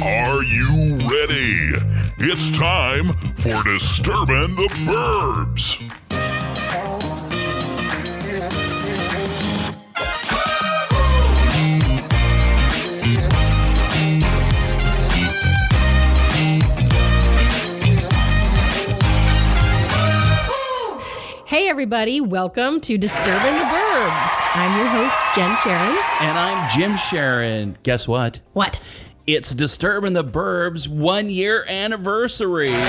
Are you ready? It's time for Disturbin the Burbs. Hey everybody, welcome to Disturbin the Burbs. I'm your host, Jen Sharon. And I'm Jim Sharon. Guess what? What? It's Disturbin the Burbs 1 year anniversary. We made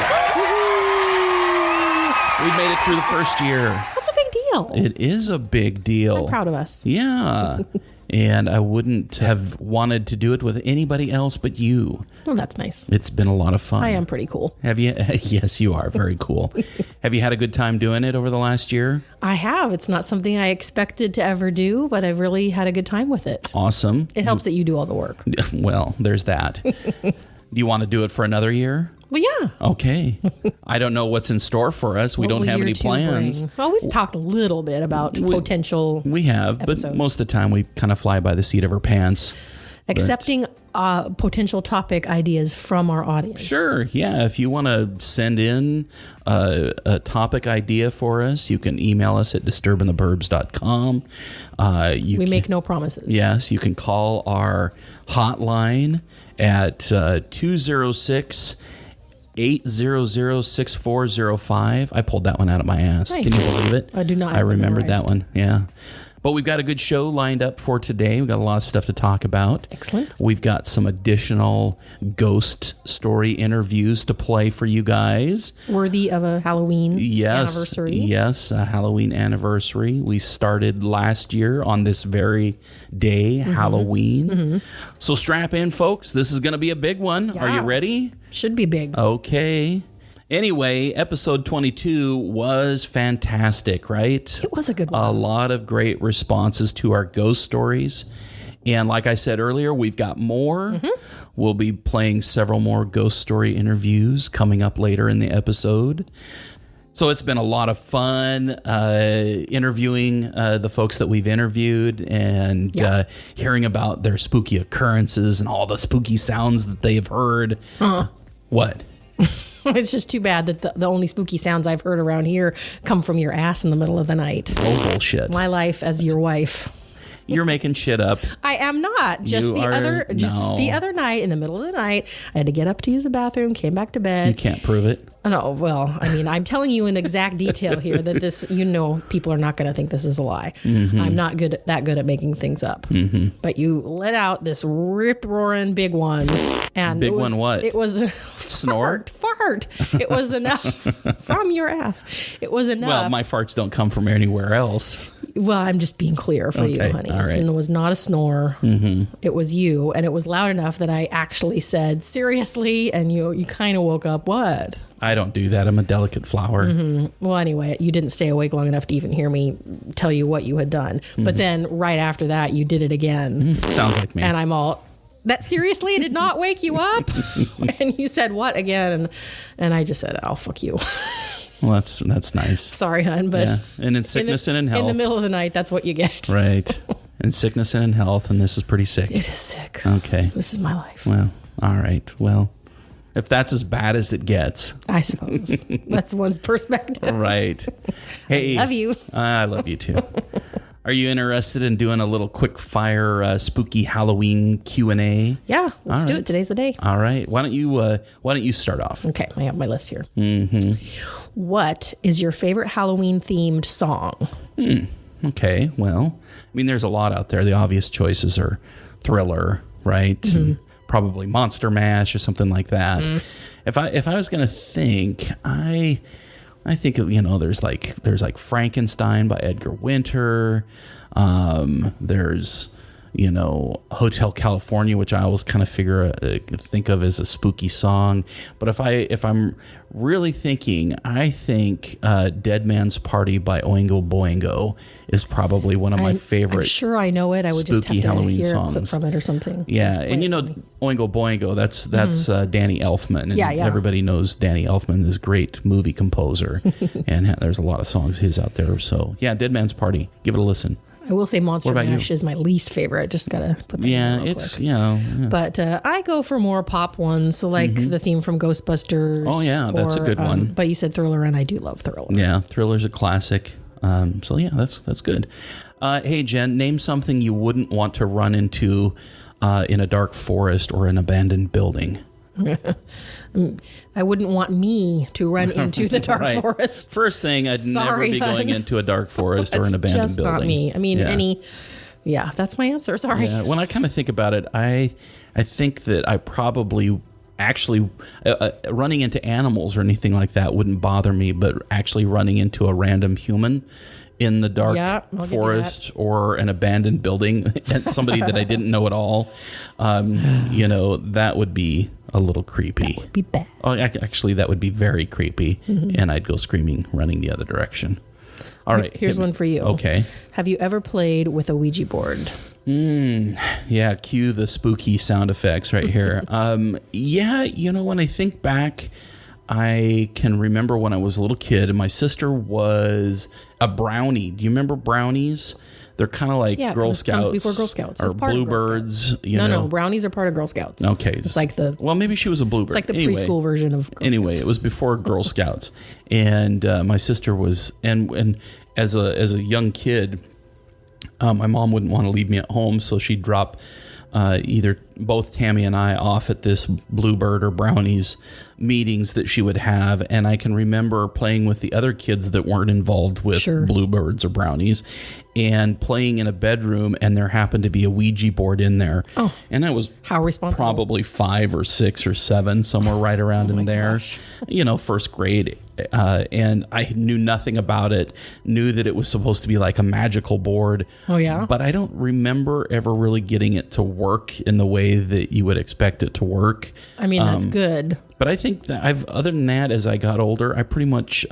it through the first year. That's a big deal. It is a big deal. I'm proud of us. Yeah. And I wouldn't have wanted to do it with anybody else but you. Well, that's nice. It's been a lot of fun. I am pretty cool. Have you? Yes, you are. Very cool. Have you had a good time doing it over the last year? I have. It's not something I expected to ever do, but I've really had a good time with it. Awesome. It helps that you do all the work. Well, there's that. Do you want to do it for another year? Well, yeah. Okay. I don't know what's in store for us. We don't have any plans. Well, we've talked a little bit about potential We have, episodes. But most of the time we kind of fly by the seat of our pants. Accepting potential topic ideas from our audience. Sure. Yeah. If you want to send in a topic idea for us, you can email us at disturbintheburbs.com. We make no promises. Yes. You can call our hotline at 206 800-6405. I pulled that one out of my ass. Nice. Can you believe it? I do not have I that remembered memorized. that one. Yeah. But we've got a good show lined up for today. We've got a lot of stuff to talk about. Excellent. We've got some additional ghost story interviews to play for you guys. Worthy of a Halloween anniversary. Yes, a Halloween anniversary. We started last year on this very day, Halloween. Mm-hmm. So strap in, folks. This is going to be a big one. Yeah. Are you ready? Should be big. Okay. Anyway, episode 22 was fantastic, right? It was a good one. A lot of great responses to our ghost stories. And like I said earlier, we've got more. Mm-hmm. We'll be playing several more ghost story interviews coming up later in the episode. So it's been a lot of fun interviewing the folks that we've interviewed and hearing about their spooky occurrences and all the spooky sounds that they've heard. What? It's just too bad that the only spooky sounds I've heard around here come from your ass in the middle of the night. Oh, bullshit. My life as your wife. You're making shit up. I am not. Just the other night, in the middle of the night, I had to get up to use the bathroom, came back to bed. You can't prove it. No, well, I mean, I'm telling you in exact detail here that this, people are not going to think this is a lie. Mm-hmm. I'm not that good at making things up. Mm-hmm. But you let out this rip-roaring big one. And big one what? It was a snore? Fart. It was enough from your ass. It was enough. Well, my farts don't come from anywhere else. Well, I'm just being clear for you, honey. All right. And it was not a snore. Mm-hmm. It was you. And it was loud enough that I actually said, seriously? And you kind of woke up, what? I don't do that. I'm a delicate flower. Mm-hmm. Well, anyway, you didn't stay awake long enough to even hear me tell you what you had done. Mm-hmm. But then right after that, you did it again. Sounds like me. And I'm all, that seriously did not wake you up? And you said, what again? And I just said, oh, fuck you. Well, that's nice. Sorry, hon, but and in sickness and in health. In the middle of the night, that's what you get. Right. In sickness and in health, and this is pretty sick. It is sick. Okay. This is my life. Well, all right. Well, if that's as bad as it gets. I suppose. That's one's perspective. Right. Hey. I love you. I love you too. Are you interested in doing a little quick fire spooky Halloween Q&A? Yeah, let's do it. Today's the day. All right. Why don't you start off? Okay, I have my list here. Mm-hmm. What is your favorite Halloween themed song? Okay. Well, I mean, there's a lot out there. The obvious choices are Thriller, right? Mm-hmm. And probably Monster Mash or something like that. Mm. If I was gonna think, I think there's like Frankenstein by Edgar Winter. There's Hotel California, which I always kind of think of as a spooky song. But if I'm really thinking, I think Dead Man's Party by Oingo Boingo is probably one of my favorite. I'm sure I know it. I would just have to Halloween hear songs. A clip from it or something. Yeah, and Oingo Boingo, that's Danny Elfman. And everybody knows Danny Elfman is a great movie composer. And there's a lot of songs of his out there. So yeah, Dead Man's Party. Give it a listen. I will say Monster What about Mash you? is my least favorite. Just gotta put that Yeah, in real it's, quick. yeah. But I go for more pop ones. So like the theme from Ghostbusters. Oh, yeah, that's a good one. But you said Thriller, and I do love Thriller. Yeah, Thriller's a classic. So yeah, that's good. Hey, Jen, name something you wouldn't want to run into in a dark forest or an abandoned building. I wouldn't want me to run into the dark Right. forest. First thing, I'd never Sorry, be going hon. into a dark forest or That's an abandoned just building. not me. I mean, Yeah. Yeah, that's my answer. Sorry. Yeah, when I kind of think about it, I think that I probably actually running into animals or anything like that wouldn't bother me, but actually running into a random human in the dark Yeah, I'll give you forest or an abandoned building and somebody that I didn't know at all, that would be a little creepy. Be bad. Oh, actually, that would be very creepy, and I'd go screaming, running the other direction. All right. Here's one for you. Okay. Have you ever played with a Ouija board? Yeah, cue the spooky sound effects right here. Yeah, when I think back, I can remember when I was a little kid, and my sister was a brownie. Do you remember brownies? They're kind of like Girl Scouts. Comes before Girl Scouts. Or It's part of Girl Bluebirds. Scouts. You know? No, brownies are part of Girl Scouts. Okay. It's like well, maybe she was a Bluebird. It's like the Anyway. preschool version of Girl Anyway, Scouts. it was before Girl Scouts, and my sister was, and as a young kid, my mom wouldn't want to leave me at home, so she'd drop either both Tammy and I off at this Bluebird or Brownies meetings that she would have, and I can remember playing with the other kids that weren't involved with Bluebirds or Brownies, and playing in a bedroom, and there happened to be a Ouija board in there. Oh, and I was how responsible? Probably 5 or 6 or 7, somewhere right around in there. Gosh. First grade. And I knew nothing about it, knew that it was supposed to be like a magical board. Oh, yeah? But I don't remember ever really getting it to work in the way that you would expect it to work. I mean, that's good. But I think that other than that, as I got older, I pretty much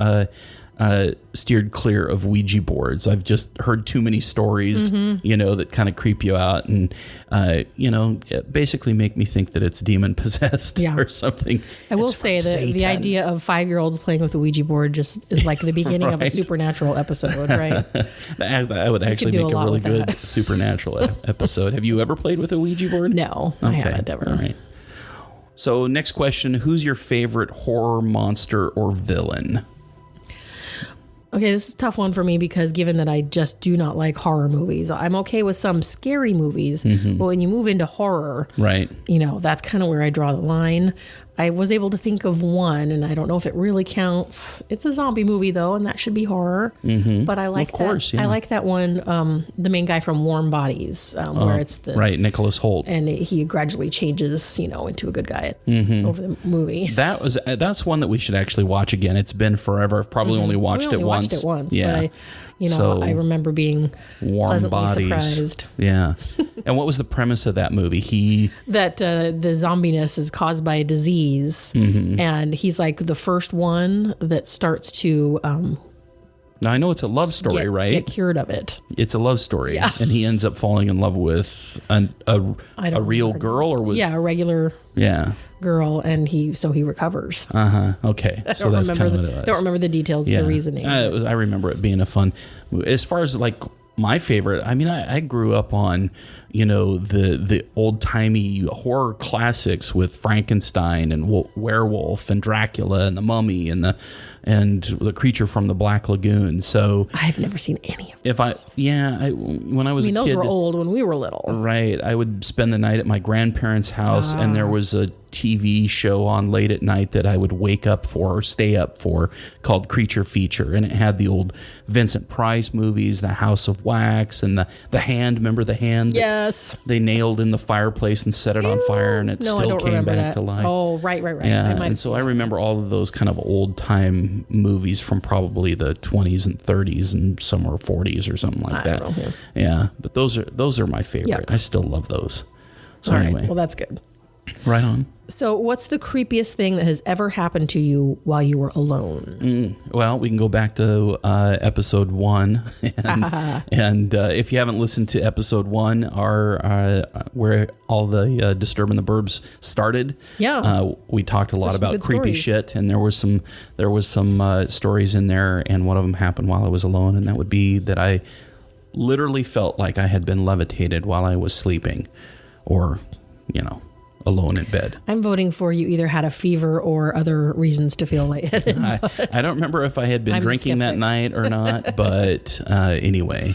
steered clear of Ouija boards. I've just heard too many stories, that kind of creep you out and, basically make me think that it's demon possessed or somthing. I will It's say from that the Satan. idea of 5-year-olds playing with a Ouija board just is like the beginning of a Right. supernatural episode, right? That would actually do make a a lot really with good that. supernatural episode. Have you ever played with a Ouija board? No, I haven't ever. All right. So next question, who's your favorite horror monster or villain? Okay, this is a tough one for me because given that I just do not like horror movies, I'm okay with some scary movies, but when you move into horror, Right. That's kind of where I draw the line. I was able to think of one, and I don't know if it really counts. It's a zombie movie though, and that should be horror. But I like Of course, that. yeah. I like that one. The main guy from Warm Bodies, where it's the Right, Nicholas Holt. and he gradually changes, into a good guy over the movie. That's one that we should actually watch again. It's been forever. I've probably only watched We it only once. watched it once, Yeah. but So, I remember being Warm pleasantly Bodies. surprised Yeah. And what was the premise of that movie? that the zombiness is caused by a disease, and he's like the first one that starts to Now I know it's a love story, right? get cured of it. It's a love story, Yeah. and he ends up falling in love with a real remember. girl, or was A regular yeah. girl, and he recovers. Okay, so that's kind of what it was. Don't remember the details of the reasoning. I remember it being a fun movie. As far as like my favorite, I mean, I grew up on, the old timey horror classics with Frankenstein and Werewolf and Dracula and the Mummy and the Creature from the Black Lagoon. So I've never seen any of them. when I was a those kid, were old when we were little. right, I would spend the night at my grandparents' house, and there was a TV show on late at night that I would wake up for or stay up for called Creature Feature, and it had the old Vincent Price movies, The House of Wax, and the Hand. Remember the hand? that Yes. they nailed in the fireplace and set it on fire, and it No, I still don't came remember back that. to life. Oh, right. Yeah, I might and have so seen I that. remember all of those kind of old time movies from probably the 20s and 30s and somewhere 40s or something like I that. don't know. Yeah, but those are my favorite. Yuck. I still love those. So All anyway, right. Well, that's good. right on. So, what's the creepiest thing that has ever happened to you while you were alone? Well, we can go back to episode 1, and if you haven't listened to episode 1, where all the Disturbin the Burbs started, we talked a lot There's some about good creepy stories. shit, and there was some stories in there, and one of them happened while I was alone, and that would be that I literally felt like I had been levitated while I was sleeping or, alone in bed. I'm voting for you either had a fever or other reasons to feel lightheaded. I don't remember if I had been I'm drinking that skeptic. night or not, but anyway.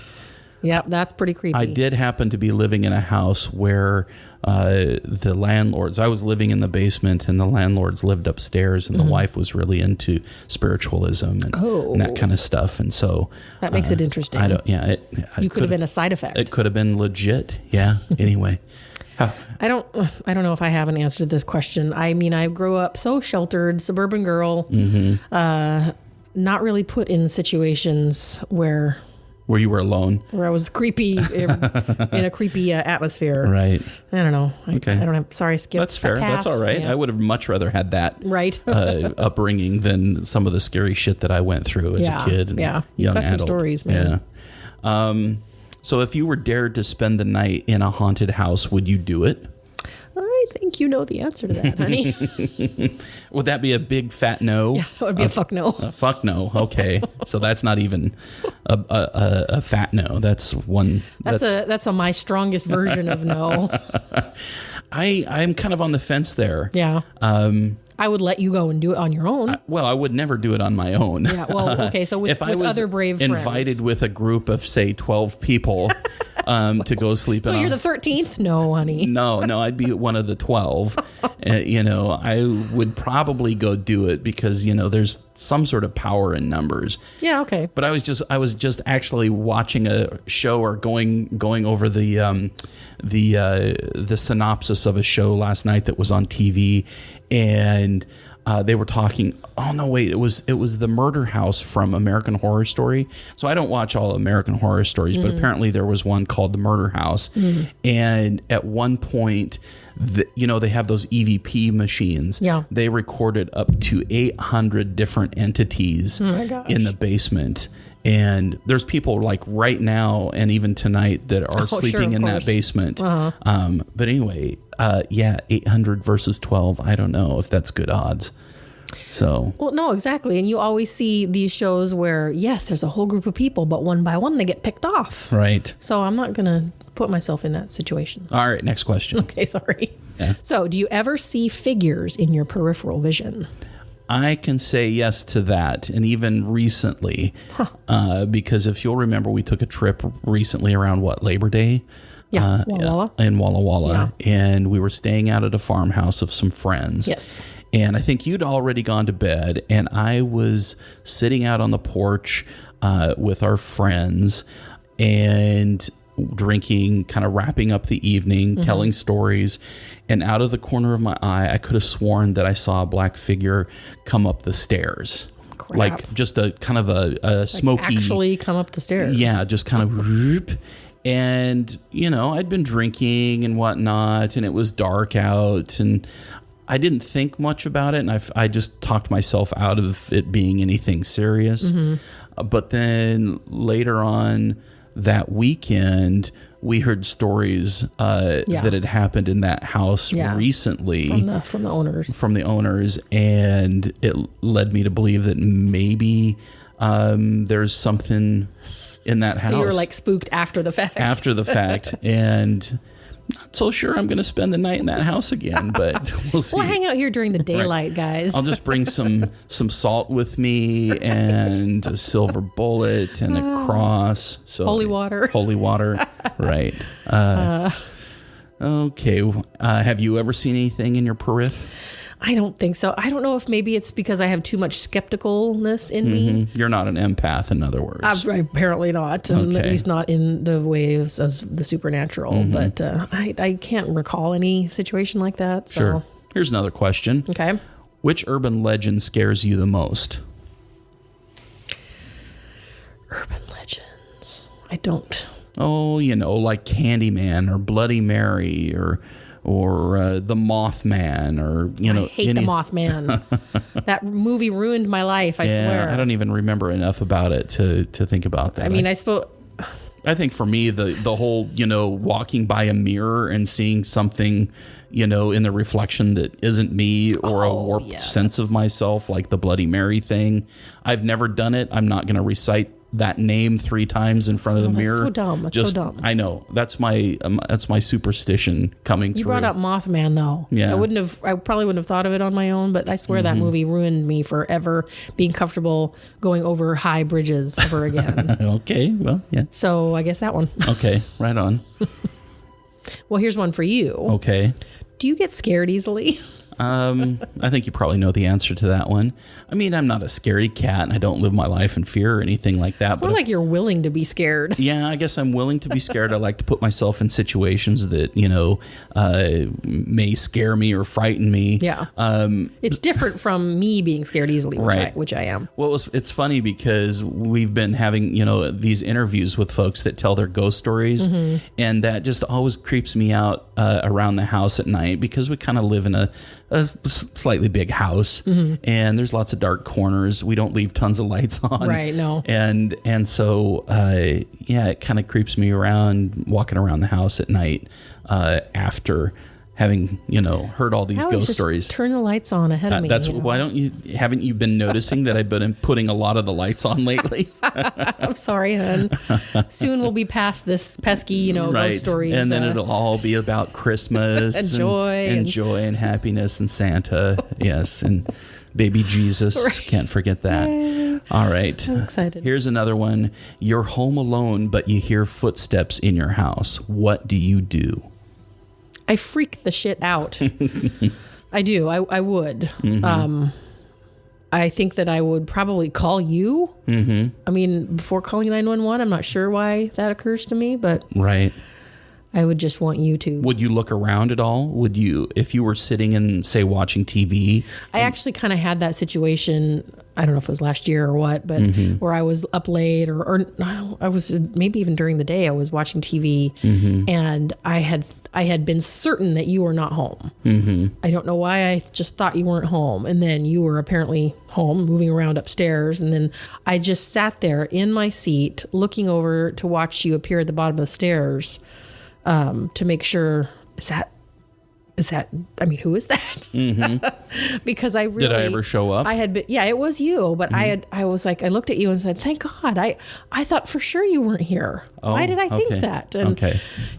Yep, that's pretty creepy. I did happen to be living in a house where the landlords, I was living in the basement and the landlords lived upstairs, and the wife was really into spiritualism and that kind of stuff. And so That makes it interesting. You could have been a side effect. It could have been legit. Yeah. Anyway. I don't know if I have an answer to this question. I mean, I grew up so sheltered, suburban girl, not really put in situations where you were alone. Where I was creepy in a creepy atmosphere. Right. I don't know. Okay. I don't have. Sorry, skip. That's fair. Pass. That's all right. Yeah. I would have much rather had that upbringing than some of the scary shit that I went through as a kid. And You've young got some adult. stories, man. Yeah. So if you were dared to spend the night in a haunted house, would you do it? I think you know the answer to that, honey. Would that be a big fat no? Yeah, that would be a fuck no. A fuck no. Okay. So that's not even a fat no. That's one. That's my strongest version of no. I'm kind of on the fence there. Yeah. I would let you go and do it on your own. I would never do it on my own. Yeah. Well, okay. So with other brave friends. Invited with a group of, say, 12 people to go sleep in. So you're the 13th? No, honey. No, I'd be one of the 12. I would probably go do it because, there's some sort of power in numbers. Yeah, okay. But I was just actually watching a show or going over the synopsis of a show last night that was on TV, and they were talking. Oh no, wait! It was the murder house from American Horror Story. So I don't watch all American Horror Stories, but apparently there was one called The Murder House, and at one point, they have those EVP machines. Yeah. They recorded up to 800 different entities in the basement. And there's people like right now and even tonight that are sleeping in that basement. But anyway, 800 versus 12. I don't know if that's good odds. So. Well, no, exactly. And you always see these shows where, yes, there's a whole group of people, but one by one they get picked off. Right. So I'm not going to put myself in that situation. All right. Next question. Okay. Sorry. Yeah. So do you ever see figures in your peripheral vision? I can say yes to that, and even recently, because if you'll remember, we took a trip recently around Labor Day? Yeah, Walla Walla. In Walla Walla, and we were staying out at a farmhouse of some friends. Yes. And I think you'd already gone to bed, and I was sitting out on the porch with our friends and drinking, kind of wrapping up the evening, telling stories. And out of the corner of my eye, I could have sworn that I saw a black figure come up the stairs. Crap. Like just a kind of a smoky. Actually come up the stairs. Yeah, just kind of whoop. And, I'd been drinking and whatnot, and it was dark out, and I didn't think much about it, and I just talked myself out of it being anything serious. But then later on that weekend, we heard stories that had happened in that house recently from the owners, and it led me to believe that maybe there's something in that house. So you were like spooked after the fact. And not so sure I'm going to spend the night in that house again, but we'll see. We'll hang out here during the daylight, guys. I'll just bring some salt with me and a silver bullet and a cross. So holy water, right? Okay. Have you ever seen anything in your periph? I don't think so. I don't know if maybe it's because I have too much skepticalness in me. You're not an empath, in other words. Apparently not. At least not in the ways of the supernatural. But I can't recall any situation like that. So. Sure. Here's another question. Okay. Which urban legend scares you the most? Urban legends. I don't. Oh, like Candyman or Bloody Mary or the Mothman or, I hate the Mothman. That movie ruined my life, I swear. I don't even remember enough about it to think about that. I mean, I suppose... I think for me, the whole, walking by a mirror and seeing something, in the reflection that isn't me or a warped sense of myself, like the Bloody Mary thing. I've never done it. I'm not going to recite that name 3 times in front of the mirror. so dumb. That's so dumb. I know. That's my superstition coming through. You brought up Mothman, though. Yeah. I probably wouldn't have thought of it on my own, but I swear that movie ruined me forever being comfortable going over high bridges ever again. Okay. Well, yeah. So I guess that one. Okay. Right on. Well, here's one for you. Okay. Do you get scared easily? I think you probably know the answer to that one. I mean, I'm not a scaredy cat, and I don't live my life in fear or anything like that. It's more like you're willing to be scared. Yeah, I guess I'm willing to be scared. I like to put myself in situations that, may scare me or frighten me. Yeah. It's different from me being scared easily, which I am. Well, it's funny because we've been having, these interviews with folks that tell their ghost stories, and that just always creeps me out around the house at night because we kind of live in a slightly big house, and there's lots of dark corners. We don't leave tons of lights on. Right, no. And so, it kind of creeps me around walking around the house at night after having, heard all these ghost stories. Turn the lights on ahead of me. Why haven't you been noticing that I've been putting a lot of the lights on lately? I'm sorry, hon. Soon we'll be past this pesky, ghost stories. And then it'll all be about Christmas and joy and happiness and Santa. Yes. And baby Jesus. Right. Can't forget that. Yay. All right. I'm excited. Here's another one. You're home alone, but you hear footsteps in your house. What do you do? I freak the shit out. I do. I would. I think that I would probably call you. I mean, before calling 911, I'm not sure why that occurs to me, but right. I would just want you to. Would you look around at all? Would you, if you were sitting and, say, watching TV? I actually kind of had that situation. I don't know if it was last year or what, but where I was up late or I was maybe even during the day, I was watching TV and I had been certain that you were not home. I don't know why. I just thought you weren't home. And then you were apparently home, moving around upstairs. And then I just sat there in my seat looking over to watch you appear at the bottom of the stairs to make sure, I mean, who is that? Because I really... Did I ever show up? I had been, yeah, it was you, but I was like, I looked at you and said, thank God. I thought for sure you weren't here. Why did I think that? And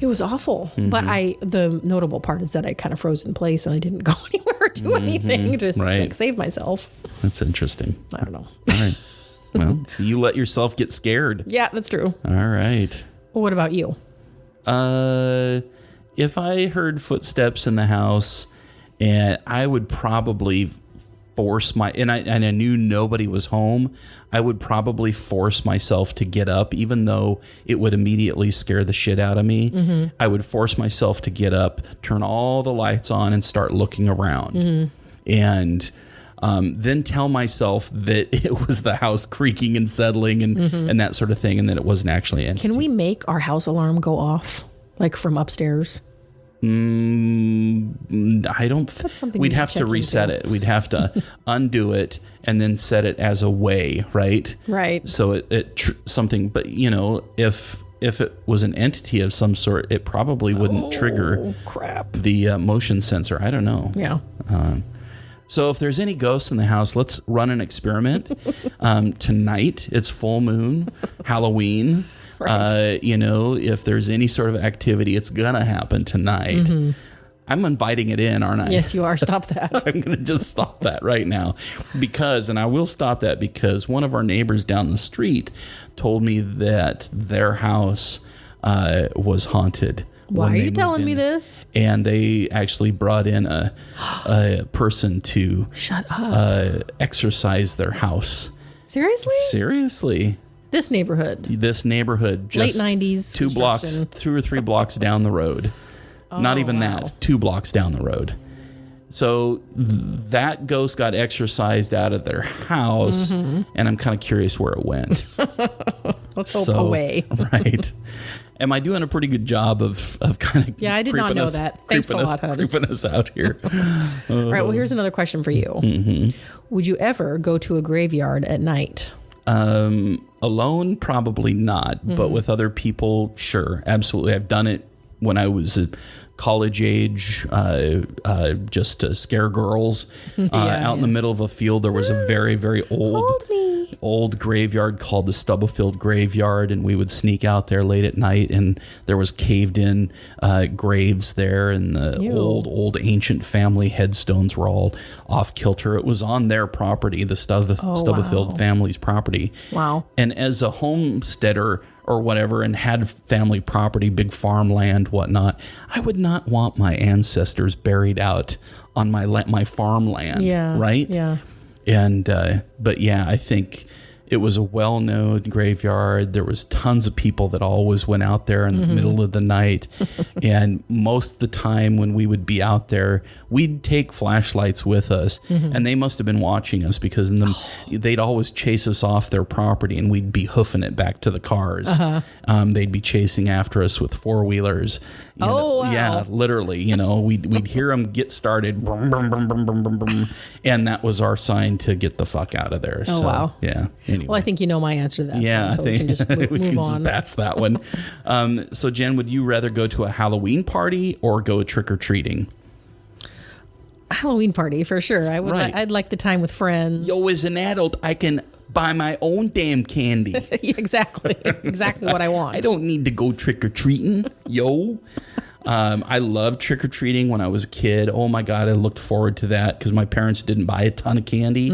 it was awful. But the notable part is that I kind of froze in place and I didn't go anywhere or do anything, just like save myself. That's interesting. I don't know. All right. Well, so you let yourself get scared. Yeah, that's true. All right. Well, what about you? If I heard footsteps in the house, and I would probably force and I knew nobody was home, I would probably force myself to get up, even though it would immediately scare the shit out of me. I would force myself to get up, turn all the lights on, and start looking around. And then tell myself that it was the house creaking and settling and that sort of thing, and that it wasn't actually an entity. Can we make our house alarm go off, like from upstairs? I don't. That's something we'd have to reset it. We'd have to undo it and then set it as a way, right? Right. So something, but if it was an entity of some sort, it probably wouldn't trigger the motion sensor. I don't know. Yeah. So if there's any ghosts in the house, let's run an experiment. Tonight, it's full moon, Halloween. Right. If there's any sort of activity, it's going to happen tonight. I'm inviting it in, aren't I? Yes, you are. Stop that. I'm going to just stop that right now and I will stop that because one of our neighbors down the street told me that their house was haunted. Why are you telling me this? And they actually brought in a person to exorcise their house. Seriously? Seriously. This neighborhood, just late 90s, 2 blocks, 2 or 3 blocks down the road. Not even that, 2 blocks down the road. So that ghost got exorcised out of their house, and I'm kind of curious where it went. Let's hope away. Right. Am I doing a pretty good job of kind of I did not know that. Thanks a lot, honey. Creeping us out here. All right, well, here's another question for you. Would you ever go to a graveyard at night? Alone, probably not, but with other people, sure, absolutely. I've done it when I was a college age, just to scare girls. Out in the middle of a field, there was a very, very old. Hold me. old graveyard called the Stubblefield Graveyard, and we would sneak out there late at night, and there was caved in graves there, and the old ancient family headstones were all off kilter. It was on their property, the Stubblefield family's property. Wow. And as a homesteader or whatever, and had family property, big farmland, whatnot, I would not want my ancestors buried out on my farmland. Yeah. Right? Yeah. And, but yeah, I think it was a well-known graveyard. There was tons of people that always went out there in the middle of the night. And most of the time when we would be out there, we'd take flashlights with us. And they must have been watching us, because they'd always chase us off their property, and we'd be hoofing it back to the cars. They'd be chasing after us with four-wheelers. Wow. Yeah, literally. We'd hear them get started. Brum, brum, brum, brum, brum, brum, brum, and that was our sign to get the fuck out of there. Oh, wow. Yeah. Anyway. Well, I think you know my answer to that. Yeah, so we can just move we can on. just pass that one. So, Jen, would you rather go to a Halloween party or go trick-or-treating? Halloween party, for sure. I would. Right. I'd like the time with friends. Yo, as an adult, I can buy my own damn candy. Exactly what I want. I don't need to go trick-or-treating. Yo. I loved trick-or-treating when I was a kid. Oh my God, I looked forward to that because my parents didn't buy a ton of candy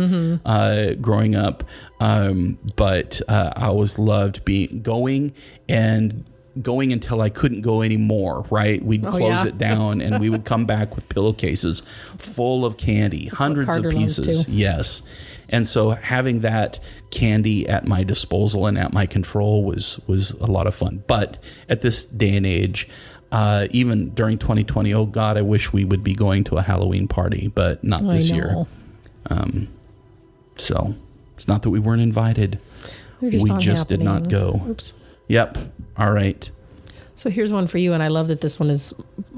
growing up. But I always loved going until I couldn't go anymore, right? We'd close it down, and we would come back with pillowcases full of candy, hundreds of pieces. Yes. And so having that candy at my disposal and at my control was a lot of fun. But at this day and age, even during 2020, oh God, I wish we would be going to a Halloween party, but not this year. So it's not that we weren't invited. We just did not go. Oops. Yep. All right. So here's one for you, and I love that this one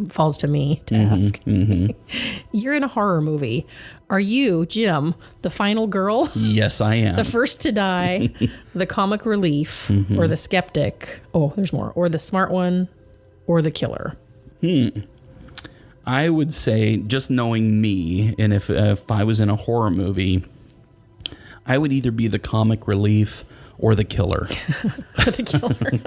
falls to me to ask. You're in a horror movie. Are you, Jim, the final girl? Yes, I am. The first to die, the comic relief, or the skeptic? Oh, there's more. Or the smart one, or the killer? I would say, just knowing me, and if I was in a horror movie, I would either be the comic relief or the killer. The killer.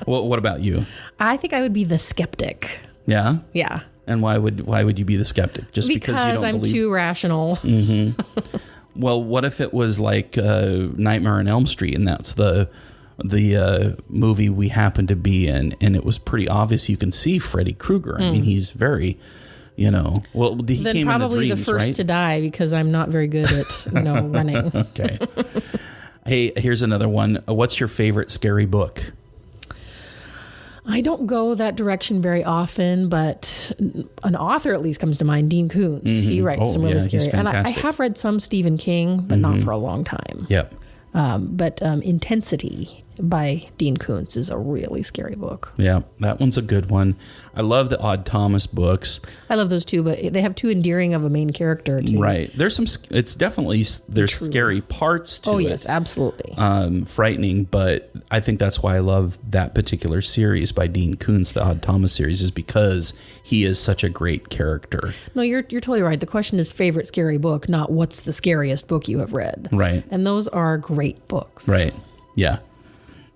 Well, what about you? I think I would be the skeptic. Yeah? Yeah. And why would you be the skeptic? Just because you don't I'm believe? too rational. Well, what if it was like Nightmare on Elm Street, and that's the movie we happen to be in, and it was pretty obvious you can see Freddy Krueger. I mean, he's very, well, he Then came probably in the the dreams, first right? to die, because I'm not very good at running. Okay. Hey, here's another one. What's your favorite scary book? I don't go that direction very often, but an author at least comes to mind, Dean Koontz. He writes some really scary. And I have read some Stephen King, but not for a long time. Yep. But Intensity by Dean Koontz is a really scary book. Yeah, that one's a good one. I love the Odd Thomas books. I love those too, but they have too endearing of a main character too. Right. There's scary parts to it. Oh yes, absolutely. Frightening, but I think that's why I love that particular series by Dean Koontz, the Odd Thomas series, is because he is such a great character. No, you're totally right. The question is favorite scary book, not what's the scariest book you have read. Right. And those are great books. Right. Yeah.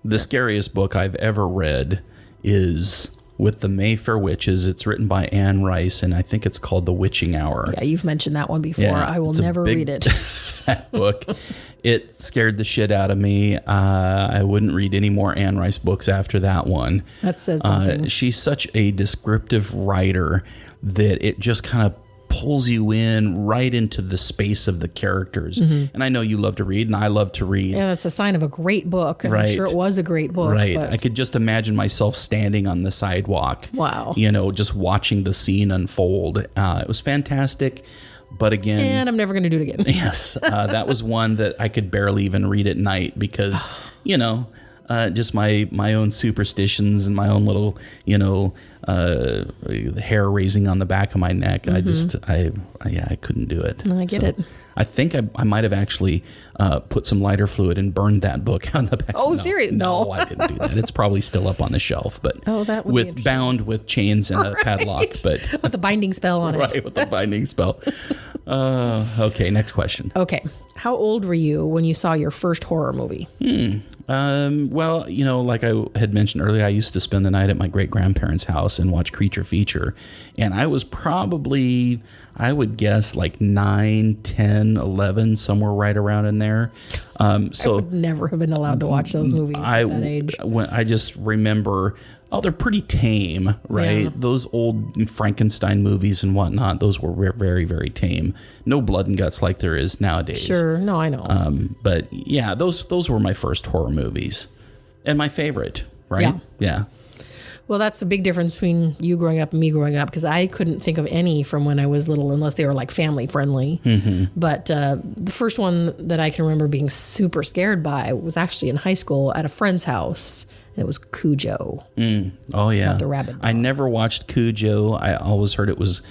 The scariest book I've ever read is With the Mayfair Witches. It's written by Anne Rice, and I think it's called The Witching Hour. Yeah, you've mentioned that one before. Yeah, I will never read it. That book. It scared the shit out of me. I wouldn't read any more Anne Rice books after that one. That says something. She's such a descriptive writer that it just kind of pulls you in right into the space of the characters. And I know you love to read, and I love to read. Yeah, that's a sign of a great book. And Right. I'm sure it was a great book. Right. But I could just imagine myself standing on the sidewalk. Wow. Just watching the scene unfold. It was fantastic. But again, and I'm never going to do it again. yes, that was one that I could barely even read at night because, just my own superstitions and my own little, hair raising on the back of my neck. I couldn't do it. I get it. I think I might have actually put some lighter fluid and burned that book on the back. Oh, seriously? No, I didn't do that. It's probably still up on the shelf, but that would be interesting. bound with chains and a padlock, but with a binding spell on it. Right, with the binding spell. Okay, next question. Okay. How old were you when you saw your first horror movie? Well, like I had mentioned earlier, I used to spend the night at my great-grandparents' house and watch Creature Feature. And I was probably, I would guess, like 9, 10, 11, somewhere right around in there. So I would never have been allowed to watch those movies at that age. I just remember... Oh, they're pretty tame, right? Yeah. Those old Frankenstein movies and whatnot, those were very, very tame. No blood and guts like there is nowadays. Sure, no, I know. But yeah, those were my first horror movies. And my favorite, right? Yeah. Well, that's the big difference between you growing up and me growing up, because I couldn't think of any from when I was little unless they were like family friendly. Mm-hmm. But the first one that I can remember being super scared by was actually in high school at a friend's house. It was Cujo. Oh, yeah. Not the rabbit dog. I never watched Cujo. I always heard it was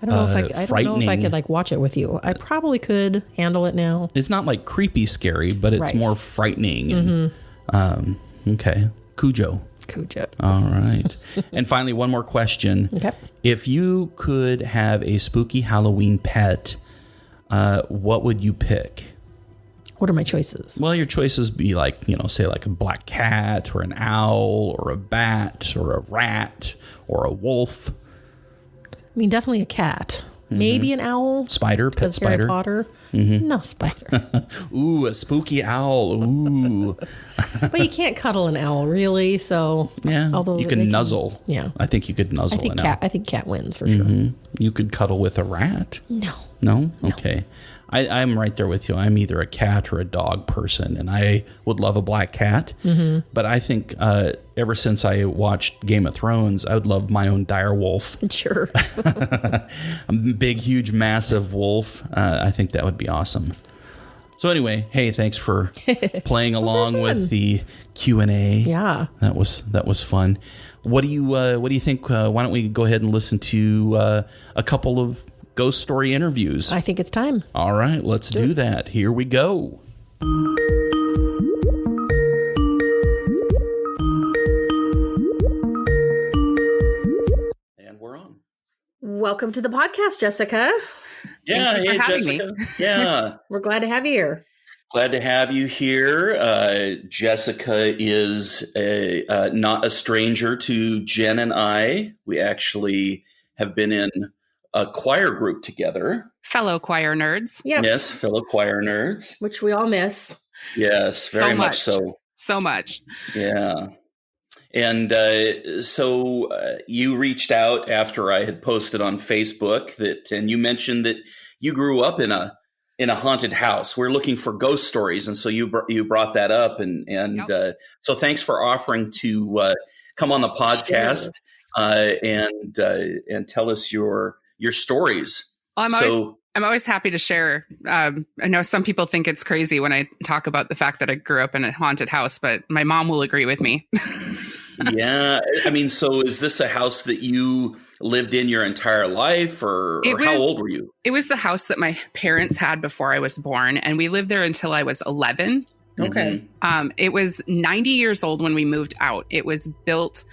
I don't know if I could like watch it with you. I probably could handle it now. It's not like creepy scary, but it's Right. more frightening. And, okay. Cujo. All right. And finally, one more question. Okay. If you could have a spooky Halloween pet, what would you pick? What are my choices? Well, your choices be like, say like a black cat or an owl or a bat or a rat or a wolf. I mean, definitely a cat. Maybe an owl. Spider, pet spider. Harry Potter. No spider. Ooh, a spooky owl. Ooh. But you can't cuddle an owl, really. So Yeah. although you can nuzzle. Yeah. I think you could nuzzle an owl. I think cat wins for sure. You could cuddle with a rat. No. No? Okay. I'm right there with you. I'm either a cat or a dog person, and I would love a black cat. But I think ever since I watched Game of Thrones, I would love my own dire wolf. Sure. A big, huge, massive wolf. I think that would be awesome. So anyway, hey, thanks for playing along with the Q&A. Yeah. That was fun. What do you think? Why don't we go ahead and listen to a couple of ghost story interviews? I think it's time. All right, let's do that. Here we go. And we're on. Welcome to the podcast, Jessica. Yeah, Thank you hey for having Jessica. Yeah. We're glad to have you here. Glad to have you here. Jessica is not a stranger to Jen and I. We actually have been in a choir group together. Fellow choir nerds. Yeah. Yes, fellow choir nerds. Which we all miss. Yes, very much so. So much. Yeah. And so you reached out after I had posted on Facebook and you mentioned that you grew up in a haunted house. We're looking for ghost stories, and so you brought that up, and Yep. So thanks for offering to come on the podcast and tell us your stories. Well, I'm always happy to share. I know some people think it's crazy when I talk about the fact that I grew up in a haunted house, but my mom will agree with me. Yeah. I mean, so is this a house that you lived in your entire life, or how old were you? It was the house that my parents had before I was born, and we lived there until I was 11. Okay. It was 90 years old when we moved out. It was built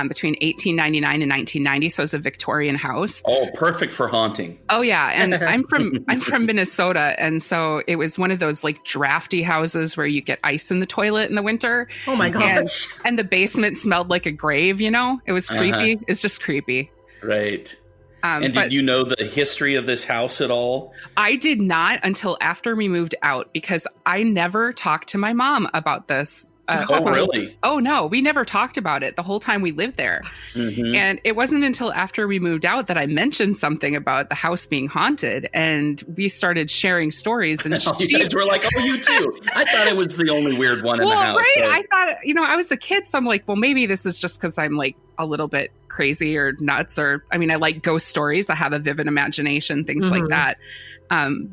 between 1899 and 1990, so it's a Victorian house. Oh, perfect for haunting. Oh yeah, and I'm from Minnesota, and so it was one of those like drafty houses where you get ice in the toilet in the winter. Oh my gosh! And the basement smelled like a grave. It was creepy. It's just creepy. Right. And did you know the history of this house at all? I did not until after we moved out, because I never talked to my mom about this. Really? Oh, no, we never talked about it the whole time we lived there. Mm-hmm. And it wasn't until after we moved out that I mentioned something about the house being haunted, and we started sharing stories. And you guys were like, oh, you too. I thought it was the only weird one in the house. Right. So. I thought, I was a kid, so I'm like, well, maybe this is just because I'm like a little bit crazy or nuts, or, I like ghost stories. I have a vivid imagination, things like that.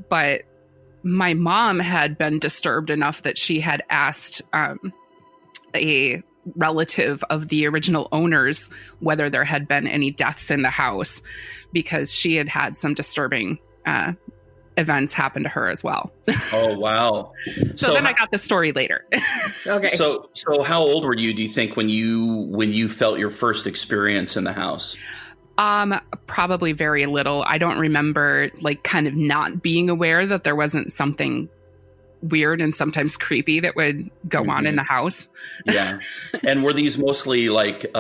But my mom had been disturbed enough that she had asked a relative of the original owners whether there had been any deaths in the house, because she had had some disturbing events happened to her as well. Oh, wow. So then I got the story later. Okay. So how old were you, do you think, when you felt your first experience in the house? Probably very little. I don't remember like kind of not being aware that there wasn't something weird and sometimes creepy that would go on in the house. Yeah. And were these mostly like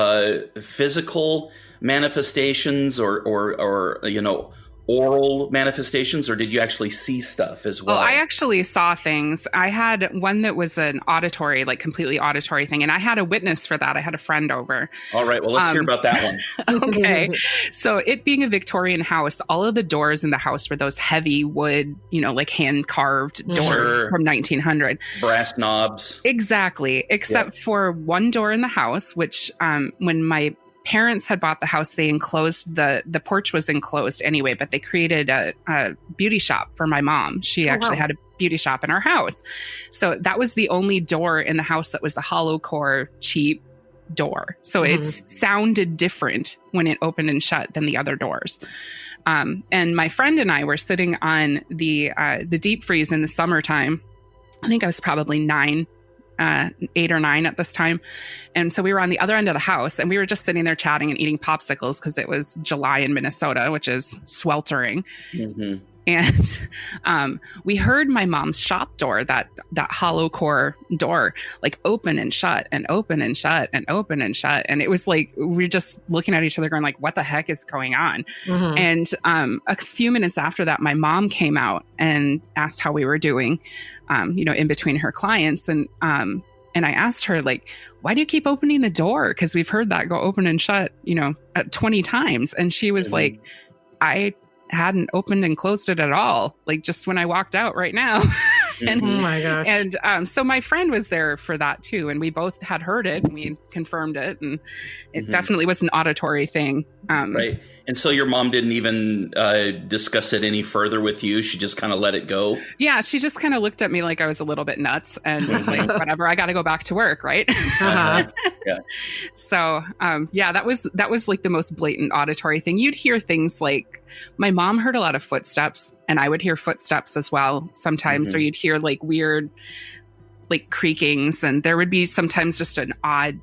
physical manifestations or you know, oral manifestations, or did you actually see stuff as well? Oh, I actually saw things. I had one that was an auditory, like completely auditory thing, and I had a witness for that. I had a friend over. All right, well, let's hear about that one. Okay. So it being a Victorian house, all of the doors in the house were those heavy wood, you know, like hand carved doors from 1900. Brass knobs. Exactly. Except for one door in the house, which when my parents had bought the house, they enclosed the porch was enclosed anyway, but they created a beauty shop for my mom. She actually had a beauty shop in our house. So that was the only door in the house that was a hollow core cheap door. So it sounded different when it opened and shut than the other doors. And my friend and I were sitting on the deep freeze in the summertime. I think I was probably 8 or 9 at this time. And so we were on the other end of the house and we were just sitting there chatting and eating popsicles because it was July in Minnesota, which is sweltering. Mm-hmm. And we heard my mom's shop door, that hollow core door, like open and shut and open and shut and open and shut. And it was like, we were just looking at each other going like, what the heck is going on? Mm-hmm. And a few minutes after that, my mom came out and asked how we were doing, you know, in between her clients. And I asked her, like, why do you keep opening the door? Because we've heard that go open and shut, you know, 20 times. And she was like, I hadn't opened and closed it at all. Like just when I walked out right now. And, oh my gosh. And so my friend was there for that too. And we both had heard it and we confirmed it. And it definitely was an auditory thing. Right. And so your mom didn't even discuss it any further with you. She just kind of let it go. Yeah. She just kind of looked at me like I was a little bit nuts and was like, whatever, I got to go back to work. Right. Yeah. So, that was like the most blatant auditory thing. You'd hear things like my mom heard a lot of footsteps and I would hear footsteps as well sometimes, or you'd hear like weird, like creakings, and there would be sometimes just an odd,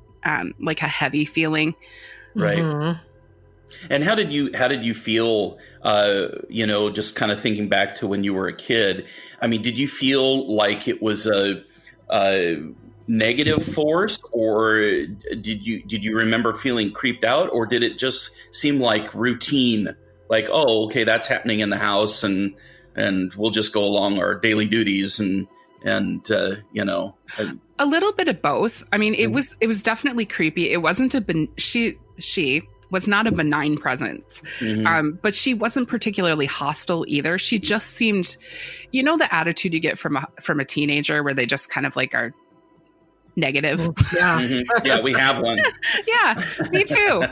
like a heavy feeling. Right. Mm-hmm. And how did you feel, you know, just kind of thinking back to when you were a kid? I mean, did you feel like it was a negative force, or did you remember feeling creeped out, or did it just seem like routine? Like, oh, okay, that's happening in the house, and we'll just go along our daily duties, and you know, a little bit of both. I mean, it was definitely creepy. It wasn't she was not a benign presence, but she wasn't particularly hostile either. She just seemed, you know, the attitude you get from a teenager where they just kind of like are negative. Yeah. Yeah, we have one. Yeah, me too.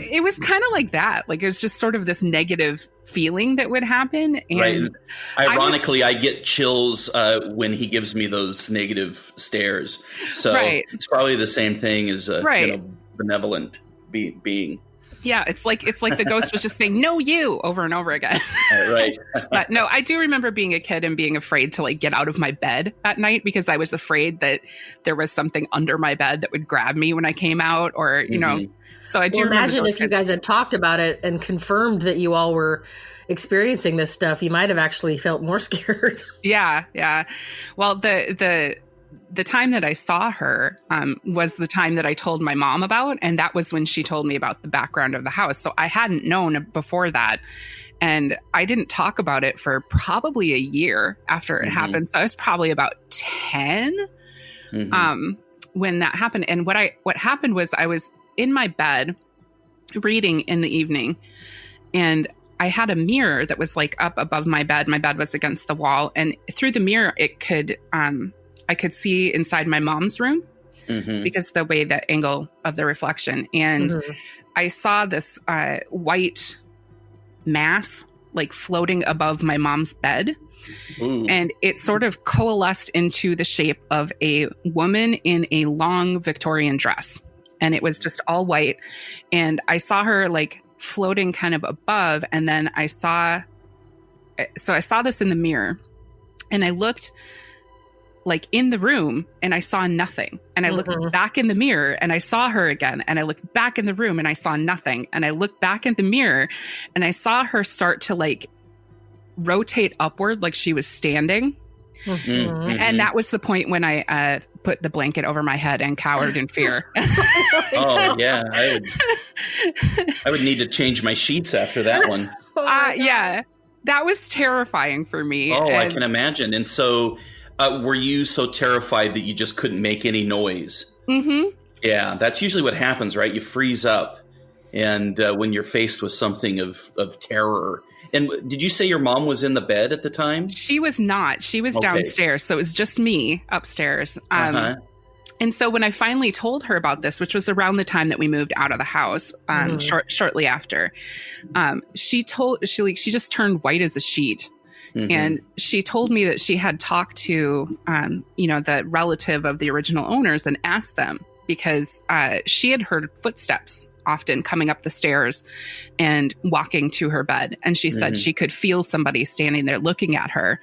It was kind of like that. Like it was just sort of this negative feeling that would happen. And right. Ironically, I get chills when he gives me those negative stares. So it's probably the same thing as a you know, benevolent being. Yeah, it's like the ghost was just saying, no, you, over and over again. Right. But no, I do remember being a kid and being afraid to like get out of my bed at night because I was afraid that there was something under my bed that would grab me when I came out, or, you know, so I do imagine if you guys had talked about it and confirmed that you all were experiencing this stuff, you might have actually felt more scared. Yeah. Yeah. Well, the time that I saw her was the time that I told my mom about. And that was when she told me about the background of the house. So I hadn't known before that. And I didn't talk about it for probably a year after it happened. So I was probably about 10 when that happened. And what happened was I was in my bed reading in the evening, and I had a mirror that was like up above my bed. My bed was against the wall. And through the mirror, I could see inside my mom's room because the way the angle of the reflection. And I saw this white mass like floating above my mom's bed. Ooh. And it sort of coalesced into the shape of a woman in a long Victorian dress. And it was just all white. And I saw her like floating kind of above. And then I saw I saw this in the mirror, and I looked like in the room and I saw nothing. And I looked back in the mirror and I saw her again. And I looked back in the room and I saw nothing. And I looked back in the mirror and I saw her start to like rotate upward like she was standing. And that was the point when I put the blanket over my head and cowered in fear. Oh, yeah. I would need to change my sheets after that one. Yeah, that was terrifying for me. Oh, I can imagine. And so were you so terrified that you just couldn't make any noise? Yeah, that's usually what happens, right? You freeze up. And when you're faced with something of terror. And did you say your mom was in the bed at the time? She was not. She was downstairs. So it was just me upstairs. And so when I finally told her about this, which was around the time that we moved out of the house, shortly after, she just turned white as a sheet. And she told me that she had talked to, the relative of the original owners and asked them, because she had heard footsteps often coming up the stairs and walking to her bed. And she said she could feel somebody standing there looking at her,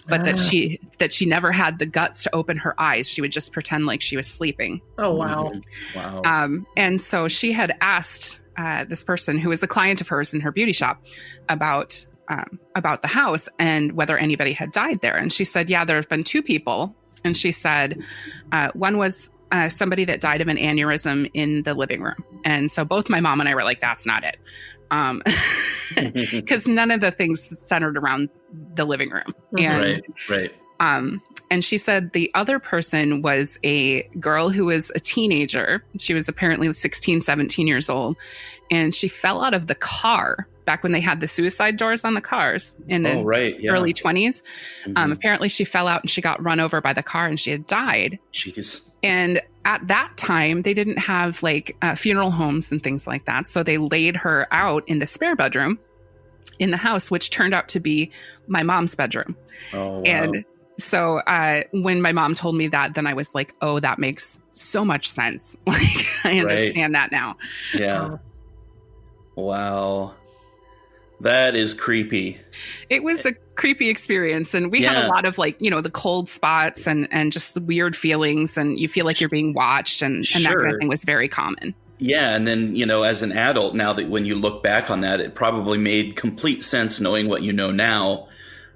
but that she never had the guts to open her eyes. She would just pretend like she was sleeping. Oh, wow. Wow. And so she had asked this person who was a client of hers in her beauty shop about the house and whether anybody had died there. And she said, yeah, there have been 2 people. And she said, one was somebody that died of an aneurysm in the living room. And so both my mom and I were like, that's not it. Because none of the things centered around the living room. And, right. And she said the other person was a girl who was a teenager. She was apparently 16, 17 years old. And she fell out of the car back when they had the suicide doors on the cars in the early 20s. Apparently she fell out and she got run over by the car and she had died. Jeez. And at that time, they didn't have like funeral homes and things like that. So they laid her out in the spare bedroom in the house, which turned out to be my mom's bedroom. Oh, wow. And so when my mom told me that, then I was like, oh, that makes so much sense. Like, I understand that now. Yeah. Wow. That is creepy. It was a creepy experience. And we had a lot of like, the cold spots and just the weird feelings. And you feel like you're being watched and that kind of thing was very common. Yeah. And then, as an adult, now that when you look back on that, it probably made complete sense knowing what you know now,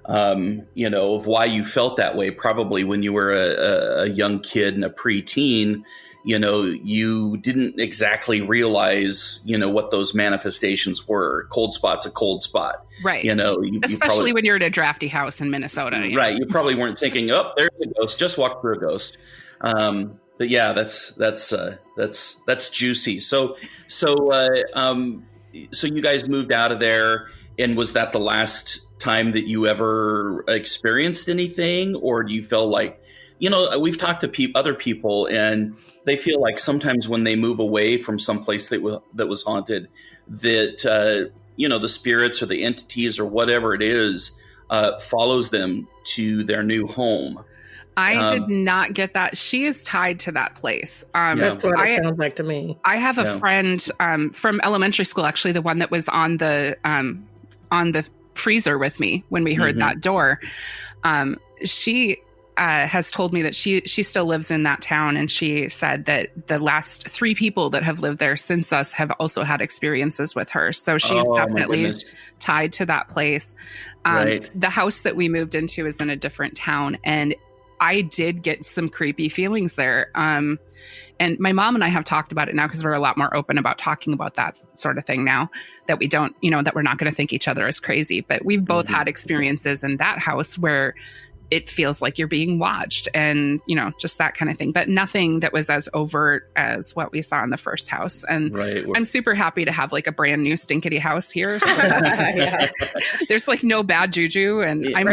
of why you felt that way. Probably when you were a young kid and a preteen, you didn't exactly realize, what those manifestations were. Cold spot's a cold spot. Right. Especially when you're at a drafty house in Minnesota. Right. You probably weren't thinking, oh, there's a ghost. Just walk through a ghost. But yeah, that's juicy. So you guys moved out of there, and was that the last time that you ever experienced anything, or do you feel like, we've talked to other people, and they feel like sometimes when they move away from some place that was haunted, that the spirits or the entities or whatever it is follows them to their new home. I did not get that. She is tied to that place. That's what it sounds like to me. I have a friend from elementary school, actually, the one that was on the freezer with me when we heard that door. She has told me that she still lives in that town, and she said that the last 3 people that have lived there since us have also had experiences with her. So she's definitely tied to that place. The house that we moved into is in a different town, and I did get some creepy feelings there. And my mom and I have talked about it now because we're a lot more open about talking about that sort of thing now, that we don't, that we're not going to think each other is crazy. But we've both had experiences in that house where it feels like you're being watched and, just that kind of thing. But nothing that was as overt as what we saw in the first house. And I'm super happy to have like a brand new stinkety house here. So there's like no bad juju. And I'm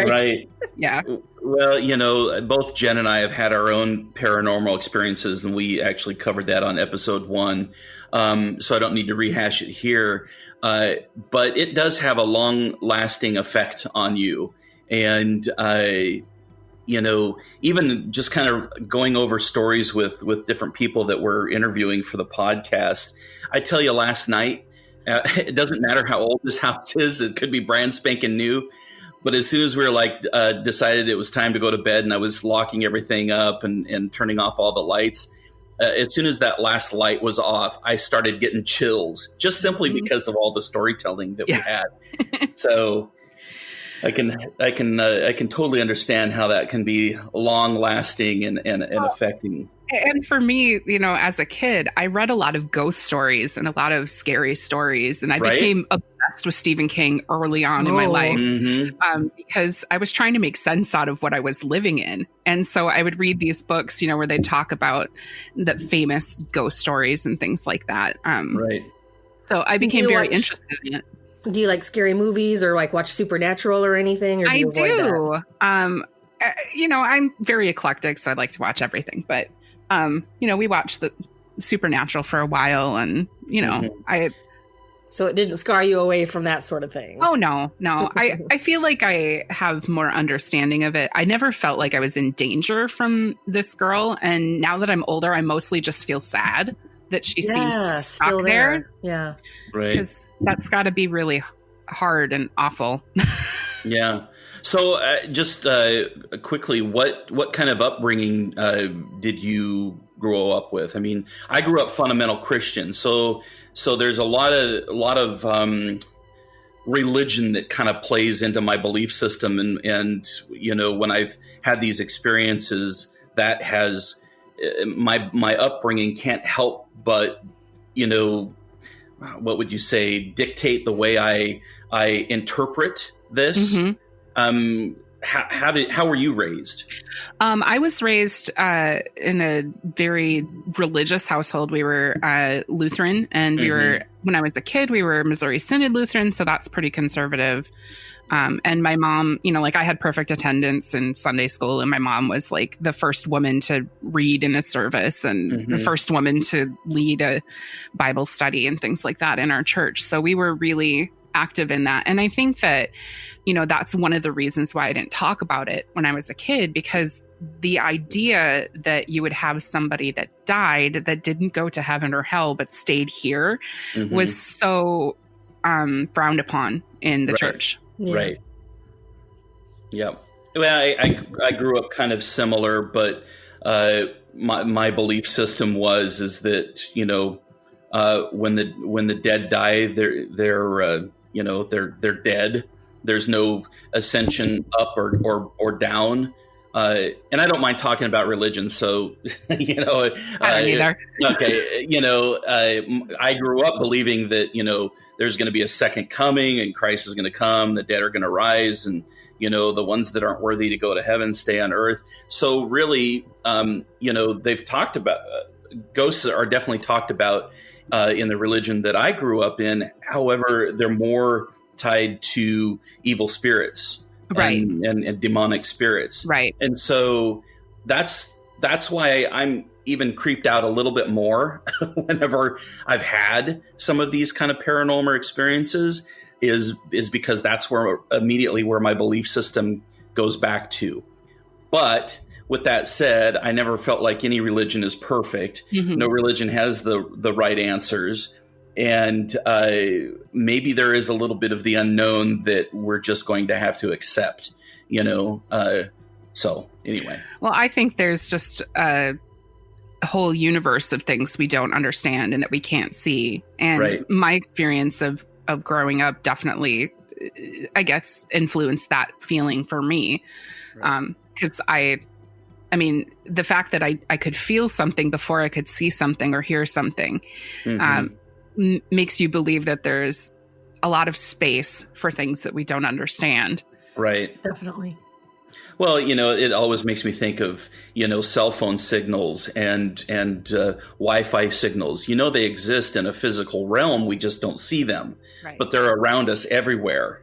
yeah. Well, both Jen and I have had our own paranormal experiences, and we actually covered that on episode 1. So I don't need to rehash it here. But it does have a long-lasting effect on you. And, even just kind of going over stories with different people that we're interviewing for the podcast, I tell you last night, it doesn't matter how old this house is. It could be brand spanking new. But as soon as we were like decided it was time to go to bed, and I was locking everything up and turning off all the lights, as soon as that last light was off, I started getting chills, just simply because of all the storytelling that we had. So I can totally understand how that can be long lasting and affecting. And for me, as a kid, I read a lot of ghost stories and a lot of scary stories. And I became obsessed with Stephen King early on in my life because I was trying to make sense out of what I was living in. And so I would read these books, where they talk about the famous ghost stories and things like that. So I became very interested in it. Do you like scary movies or like watch Supernatural or anything? Or do I you do. I'm very eclectic, so I'd like to watch everything. But, we watched the Supernatural for a while and, So it didn't scar you away from that sort of thing? Oh, no. I feel like I have more understanding of it. I never felt like I was in danger from this girl. And now that I'm older, I mostly just feel sad that she seems stuck there. Yeah. Right. Because that's got to be really hard and awful. Yeah. So just quickly, what kind of upbringing did you grow up with? I mean, I grew up fundamental Christian. So there's a lot of religion that kind of plays into my belief system. And when I've had these experiences, that has my upbringing can't help but, what would you say, dictate the way I interpret this. How were you raised? I was raised in a very religious household. We were Lutheran, and we were, when I was a kid, we were Missouri Synod Lutheran, so that's pretty conservative. And my mom, I had perfect attendance in Sunday school, and my mom was like the first woman to read in a service and the first woman to lead a Bible study and things like that in our church. So we were really active in that. And I think that, that's one of the reasons why I didn't talk about it when I was a kid, because the idea that you would have somebody that died that didn't go to heaven or hell but stayed here was so frowned upon in the church. Yeah. Right. Yeah. Well, I grew up kind of similar, but my belief system is that when the dead die, they're dead. There's no ascension up or down. And I don't mind talking about religion. So I don't either. Okay, I grew up believing that there's going to be a second coming, and Christ is going to come. The dead are going to rise, and the ones that aren't worthy to go to heaven stay on earth. So really, they've talked about ghosts are definitely talked about in the religion that I grew up in. However, they're more tied to evil spirits, right, and demonic spirits, right. And so that's why I'm even creeped out a little bit more whenever I've had some of these kind of paranormal experiences, is because that's where immediately where my belief system goes back to. But with that said, I never felt like any religion is perfect. No religion has the right answers. And maybe there is a little bit of the unknown that we're just going to have to accept, so anyway. Well, I think there's just a whole universe of things we don't understand and that we can't see. And my experience of growing up definitely, I guess, influenced that feeling for me. Because I mean, the fact that I could feel something before I could see something or hear something makes you believe that there's a lot of space for things that we don't understand. Right. Definitely. Well, it always makes me think of, cell phone signals and Wi-Fi signals. They exist in a physical realm. We just don't see them, but they're around us everywhere,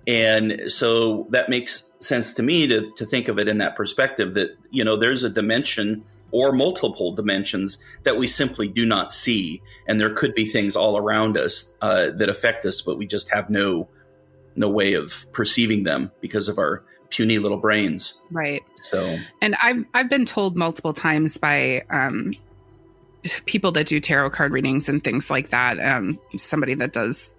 And so that makes sense to me to think of it in that perspective that, there's a dimension or multiple dimensions that we simply do not see. And there could be things all around us that affect us, but we just have no way of perceiving them because of our puny little brains. Right. So, and I've been told multiple times by people that do tarot card readings and things like that. Somebody that does,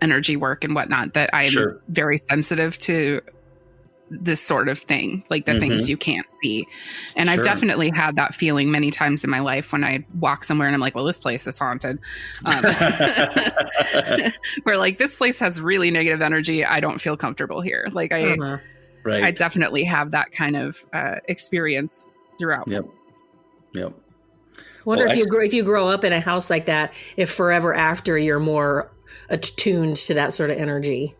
energy work and whatnot, that I'm Sure. very sensitive to this sort of thing, like the things you can't see. And I've Sure. definitely had that feeling many times in my life when I walk somewhere and I'm like, well, this place is haunted. Where like, this place has really negative energy. I don't feel comfortable here. Like I Right. definitely have that kind of experience throughout. Yep. Yep. Wonder Well, if you grow up in a house like that, if forever after you're more attuned to that sort of energy.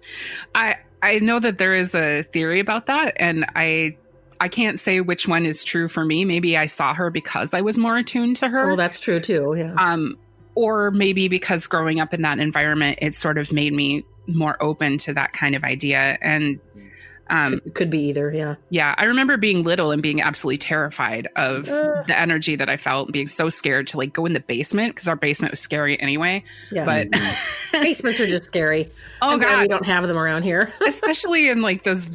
I know that there is a theory about that, and I can't say which one is true for me. Maybe I saw her because I was more attuned to her. Well, that's true too. Yeah. Or maybe because growing up in that environment, it sort of made me more open to that kind of idea. And could be either. Yeah. yeah, I remember being little and being absolutely terrified of the energy that I felt, and being so scared to like go in the basement, because our basement was scary anyway. Yeah. But Basements are just scary. oh I'm glad god, we don't have them around here. especially in like those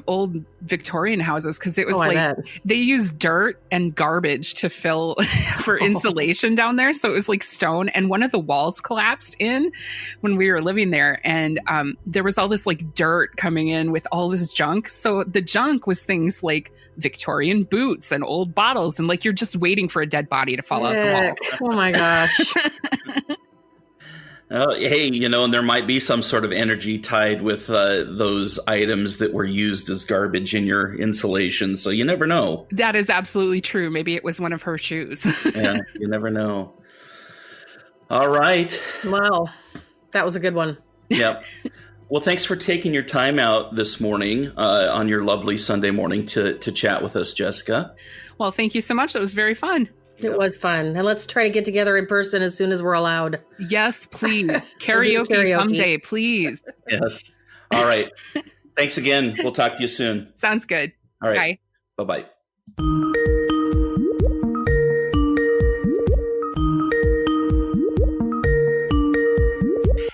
old Victorian houses, because it was I like bet. they used dirt and garbage to fill for insulation down there. So it was like stone, and one of the walls collapsed in when we were living there, and there was all this like dirt coming in with all this junk. So the junk was things like Victorian boots and old bottles, and like you're just waiting for a dead body to fall out the wall. Heck, oh my gosh. Oh, hey, and there might be some sort of energy tied with those items that were used as garbage in your insulation. So you never know. That is absolutely true. Maybe it was one of her shoes. Yeah, you never know. All right. Wow. That was a good one. Yep. Well, thanks for taking your time out this morning on your lovely Sunday morning to chat with us, Jessica. Well, thank you so much. It was very fun. It was fun. And let's try to get together in person as soon as we're allowed. Yes, please. We'll do Karaoke someday, please. Yes. All right. Thanks again. We'll talk to you soon. Sounds good. All right. Bye. Bye-bye.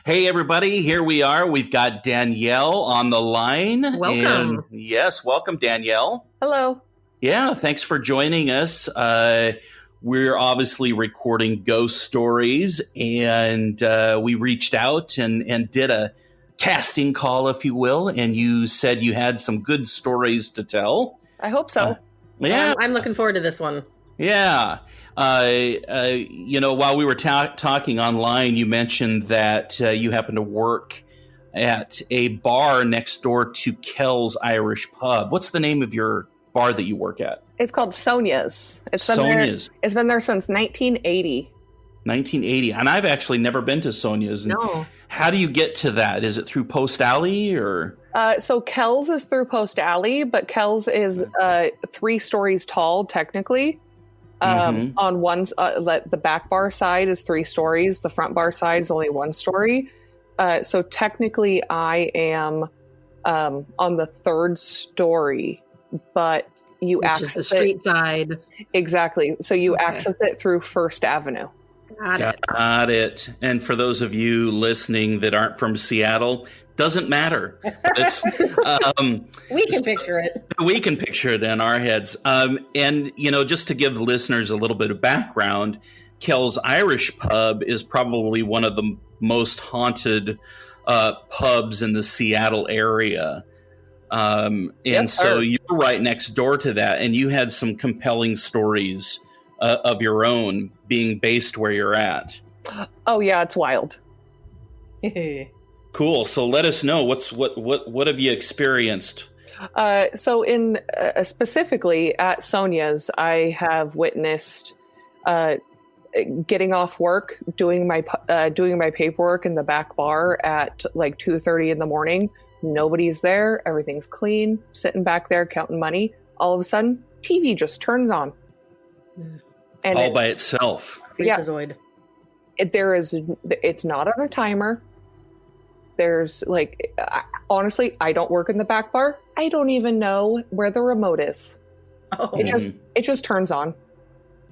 Hey, everybody. Here we are. We've got Danielle on the line. Welcome. And yes, welcome, Danielle. Hello. Yeah, thanks for joining us. We're obviously recording ghost stories, and we reached out and did a casting call, if you will, and you said you had some good stories to tell. I hope so. Yeah, I'm looking forward to this one. yeah. While we were talking online, you mentioned that you happen to work at a bar next door to Kel's Irish Pub. What's the name of your bar that you work at? It's called Sonia's. Sonia's. It's been there since 1980. 1980. And I've actually never been to Sonia's. And No. how do you get to that? Is it through Post Alley or? So Kel's is through Post Alley, but Kel's is 3 stories tall, technically. On one, the back bar side is 3 stories. The front bar side is only 1 story. So technically, I am on the 3rd story, but you Which access is the street it side. exactly. So you Okay. access it through First Avenue. Got it. Got it. And for those of you listening that aren't from Seattle, doesn't matter. It's, We can picture it. we can picture it in our heads. And, just to give the listeners a little bit of background, Kel's Irish Pub is probably one of the most haunted pubs in the Seattle area. And Yes, so sir. you're right next door to that, and you had some compelling stories of your own being based where you're at. Oh yeah, it's wild. Cool. So let us know what have you experienced? So in specifically at Sonia's, I have witnessed getting off work, doing my paperwork in the back bar at like 2:30 in the morning. Nobody's there. Everything's clean. Sitting back there counting money. All of a sudden, TV just turns on, and All by itself. Yeah. Freakazoid. it's not on a timer. There's honestly, I don't work in the back bar. I don't even know where the remote is. Oh. It just turns on,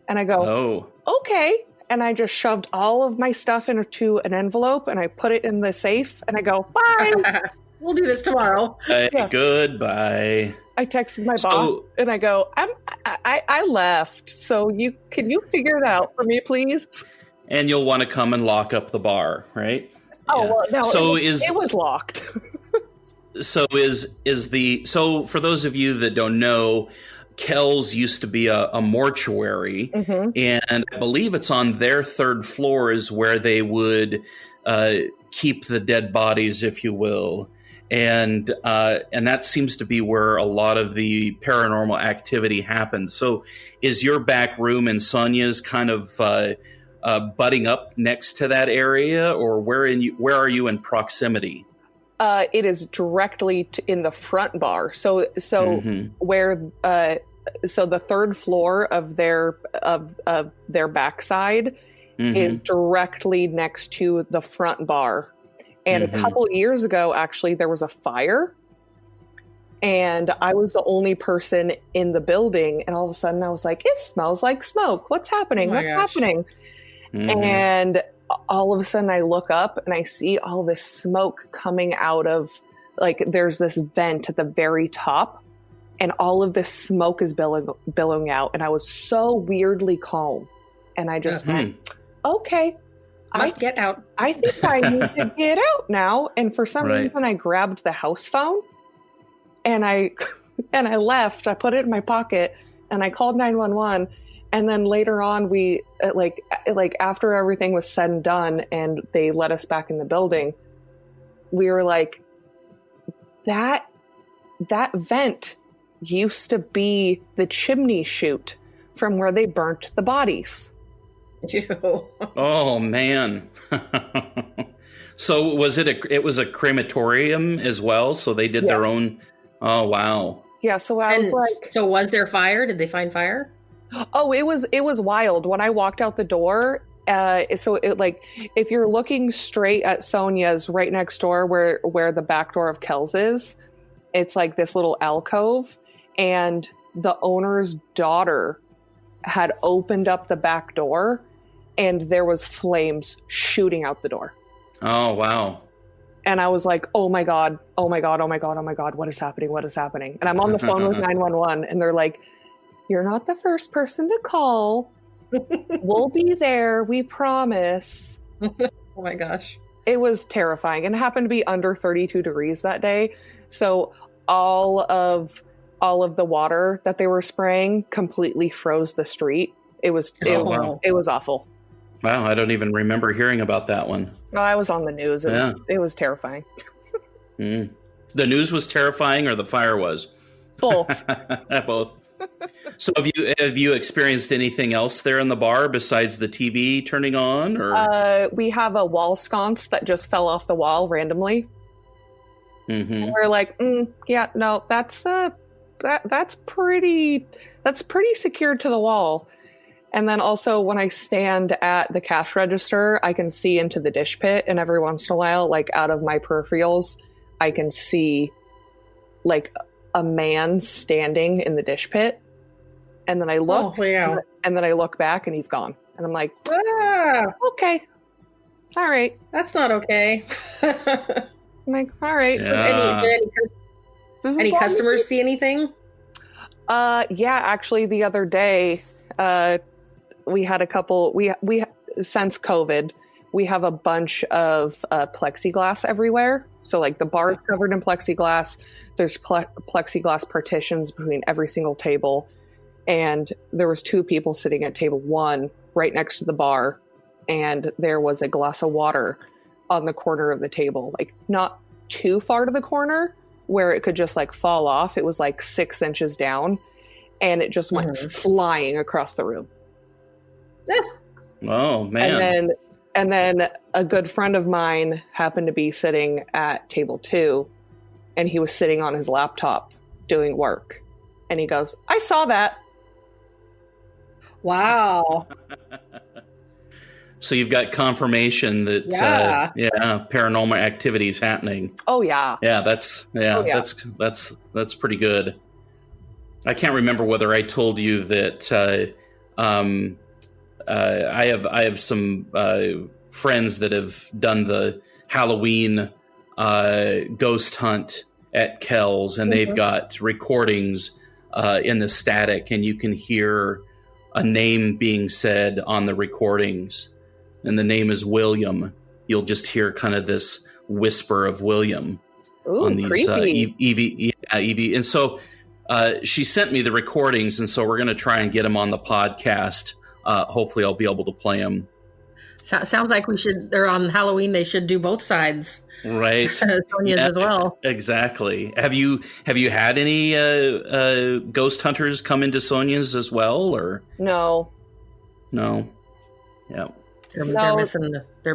and I go, Oh. okay. And I just shoved all of my stuff into an envelope, and I put it in the safe, and I go, bye. We'll do this tomorrow. Yeah. Goodbye. I texted my So- boss, and I go, I left. So can you figure it out for me, please? And you'll want to come and lock up the bar, right? well, no, So it was locked. So so for those of you that don't know, Kells used to be a mortuary, and I believe it's on their third floor is where they would keep the dead bodies, if you will, and that seems to be where a lot of the paranormal activity happens. So, is your back room and Sonia's kind of butting up next to that area, or where are you in proximity? It is directly in the front bar. So where so the third floor of their backside is directly next to the front bar. And a couple years ago, actually, there was a fire, and I was the only person in the building. And all of a sudden, I was like, "It smells like smoke. What's happening? What's happening?" And all of a sudden I look up and I see all this smoke coming out of, like, there's this vent at the very top, and all of this smoke is billowing out. And I was so weirdly calm. And I just went, okay. Must get out. I think I need to get out now. And for some reason I grabbed the house phone and I left. I put it in my pocket and I called 911. And then later on, we like after everything was said and done, and they let us back in the building, we were like, that vent used to be the chimney chute from where they burnt the bodies. Oh man! So was it was a crematorium as well? So they did their own. Oh wow! Yeah. So I was like, so was there fire? Did they find fire? Oh, it was wild when I walked out the door. So it, like, if you're looking straight at Sonia's right next door, where the back door of Kells is, it's like this little alcove, and the owner's daughter had opened up the back door, and there was flames shooting out the door. Oh wow! And I was like, oh my god, oh my god, oh my god, oh my god, what is happening? What is happening? And I'm on the phone with 911, and they're like, "You're not the first person to call. We'll be there. We promise." Oh my gosh. It was terrifying. And it happened to be under 32 degrees that day. So all of the water that they were spraying completely froze the street. It was awful. Wow, I don't even remember hearing about that one. Oh, I was on the news. It was terrifying. The news was terrifying, or the fire was? Both. Both. So have you experienced anything else there in the bar besides the TV turning on? Or we have a wall sconce that just fell off the wall randomly. We're like, yeah, no, that's pretty secured to the wall. And then also when I stand at the cash register, I can see into the dish pit, and every once in a while, like out of my peripherals, I can see like a man standing in the dish pit, and then I look, and then I look back, and he's gone, and I'm like, okay, all right, that's not okay. I'm like, all right. Yeah. Any customers see anything? Yeah, actually, the other day, we had a couple. We since COVID, we have a bunch of plexiglass everywhere. So like the bar is covered in plexiglass. There's plexiglass partitions between every single table. And there was 2 people sitting at table 1 right next to the bar. And there was a glass of water on the corner of the table, like not too far to the corner where it could just like fall off. It was like 6 inches down, and it just went flying across the room. Oh man. And then a good friend of mine happened to be sitting at table 2, and he was sitting on his laptop doing work. And he goes, "I saw that." Wow. So you've got confirmation that paranormal activity is happening. Oh yeah. Yeah, that's pretty good. I can't remember whether I told you that I have some friends that have done the Halloween ghost hunt at Kells, and they've got recordings in the static, and you can hear a name being said on the recordings, and the name is William. you'll just hear kind of this whisper of William Ooh, on these creepy. Evie. And so she sent me the recordings, and so we're going to try and get them on the podcast. Hopefully I'll be able to play them. Sounds like we should. They're on Halloween. They should do both sides, Right? Sonia's as well. Exactly. Have you had any ghost hunters come into Sonia's as well, or No. no? Yeah. They're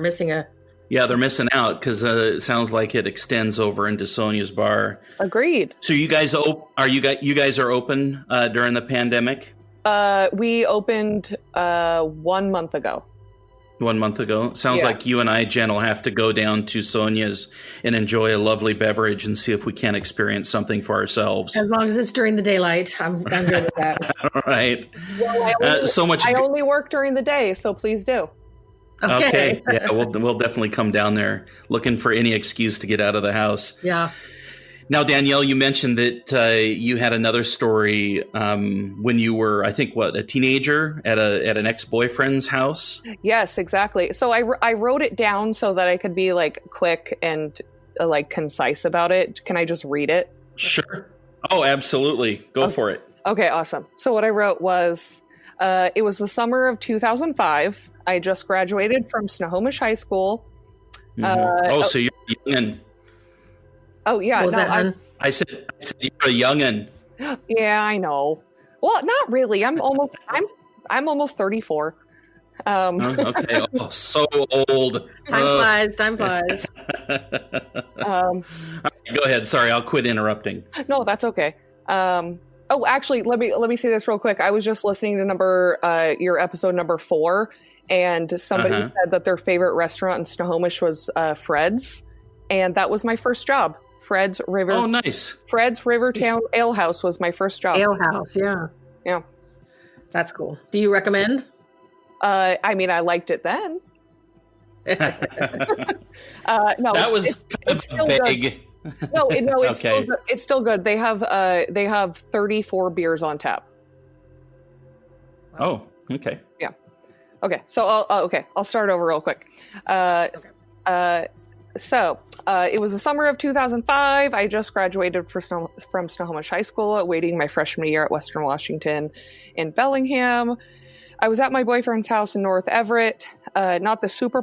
missing a. Yeah, they're missing out because it sounds like it extends over into Sonia's bar. Agreed. So you guys you guys are open during the pandemic? We opened 1 month ago. 1 month ago. Sounds like you and I, Jen, will have to go down to Sonia's and enjoy a lovely beverage and see if we can experience something for ourselves. As long as it's during the daylight, I'm good with that. All right. Well, I only work during the day, so please do. Okay. Yeah, we'll definitely come down there looking for any excuse to get out of the house. Yeah. Now, Danielle, you mentioned that you had another story when you were, I think, a teenager at an ex-boyfriend's house? Yes, exactly. So I wrote it down so that I could be like quick and like concise about it. Can I just read it? Sure. Oh, absolutely. Go for it. Okay, awesome. So what I wrote was, it was the summer of 2005. I just graduated from Snohomish High School. So you're youngin'. Oh yeah, What was that, hun? I said you're a youngin'. Yeah, I know. Well, not really. I'm almost 34. Okay. Oh, so old. Time flies. Go ahead. Sorry, I'll quit interrupting. No, that's okay. Oh, actually, let me say this real quick. I was just listening to your episode number 4, and somebody said that their favorite restaurant in Snohomish was Fred's, and that was my first job. Fred's River. Oh, nice. Fred's Rivertown Ale House was my first job. Ale House, yeah. Yeah. That's cool. Do you recommend? I mean, I liked it then. No, that was it's kind of vague. Good. No, it's still good. It's still good. They have 34 beers on tap. Oh, okay. Yeah. Okay. So I'll start over real quick. So it was the summer of 2005. I just graduated from Snohomish High School, awaiting my freshman year at Western Washington in Bellingham. I was at my boyfriend's house in North Everett, not the super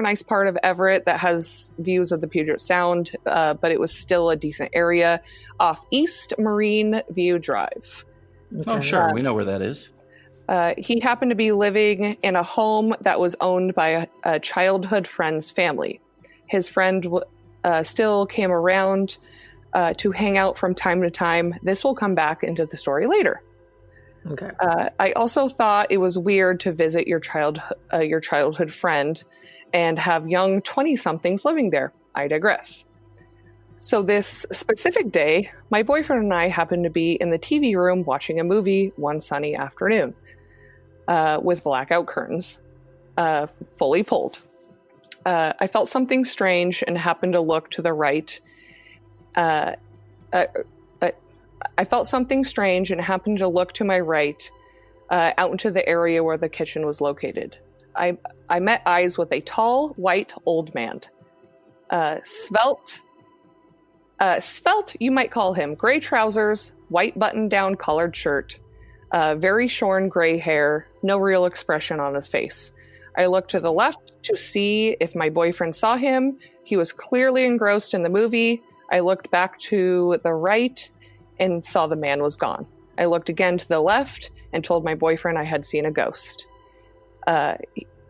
nice part of Everett that has views of the Puget Sound, but it was still a decent area off East Marine View Drive. Oh, sure. We know where that is. He happened to be living in a home that was owned by a childhood friend's family. His friend still came around to hang out from time to time. This will come back into the story later. Okay. I also thought it was weird to visit your childhood friend and have young 20-somethings living there. I digress. So this specific day, my boyfriend and I happened to be in the TV room watching a movie one sunny afternoon with blackout curtains fully pulled. I felt something strange and happened to look to the right. I felt something strange and happened to look to my right out into the area where the kitchen was located. I met eyes with a tall, white old man. Svelte, you might call him. Gray trousers, white button-down collared shirt, very shorn gray hair, no real expression on his face. I looked to the left to see if my boyfriend saw him. He was clearly engrossed in the movie. I looked back to the right and saw the man was gone. I looked again to the left and told my boyfriend I had seen a ghost.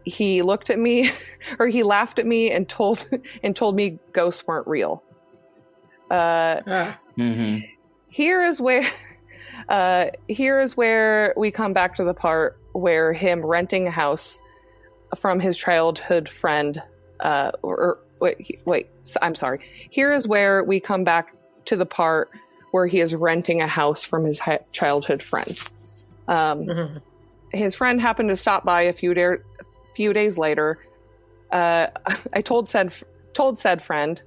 He looked at me, or he laughed at me and told me ghosts weren't real. Here is where we come back to the part where him renting a house from his childhood friend. I'm sorry. Here is where we come back to the part where he is renting a house from his childhood friend. His friend happened to stop by a few days later. I told said friend,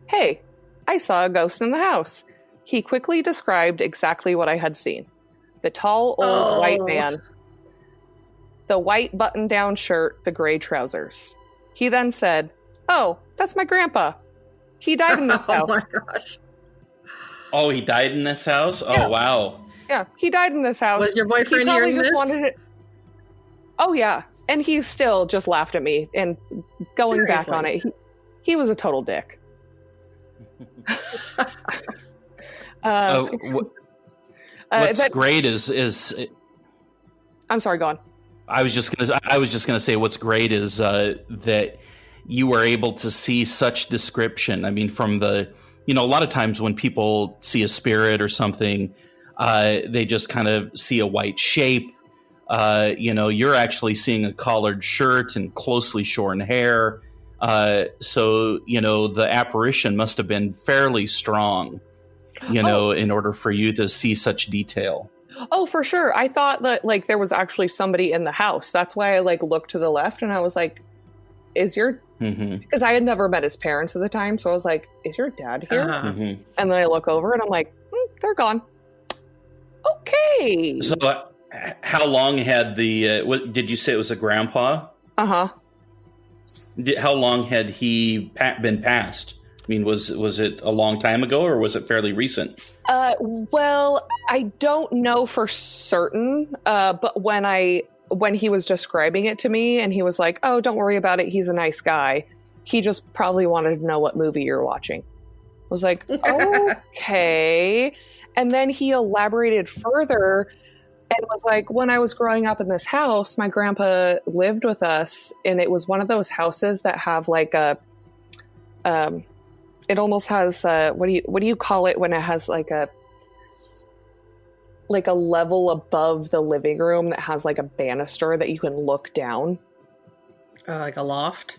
"Hey, I saw a ghost in the house." He quickly described exactly what I had seen. The tall, old white man. The white button-down shirt, the gray trousers. He then said, "Oh, that's my grandpa. He died in this Oh house." my gosh. Oh, he died in this house? Yeah. Oh, wow. Yeah, he died in this house. Was your boyfriend He probably hearing just this? wanted it. Oh yeah, and he still just laughed at me. And going back on it, he was a total dick. What's great is I'm sorry, go on. I was just gonna say what's great is that you were able to see such description. I mean, from the, a lot of times when people see a spirit or something, they just kind of see a white shape. You're actually seeing a collared shirt and closely shorn hair. So the apparition must have been fairly strong, in order for you to see such detail. Oh, for sure. I thought that there was actually somebody in the house. That's why I looked to the left and I was like, is your, because I had never met his parents at the time. So I was like, is your dad here? And then I look over and I'm like, they're gone. Okay. So how long had what did you say it was a grandpa? Uh-huh. How long had he been passed? I mean, was it a long time ago or was it fairly recent? Well, I don't know for certain, but when he was describing it to me and he was like, "Oh, don't worry about it, he's a nice guy," he just probably wanted to know what movie you're watching. I was like, okay. And then he elaborated further and was like, when I was growing up in this house, my grandpa lived with us, and it was one of those houses that have it almost has what do you call it when it has a level above the living room that has a banister that you can look down, like a loft.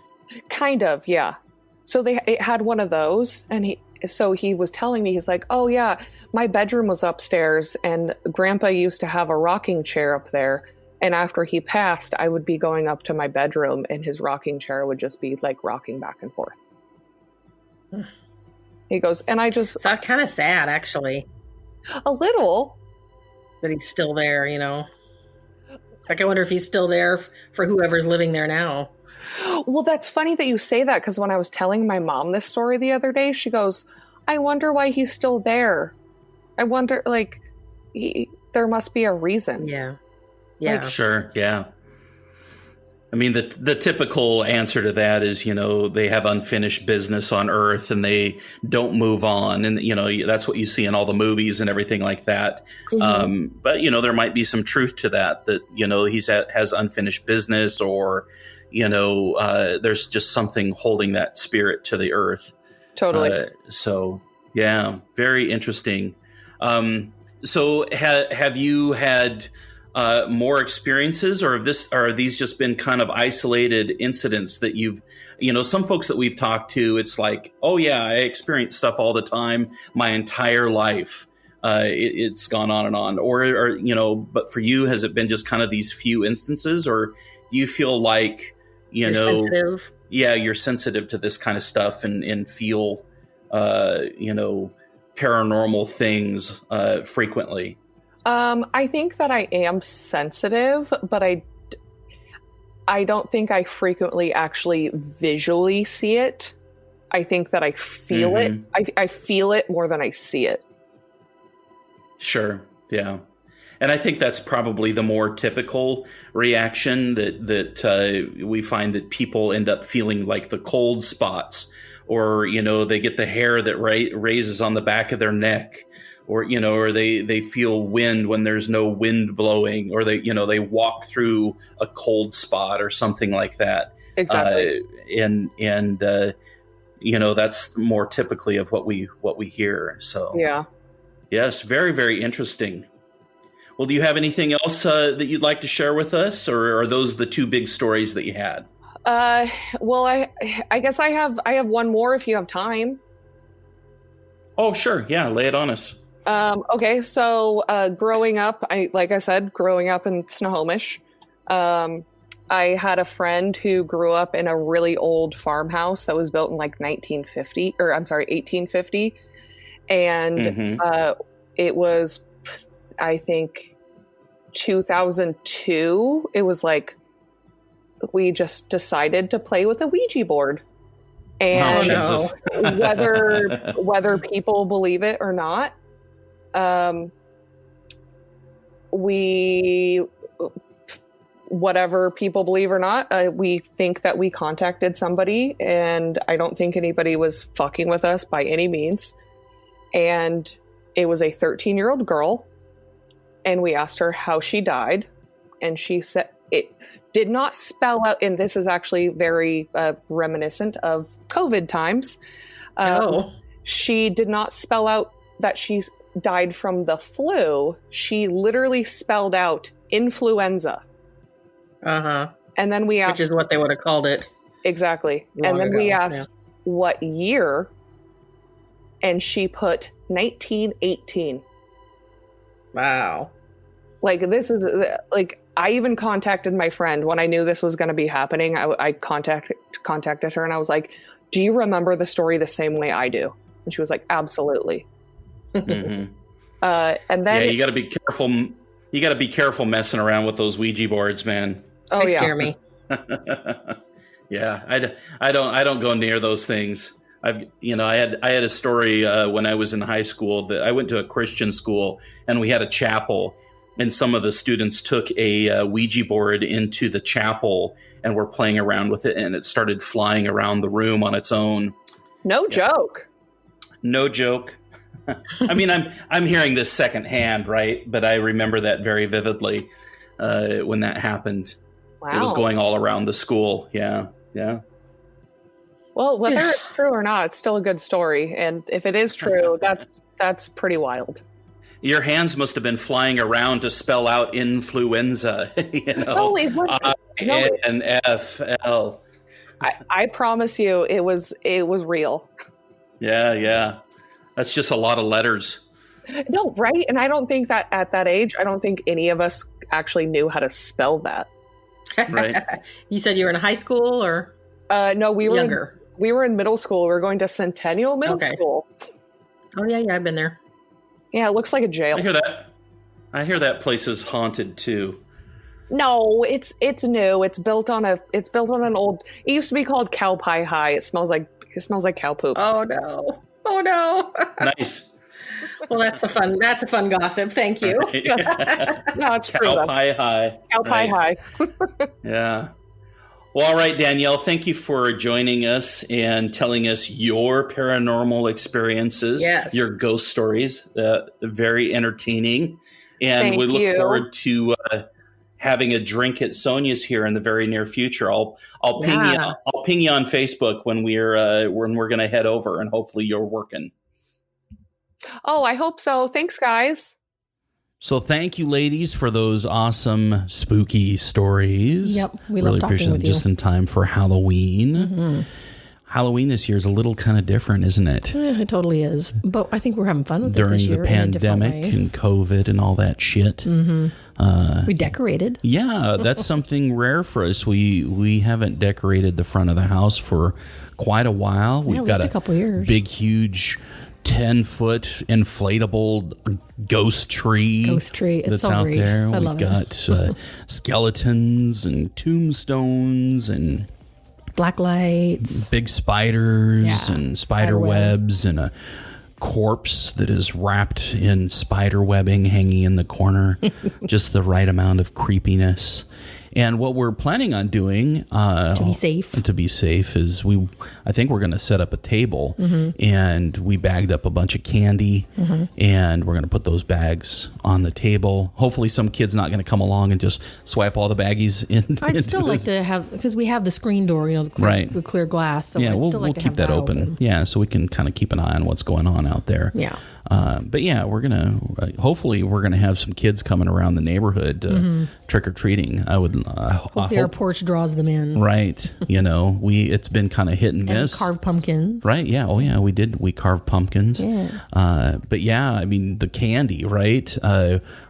Kind of, yeah. So it had one of those, and he was telling me, he's like, "Oh yeah, my bedroom was upstairs, and Grandpa used to have a rocking chair up there. And after he passed, I would be going up to my bedroom, and his rocking chair would just be rocking back and forth." He goes, and I just... It's kind of sad, actually. A little. That he's still there, I wonder if he's still there for whoever's living there now. Well, that's funny that you say that, because when I was telling my mom this story the other day, she goes, "I wonder why he's still there. I wonder, there must be a reason." Yeah. Yeah. Sure, yeah. I mean, the typical answer to that is, they have unfinished business on Earth and they don't move on. And, that's what you see in all the movies and everything like that. But, there might be some truth to that, has unfinished business, or, there's just something holding that spirit to the Earth. Totally. So, yeah, very interesting. So have you had... more experiences, or are these just been kind of isolated incidents that you've, some folks that we've talked to, it's like, oh yeah, I experience stuff all the time, my entire life. It's gone on and on, or but for you, has it been just kind of these few instances, or do you feel like, You're sensitive? Yeah, you're sensitive to this kind of stuff and feel, paranormal things frequently? I think that I am sensitive, but I don't think I frequently actually visually see it. I think that I feel it. I feel it more than I see it. Sure. Yeah. And I think that's probably the more typical reaction that we find, that people end up feeling like the cold spots, or, they get the hair that raises on the back of their neck, or, or they feel wind when there's no wind blowing, or they walk through a cold spot or something like that. Exactly. That's more typically of what we hear. So yeah. Yes, very, very interesting. Well, do you have anything else that you'd like to share with us, or are those the two big stories that you had? Well, I guess I have one more if you have time. Oh, sure. Yeah. Lay it on us. Okay, so growing up, growing up in Snohomish, I had a friend who grew up in a really old farmhouse that was built in 1850, and it was, I think, 2002. It was we just decided to play with a Ouija board. And Jesus. whether people believe it or not, whatever people believe or not, we think that we contacted somebody, and I don't think anybody was fucking with us by any means. And it was a 13-year-old girl, and we asked her how she died, and she said it did not spell out, and this is actually very reminiscent of COVID times. She did not spell out that she died from the flu. She literally spelled out influenza. And then we asked, which is what they would have called it. Exactly. And then we asked what year, and she put 1918. Wow. Like, this is like, I even contacted my friend when I knew this was going to be happening. I contacted her, and I was like, do you remember the story the same way I do? And she was like, absolutely. Mm-hmm. And then you got to be careful. You got to be careful messing around with those Ouija boards, man. Oh, they scare me. Yeah, I don't go near those things. I had a story when I was in high school that I went to a Christian school, and we had a chapel, and some of the students took a Ouija board into the chapel and were playing around with it, and it started flying around the room on its own. No joke. No joke. I mean, I'm hearing this secondhand, right? But I remember that very vividly when that happened. Wow. It was going all around the school. Yeah. Well, whether it's true or not, it's still a good story. And if it is true, that's pretty wild. Your hands must have been flying around to spell out influenza. No, it wasn't. INFL. I promise you, it was real. Yeah. That's just a lot of letters. No, right? And I don't think that at that age, I don't think any of us actually knew how to spell that. Right. You said you were in high school or no, we were younger? We were in middle school. We were going to Centennial Middle School. Oh yeah, I've been there. Yeah, it looks like a jail. I hear that place is haunted too. No, it's new. It's built on an old. It used to be called Cow Pie High. It smells like cow poop. Oh no. Nice. Well, that's a fun gossip. Thank you. No, it's true. Cow Pie High. Cow Pie High. Yeah. Well, all right, Danielle, thank you for joining us and telling us your paranormal experiences, your ghost stories. Very entertaining. And we look forward to having a drink at Sonia's here in the very near future. I'll ping you on Facebook when we're going to head over, and hopefully you're working. Oh, I hope so. Thanks, guys. So thank you, ladies, for those awesome spooky stories. Yep, we really love talking appreciate with it. Just in time for Halloween. Mm-hmm. Halloween this year is a little kind of different, isn't it? It totally is. But I think we're having fun with during it this year the pandemic and COVID and all that shit. Mm-hmm. We decorated. Yeah, that's something rare for us. We haven't decorated the front of the house for quite a while. We've got a couple years. Big, huge 10-foot inflatable ghost tree. It's that's so out great. there. I We've love got skeletons and tombstones and black lights, big spiders and spider webs and a corpse that is wrapped in spider webbing hanging in the corner. Just the right amount of creepiness. And what we're planning on doing to be safe is I think we're going to set up a table, and we bagged up a bunch of candy, and we're going to put those bags on the table. Hopefully some kid's not going to come along and just swipe all the baggies in. I'd still like to have, because we have the screen door, the clear glass. So yeah, I'd we'll still like to keep have that open. Yeah, so we can kind of keep an eye on what's going on out there. Yeah. But yeah, hopefully we're gonna have some kids coming around the neighborhood trick or treating. I would hopefully our porch draws them in. Right. It's been kind of hit and miss. And carved pumpkins. Right. Yeah. Oh yeah, we did. We carved pumpkins. Yeah. But yeah, I mean the candy. Right.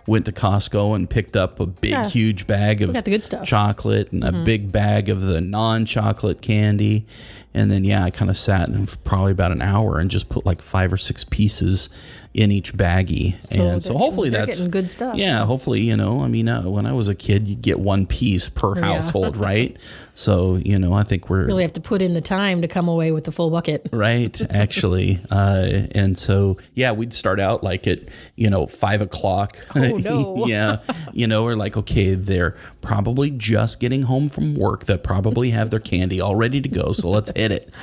Went to Costco and picked up a big, huge bag of got the good stuff. Chocolate and a big bag of the non-chocolate candy. And then, I kind of sat in probably about an hour and just put like 5 or 6 pieces in each baggie. And so hopefully they're that's getting good stuff. Yeah, hopefully, I mean, when I was a kid, you get one piece per household, right? So, I think we're really have to put in the time to come away with the full bucket. right, actually. And so, yeah, we'd start out like at, 5 o'clock. Oh, no. Yeah. We're like, okay, they're probably just getting home from work. They probably have their candy all ready to go. So let's hit it.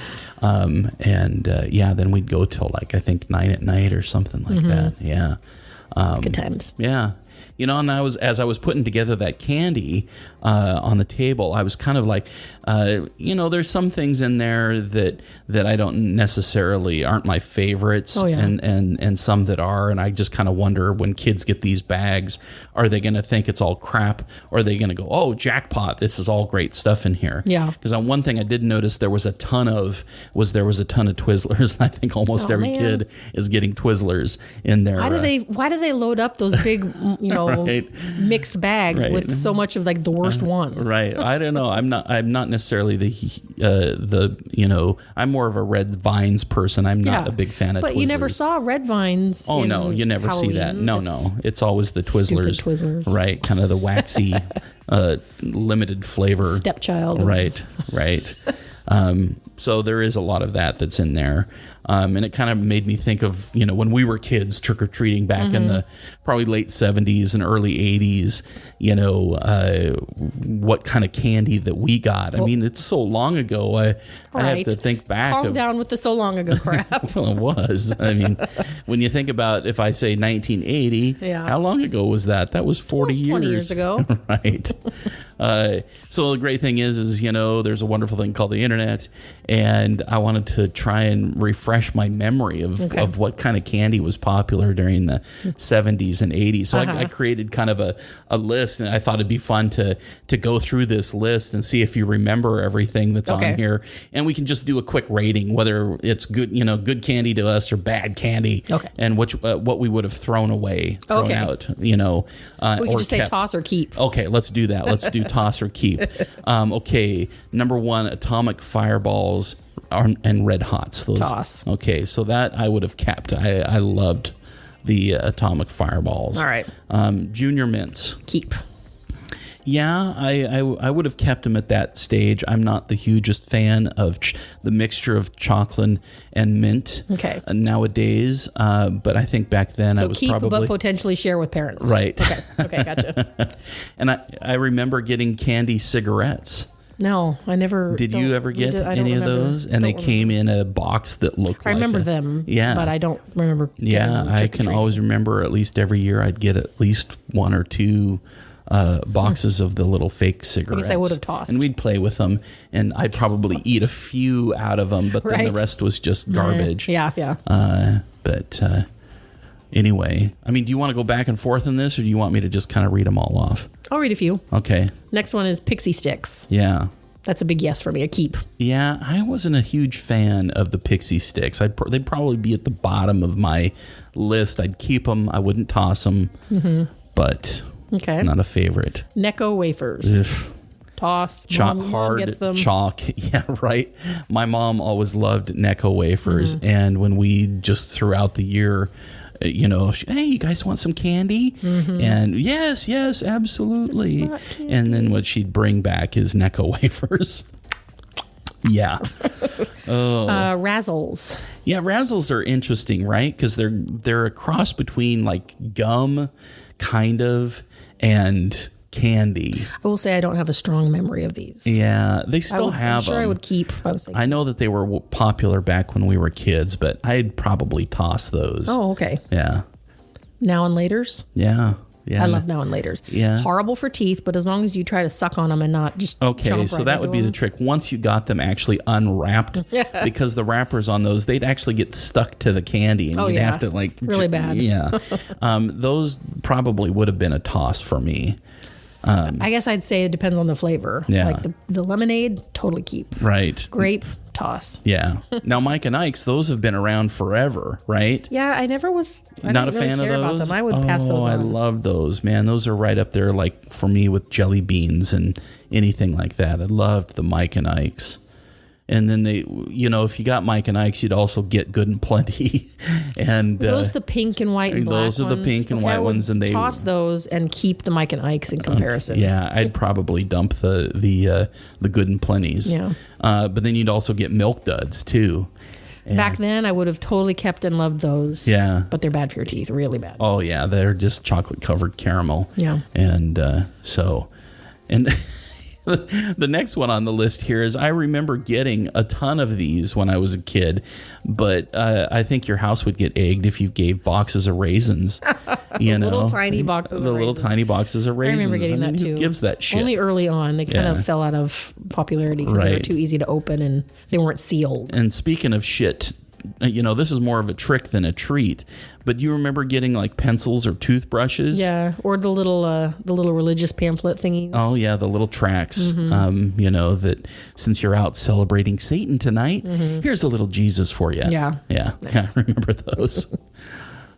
Then we'd go till like, I think 9 at night or something like that. Yeah. Good times. Yeah. And as I was putting together that candy on the table, I was kind of like, there's some things in there that I don't necessarily aren't my favorites, and some that are, and I just kind of wonder when kids get these bags, are they going to think it's all crap, or are they going to go, oh, jackpot, this is all great stuff in here? Yeah. Because one thing I did notice there was a ton of Twizzlers, and I think almost every kid is getting Twizzlers in there. Why do they load up those big, Right. mixed bags with so much of like the worst one? Right. I don't know. I'm not necessarily I'm more of a red vines person. I'm not a big fan of But Twizzlers. you never saw red vines. Oh no, you never see that. No. It's always the Twizzlers. Twizzlers. Right. Kind of the waxy limited flavor. Stepchild. Right. So there is a lot of that's in there. And it kind of made me think of, when we were kids trick-or-treating back in the probably late 70s and early 80s, what kind of candy that we got. I mean, it's so long ago. I have to think back. Calm down with the so long ago crap. Well, it was. I mean, when you think about, if I say 1980, how long ago was that? That was 40 years. 20 years ago. Right. So the great thing is, there's a wonderful thing called the internet, and I wanted to try and refresh my memory of what kind of candy was popular during the 70s and 80s. So I created kind of a list, and I thought it'd be fun to go through this list and see if you remember everything that's on here, and we can just do a quick rating, whether it's good, good candy to us or bad candy, and what we would have thrown out, we can just say toss or keep. Okay, let's do that. Let's do toss or keep. Okay, number 1, atomic fireballs and red hots. Those toss. Okay, so that I would have kept. I loved the atomic fireballs. All right. Junior mints. Keep. Yeah, I would have kept them at that stage. I'm not the hugest fan of the mixture of chocolate and mint nowadays, but I think back then so I was keep, probably... but potentially share with parents. Right. Okay, gotcha. And I remember getting candy cigarettes. No, I never... Did you ever get any of those? And they came in a box that looked like... I remember them, but I don't remember... Yeah, I can always remember at least every year I'd get at least 1 or 2 boxes of the little fake cigarettes. I guess I would have tossed. And we'd play with them, and I'd probably eat a few out of them, but then the rest was just garbage. Yeah. But anyway, I mean, do you want to go back and forth in this, or do you want me to just kind of read them all off? I'll read a few. Okay. Next one is pixie sticks. Yeah. That's a big yes for me, a keep. Yeah, I wasn't a huge fan of the pixie sticks. They'd probably be at the bottom of my list. I'd keep them. I wouldn't toss them, but not a favorite. Necco wafers. Ugh. Toss. Hard gets them. Chalk. Yeah, right. My mom always loved Necco wafers, and when we just throughout the year... hey, you guys want some candy? And yes, absolutely. And then what she'd bring back is Necco wafers. Yeah. Razzles. Yeah, Razzles are interesting, right? Because they're a cross between like gum, kind of, and candy. I will say I don't have a strong memory of these. Yeah, they still have them. I'm sure I would keep. I know that they were popular back when we were kids, but I'd probably toss those. Oh, okay. Yeah. Now and laters? Yeah. I love now and laters. Yeah. Horrible for teeth, but as long as you try to suck on them and not just so that would be the trick. Once you got them actually unwrapped, because the wrappers on those, they'd actually get stuck to the candy, and you'd have to like... really bad. Yeah. Those probably would have been a toss for me. I guess I'd say it depends on the flavor. Yeah. Like the lemonade, totally keep. Right. Grape, toss. Yeah. Now, Mike and Ike's, those have been around forever, right? Yeah, I never was... Not a fan of those? About them. I would pass those on. I love those, man. Those are right up there, like, for me with jelly beans and anything like that. I loved the Mike and Ike's. And then they, if you got Mike and Ike's, you'd also get Good and Plenty. And those the pink and white and black those are the ones? pink and Okay, white I would ones, and they toss those and keep the Mike and Ike's in comparison. Yeah, I'd probably dump the Good and Plenties. Yeah. But then you'd also get Milk Duds too. Back then, I would have totally kept and loved those. Yeah. But they're bad for your teeth, really bad. Oh yeah, they're just chocolate covered caramel. Yeah. And the next one on the list here is, I remember getting a ton of these when I was a kid, but I think your house would get egged if you gave boxes of raisins. Little tiny boxes of the little raisins. tiny boxes of I raisins. remember getting that who too. gives that shit? Only early on. They kind of fell out of popularity because they were Right. too easy to open and they weren't sealed. And speaking of shit, this is more of a trick than a treat, but you remember getting like pencils or toothbrushes? Yeah, or the little religious pamphlet thingies. Oh yeah, the little tracts. Mm-hmm. That since you're out celebrating Satan tonight, here's a little Jesus for you. Yeah. Yeah. Nice. I remember those.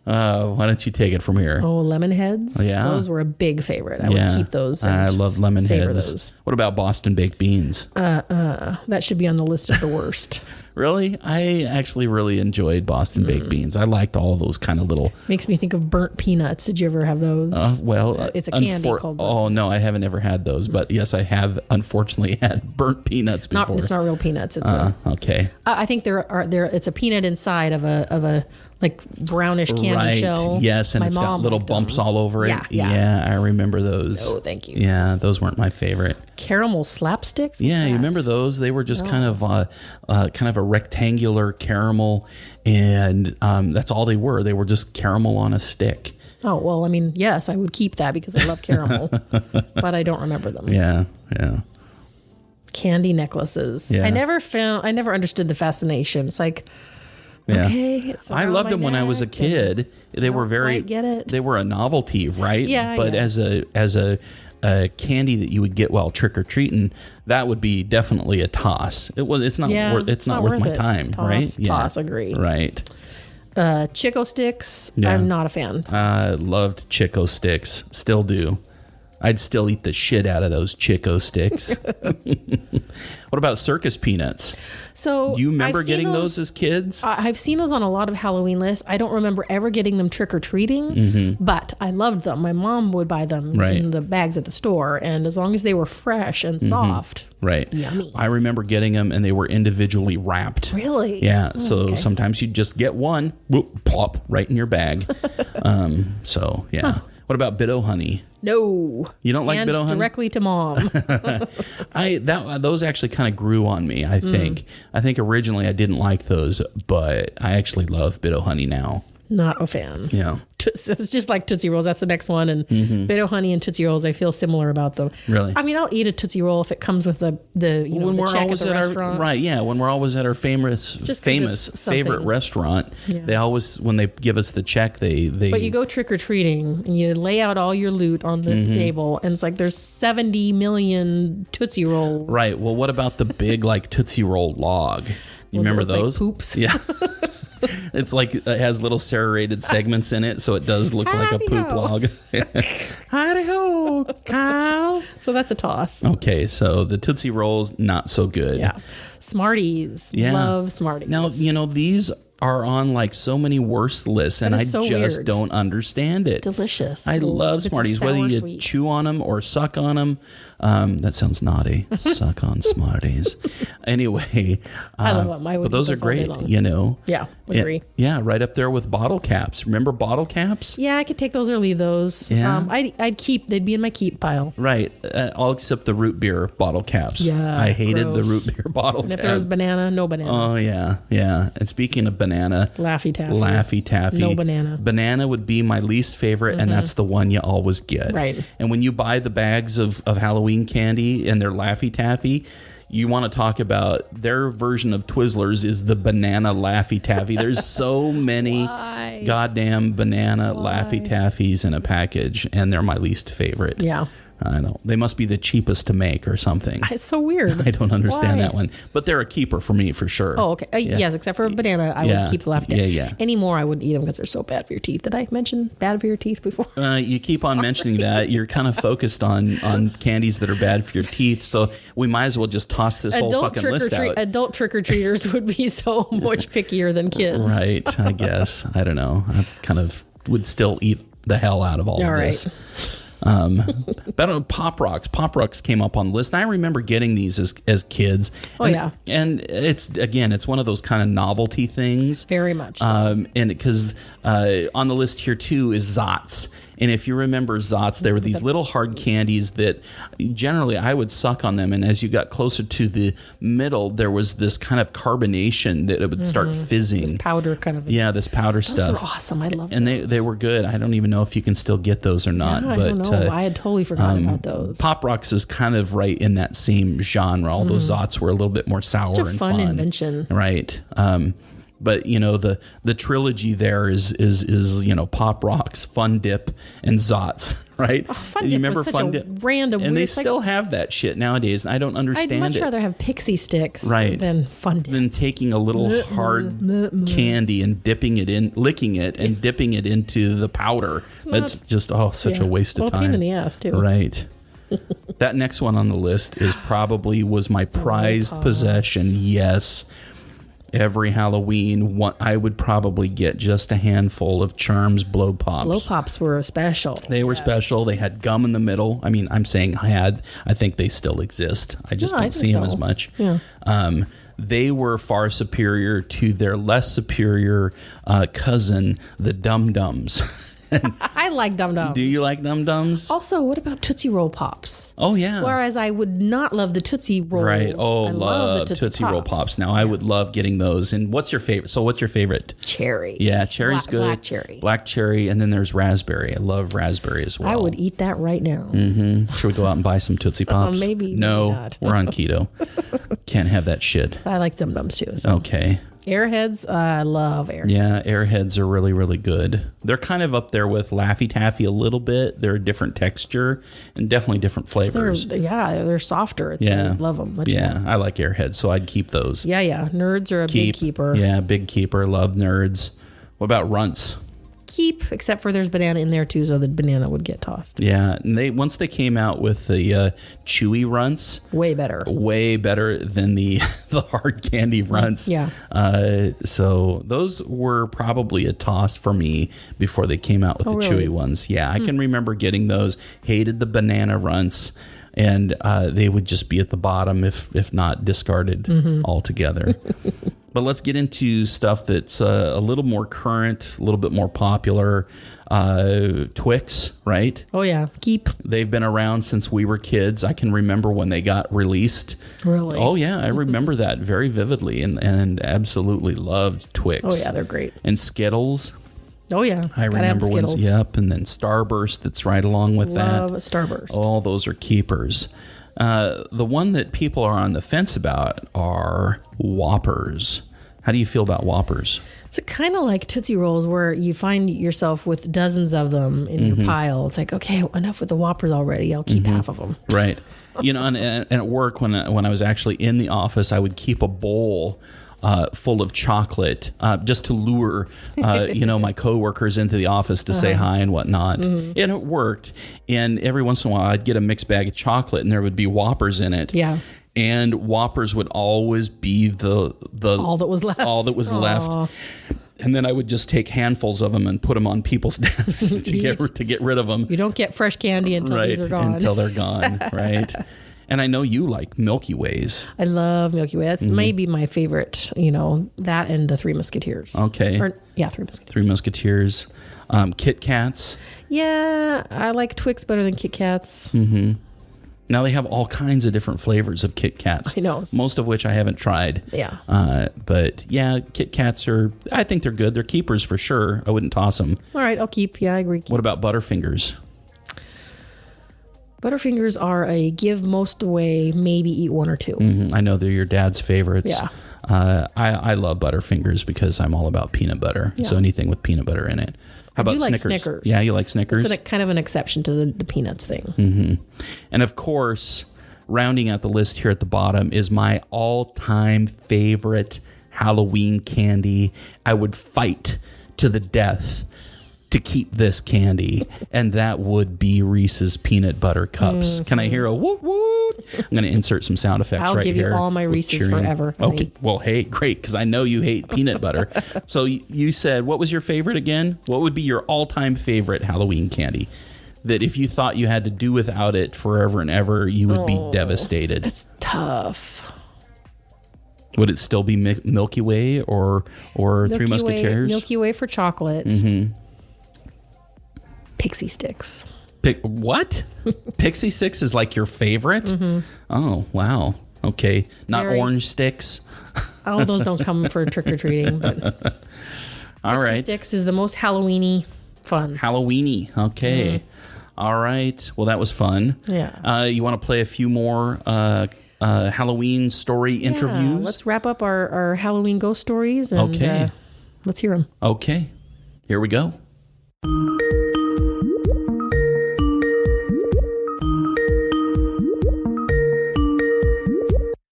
Why don't you take it from here? Oh, lemon heads. Yeah. Those were a big favorite. I would keep those. And I love lemon savor heads. those. What about Boston baked beans? That should be on the list of the worst. Really? I actually really enjoyed Boston baked beans. I liked all those kind of little. Makes me think of burnt peanuts. Did you ever have those? It's a candy called burnt Oh no, peanuts. I haven't ever had those, but yes, I have unfortunately had burnt peanuts before. It's not real peanuts. It's Okay. I think it's a peanut inside of a like brownish candy Right. shell. Yes, and My it's got mom little liked bumps them. all over it. Yeah. I remember those. Oh, thank you. Yeah, those weren't my favorite. Caramel slapsticks. What's Yeah, you that? remember those? They were just kind of a rectangular caramel, and that's all they were. They were just caramel on a stick. Oh well, I mean, yes, I would keep that because I love caramel, but I don't remember them. Yeah. Candy necnecklaces. Yeah. I never understood the fascination. It's like, Yeah. okay, it's I around loved my them when I was a neck, kid. They were very. quite get it. They were a novelty, right? Yeah, But yeah. as a candy that you would get while trick or treating, that would be definitely a toss. It's not Yeah, worth. It's not worth my it. time, Toss, right? Toss, agree. Right. Chico sticks. Yeah. I'm not a fan. I loved Chico sticks. Still do. I'd still eat the shit out of those Chico sticks. What about circus peanuts? So Do you remember I've seen getting those as kids? I've seen those on a lot of Halloween lists. I don't remember ever getting them trick or treating, but I loved them. My mom would buy them Right. in the bags at the store, and as long as they were fresh and soft, Right. Yummy. I remember getting them, and they were individually wrapped. really, Yeah. So okay. sometimes you just get one, whoop, plop, right in your bag. So yeah. What about Bit-O Honey? No, You don't like and Bit-O Honey? directly to mom. Those actually kind of grew on me. I think. I think originally I didn't like those, but I actually love Bit-O Honey now. Not a fan. Yeah. It's just like Tootsie Rolls. That's the next one. And Bit-O Honey and Tootsie Rolls, I feel similar about them. Really? I mean, I'll eat a Tootsie Roll if it comes with the When we're check at always the at restaurant. our when we're always at our famous 'cause favorite it's something. restaurant, Yeah. they always, when they give us the check, they But you go trick or treating and you lay out all your loot on the table, and it's like there's 70 million Tootsie Rolls. right. Well, what about the big like Tootsie Roll log? You remember Look like those? poops. Yeah. It's like it has little serrated segments in it, so it does look like a poop Howdy-ho. log. Howdy ho, Kyle. So that's a toss. Okay, so the Tootsie Rolls not so good. Yeah. Smarties. Yeah. Love Smarties. Now, these are on like so many worst lists, and That I is so just weird. don't understand it. Delicious. I love It's a Smarties, whether sour you sweet. chew on them or suck on them. That sounds naughty. Suck on Smarties. Anyway, I love them. I would but those eat are those all day great, long. Yeah, agree. Yeah, right up there with bottle caps. Remember bottle caps? Yeah, I could take those or leave those. Yeah. I'd keep. They'd be in my keep pile. Right. All except the root beer bottle caps. Yeah, I hated the gross. root beer bottle And if cap. there was banana, no banana. Oh, yeah. Yeah. And speaking of banana, Laffy Taffy. Laffy Taffy. No banana. Banana would be my least favorite, and that's the one you always get. Right. And when you buy the bags of Halloween candy and they're Laffy Taffy, you want to talk about their version of Twizzlers is the banana Laffy Taffy. There's so many goddamn banana Laffy Taffies in a package, and they're my least favorite. Yeah. I know. They must be the cheapest to make or something. It's so weird. I don't understand Why? that one. But they're a keeper for me for sure. Oh, okay. Yes, except for a banana, I Yeah. would keep left. Yeah. Anymore, I wouldn't eat them because they're so bad for your teeth. Did I mention bad for your teeth before? You keep on mentioning that. You're kind of focused on candies that are bad for your teeth. So we might as well just toss this whole fucking list out. Adult trick-or-treaters would be so much pickier than kids. Right, I guess. I don't know. I kind of would still eat the hell out of all of this. But Pop Rocks. Pop Rocks came up on the list. And I remember getting these as kids. Oh, and, yeah. And it's one of those kind of novelty things. Very much so. And because on the list here too is Zots. And if you remember Zots, there were these little hard candies that generally I would suck on them. And as you got closer to the middle, there was this kind of carbonation that it would start fizzing. This powder kind of. Yeah, this powder Those stuff. were awesome. I love those. And they were good. I don't even know if you can still get those or not. Yeah, but I don't know. I had totally forgotten about those. Pop Rocks is kind of right in that same genre. Although Zots were a little bit more sour Such a and fun invention. Right. But the trilogy there is Pop Rocks, Fun Dip, and Zots, right? Oh, Fun You Dip remember was such Fun a Dip? random. And they weird- still have that shit nowadays. And I don't understand I'd much it. rather have pixie sticks Right. than Fun Dip. Than taking a little hard candy and licking it and dipping it into the powder. That's just such a waste of time. Pain in the ass too. Right. That next one on the list was my prized possession. Yes. Every Halloween, I would probably get just a handful of Charms Blow Pops. Blow Pops were special. They were special. They had gum in the middle. I mean, I'm saying I think they still exist. I just don't see them as much. Yeah. They were far superior to their less superior cousin, the Dum Dums. I like Dum Dums. Do you like Dum Dums? Also, what about Tootsie Roll Pops? Oh, yeah. Whereas I would not love the Tootsie Rolls. Right. Oh, I love the Tootsie Roll Pops. Now, I would love getting those. And what's your favorite? So what's your favorite? Cherry. Yeah, cherry's good. Black cherry. Black cherry. And then there's raspberry. I love raspberry as well. I would eat that right now. Should we go out and buy some Tootsie Pops? Maybe No, not. we're on keto. Can't have that shit. I like Dum Dums too. So. Okay. Airheads, I love Airheads. Yeah, Airheads are really, really good. They're kind of up there with Laffy Taffy a little bit. They're a different texture and definitely different flavors. They're softer. I love them much more. I like Airheads, so I'd keep those. Yeah. Nerds are a big keeper. Yeah, big keeper. Love Nerds. What about Runts? Keep, except for there's banana in there too, so the banana would get tossed. Yeah, and once they came out with the chewy Runts, way better than the hard candy Runts. Yeah. So those were probably a toss for me before they came out with the really? chewy ones. Yeah, I can remember getting those. Hated the banana Runts. And they would just be at the bottom if not discarded altogether. But let's get into stuff that's a little more current, a little bit more popular. Twix, right? Oh, yeah. Keep. They've been around since we were kids. I can remember when they got released. Really? Oh, yeah. I remember that very vividly and absolutely loved Twix. Oh, yeah. They're great. And Skittles. Oh, yeah. I remember when, and then Starburst that's right along with Love that. Starburst. All those are keepers. The one that people are on the fence about are Whoppers. How do you feel about Whoppers? It's kind of like Tootsie Rolls where you find yourself with dozens of them in your pile. It's like, okay, enough with the Whoppers already. I'll keep half of them. Right. And at work, when I was actually in the office, I would keep a bowl full of chocolate just to lure my coworkers into the office to say hi and whatnot. And it worked. And every once in a while I'd get a mixed bag of chocolate and there would be Whoppers in it. Yeah. And Whoppers would always be the all that was left. Left. And then I would just take handfuls of them and put them on people's desks to get rid of them. You don't get fresh candy until these are gone. Until they're gone, right? And I know you like Milky Ways. I love Milky Way. That's maybe my favorite, that and the Three Musketeers. Okay. Three Musketeers. Three Musketeers. Kit Kats. Yeah, I like Twix better than Kit Kats. Now they have all kinds of different flavors of Kit Kats. I know. Most of which I haven't tried. Yeah. But yeah, Kit Kats I think they're good. They're keepers for sure. I wouldn't toss them. All right, I'll keep. Yeah, I agree. What about Butterfingers? Butterfingers are a give most away, maybe eat one or two. I know they're your dad's favorites. Yeah. I love Butterfingers because I'm all about peanut butter. Yeah. So anything with peanut butter in it. How about do like Snickers? Snickers. Yeah, you like Snickers? It's kind of an exception to the peanuts thing. Mm-hmm. And of course, rounding out the list here at the bottom is my all-time favorite Halloween candy. I would fight to the death to keep this candy, and that would be Reese's Peanut Butter Cups. Can I hear a woot woot? I'm going to insert some sound effects I'll right give here. you all my with Reese's cheering. forever, honey. Okay, well, hey, great, because I know you hate peanut butter. So you said, what was your favorite again? What would be your all-time favorite Halloween candy? That if you thought you had to do without it forever and ever, you would be devastated. It's tough. Would it still be Milky Way or Three Musketeers? Milky Way for chocolate. Mm-hmm. Pixie Sticks. What? Pixie Sticks is like your favorite? Mm-hmm. Oh, wow. Okay. Not orange sticks? All those don't come for trick-or-treating. But All Pixie right. Sticks is the most Halloween-y fun. Halloweeny. Okay. Mm-hmm. All right. Well, that was fun. Yeah. You want to play a few more Halloween story interviews? Yeah, let's wrap up our Halloween ghost stories and Okay. Let's hear them. Okay. Here we go.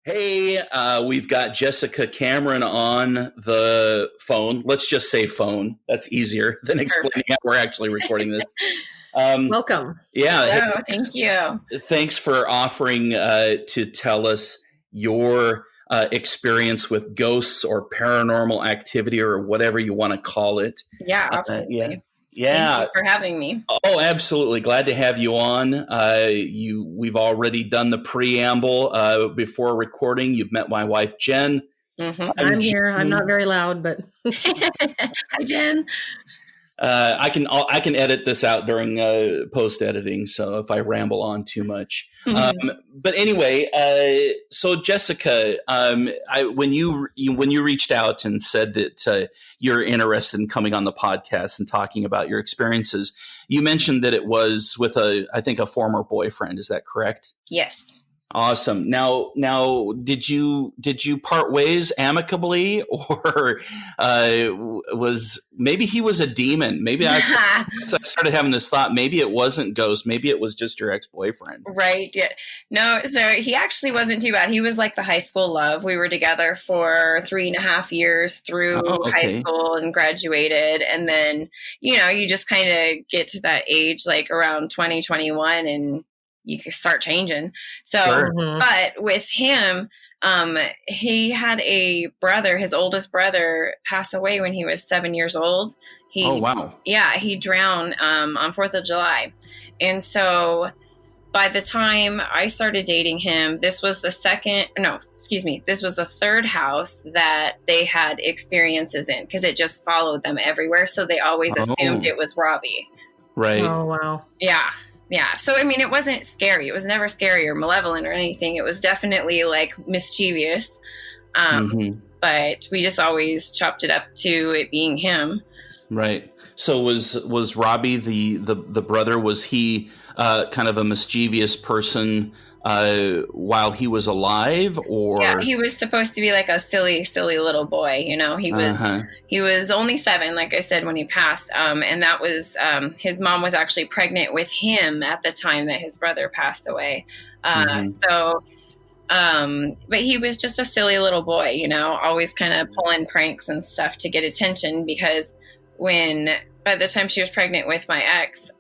Hey, we've got Jessica Cameron on the phone. Let's just say phone. That's easier than explaining how we're actually recording this. Welcome. Yeah. Oh, thank you. Thanks for offering to tell us your experience with ghosts or paranormal activity or whatever you want to call it. Yeah, absolutely. Yeah. Thank you for having me. Oh, absolutely. Glad to have you on. We've already done the preamble before recording. You've met my wife, Jen. Mm-hmm. I'm here. I'm not very loud, but Hi, Jen. I can edit this out during post editing. So if I ramble on too much, but anyway, so Jessica, when you reached out and said that you're interested in coming on the podcast and talking about your experiences, you mentioned that it was with I think a former boyfriend. Is that correct? Yes. Awesome. Now, did you part ways amicably, or maybe he was a demon? Maybe I started having this thought. Maybe it wasn't ghost. Maybe it was just your ex-boyfriend. Right. Yeah. No. So he actually wasn't too bad. He was like the high school love. We were together for 3.5 years through high school and graduated, and then you just kind of get to that age like around 2021 and you can start changing. So, Sure. But with him, he had a brother, his oldest brother pass away when he was 7 years old. Oh, wow. Yeah, he drowned on 4th of July. And so by the time I started dating him, this was the third house that they had experiences in, because it just followed them everywhere. So they always assumed it was Robbie. Right. oh wow. Yeah. Yeah. So, I mean, it wasn't scary. It was never scary or malevolent or anything. It was definitely like mischievous. But we just always chopped it up to it being him. Right. So was Robbie the brother? Was he kind of a mischievous person while he was alive, or? Yeah, he was supposed to be like a silly little boy. He was only 7, like I said, when he passed. And that was his mom was actually pregnant with him at the time that his brother passed away. But he was just a silly little boy, always kind of pulling pranks and stuff to get attention, because by the time she was pregnant with my ex,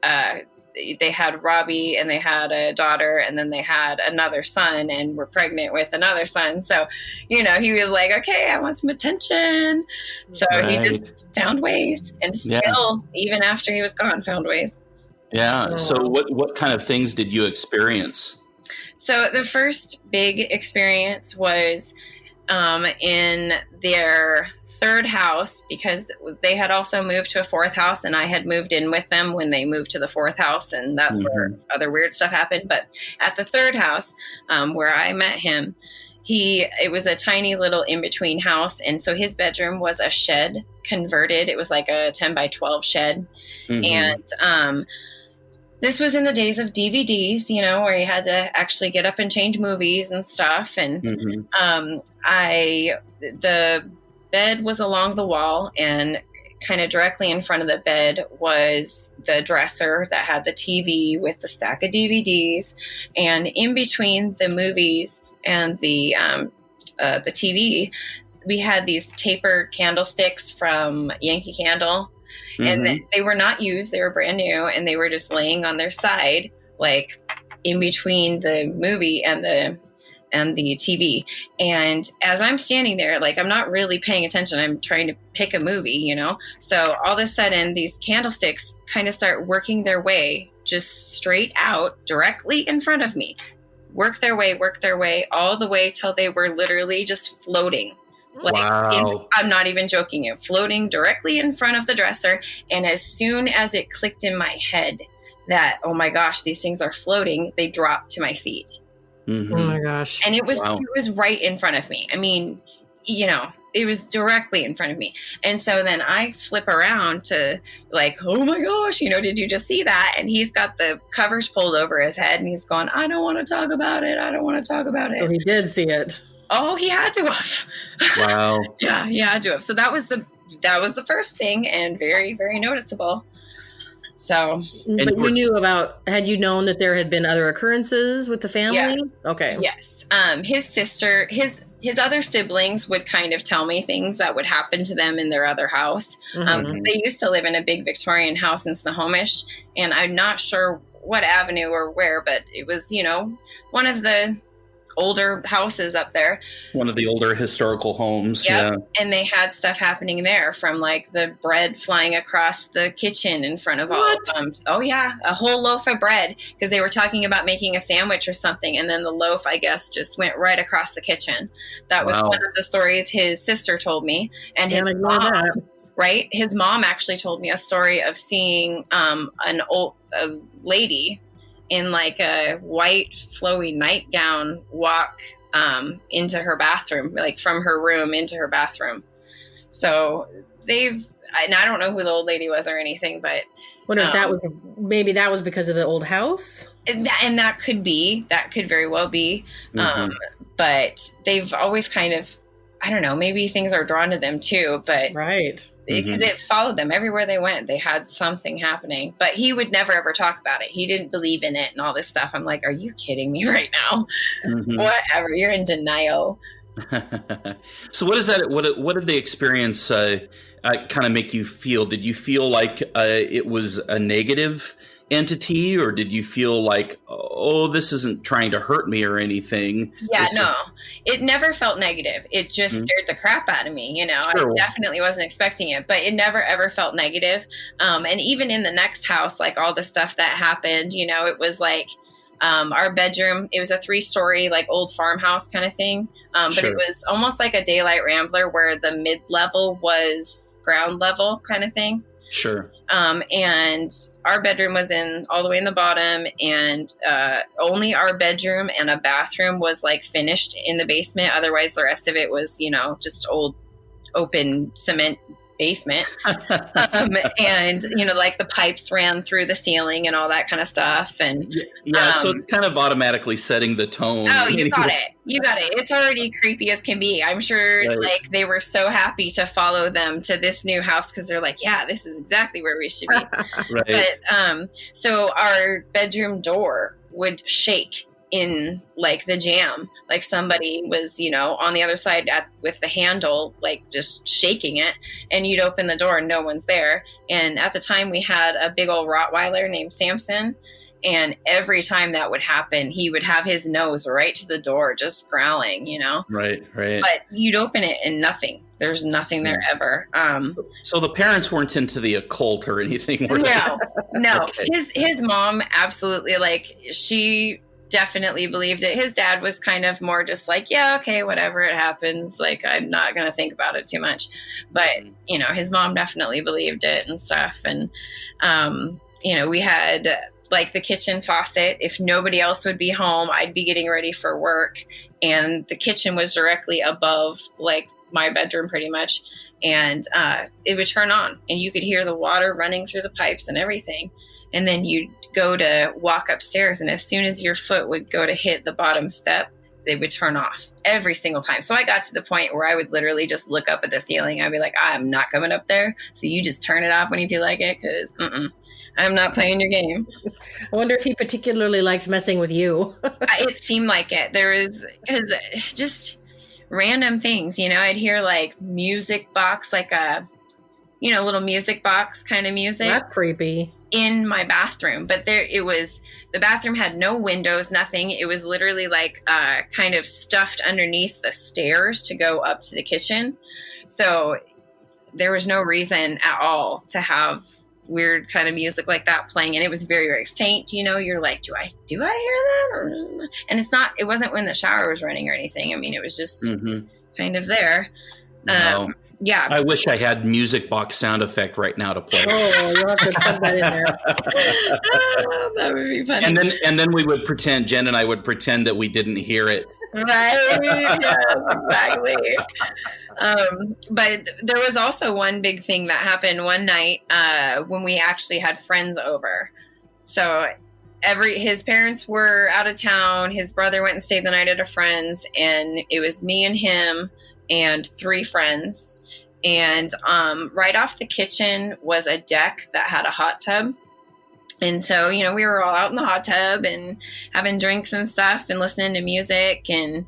they had Robbie and they had a daughter, and then they had another son and were pregnant with another son. So, he was like, okay, I want some attention. So he just found ways, and still, even after he was gone, found ways. Yeah. So what kind of things did you experience? So the first big experience was in their third house, because they had also moved to a fourth house, and I had moved in with them when they moved to the fourth house, and that's where other weird stuff happened. But at the third house, where I met him, it was a tiny little in-between house, and so his bedroom was a shed converted. It was like a 10 by 12 shed. And this was in the days of DVDs, where you had to actually get up and change movies and stuff. And the bed was along the wall, and kind of directly in front of the bed was the dresser that had the TV with the stack of DVDs. And in between the movies and the TV, we had these tapered candlesticks from Yankee Candle. And they were not used. They were brand new, and they were just laying on their side, like in between the movie and the TV. And as I'm standing there, like, I'm not really paying attention. I'm trying to pick a movie, you know? So all of a sudden, these candlesticks kind of start working their way just straight out directly in front of me. Work their way all the way till they were literally just floating. Like, wow. I'm not even joking you, floating directly in front of the dresser. And as soon as it clicked in my head that, oh my gosh, these things are floating, they dropped to my feet. Oh my gosh. And it was right in front of me. I mean, you know, it was directly in front of me. And so then I flip around to like, oh my gosh, you know, did you just see that? And he's got the covers pulled over his head and he's going, I don't want to talk about it. So he did see it. Oh, he had to have. Wow. Yeah, he had to have. So that was the first thing, and very, very noticeable. So, but you knew had you known that there had been other occurrences with the family? Yes. Okay. Yes. His sister, his other siblings would kind of tell me things that would happen to them in their other house. They used to live in a big Victorian house in Snohomish, and I'm not sure what avenue or where, but it was, you know, one of the older houses up there. One of the older historical homes. Yep. Yeah. And they had stuff happening there, from like the bread flying across the kitchen in front of all of them. Oh yeah. A whole loaf of bread, because they were talking about making a sandwich or something. And then the loaf, I guess, just went right across the kitchen. That was one of the stories his sister told me. And his mom, right? His mom actually told me a story of seeing a lady in like a white flowy nightgown walk into her bathroom, like from her room into her bathroom. So and I don't know who the old lady was or anything, but wonder if that was because of the old house. And that could very well be. But they've always kind of, I don't know, maybe things are drawn to them too, but right. Because it followed them everywhere they went. They had something happening, but he would never ever talk about it. He didn't believe in it and all this stuff. I'm like, are you kidding me right now? Whatever, you're in denial. So what is that? What did the experience kind of make you feel? Did you feel like it was a negative entity, or did you feel like, oh, this isn't trying to hurt me or anything? Yeah, no, it never felt negative. It just scared the crap out of me. You know, Sure. I definitely wasn't expecting it, but it never ever felt negative. And even in the next house, like all the stuff that happened, you know, it was like our bedroom, it was a 3-story, like old farmhouse kind of thing. But it was almost like a daylight rambler where the mid-level was ground level kind of thing. Sure. And our bedroom was all the way in the bottom, and only our bedroom and a bathroom was like finished in the basement. Otherwise, the rest of it was, you know, just old open cement basement. And, you know, like the pipes ran through the ceiling and all that kind of stuff. And yeah, so it's kind of automatically setting the tone. Oh, you got it. It's already creepy as can be. I'm sure like they were so happy to follow them to this new house because they're like, yeah, this is exactly where we should be. Right. But so our bedroom door would shake in like the jam, like somebody was, you know, on the other side with the handle, like just shaking it, and you'd open the door and no one's there. And at the time we had a big old Rottweiler named Samson, and every time that would happen, he would have his nose right to the door, just growling, you know? Right. But you'd open it and nothing. There's nothing there ever. So the parents weren't into the occult or anything, were they? No. Okay. His mom absolutely, like, she definitely believed it. His dad was kind of more just like, yeah, okay, whatever, it happens. Like, I'm not going to think about it too much. But, you know, his mom definitely believed it and stuff. And, you know, we had like the kitchen faucet. If nobody else would be home, I'd be getting ready for work. And the kitchen was directly above like my bedroom pretty much. And it would turn on and you could hear the water running through the pipes and everything. And then you'd go to walk upstairs, and as soon as your foot would go to hit the bottom step, they would turn off every single time. So I got to the point where I would literally just look up at the ceiling. I'd be like, I'm not coming up there. So you just turn it off when you feel like it, because I'm not playing your game. I wonder if he particularly liked messing with you. It seemed like it. There was, because just random things, I'd hear like music box, like a, little music box kind of music. That's creepy. In my bathroom. But the bathroom had no windows, nothing. It was literally like kind of stuffed underneath the stairs to go up to the kitchen. So there was no reason at all to have weird kind of music like that playing, and it was very, very faint. You're like, do I hear that? And it wasn't when the shower was running or anything. I mean, it was just kind of there. Wow. Yeah. I wish I had music box sound effect right now to play. Oh, you'll have to put that in there. That would be funny. And then we would pretend, Jen and I would pretend that we didn't hear it. Right. Yes, exactly. But there was also one big thing that happened one night when we actually had friends over. So his parents were out of town. His brother went and stayed the night at a friend's, and it was me and him and 3 friends. And right off the kitchen was a deck that had a hot tub. And so, we were all out in the hot tub and having drinks and stuff and listening to music and,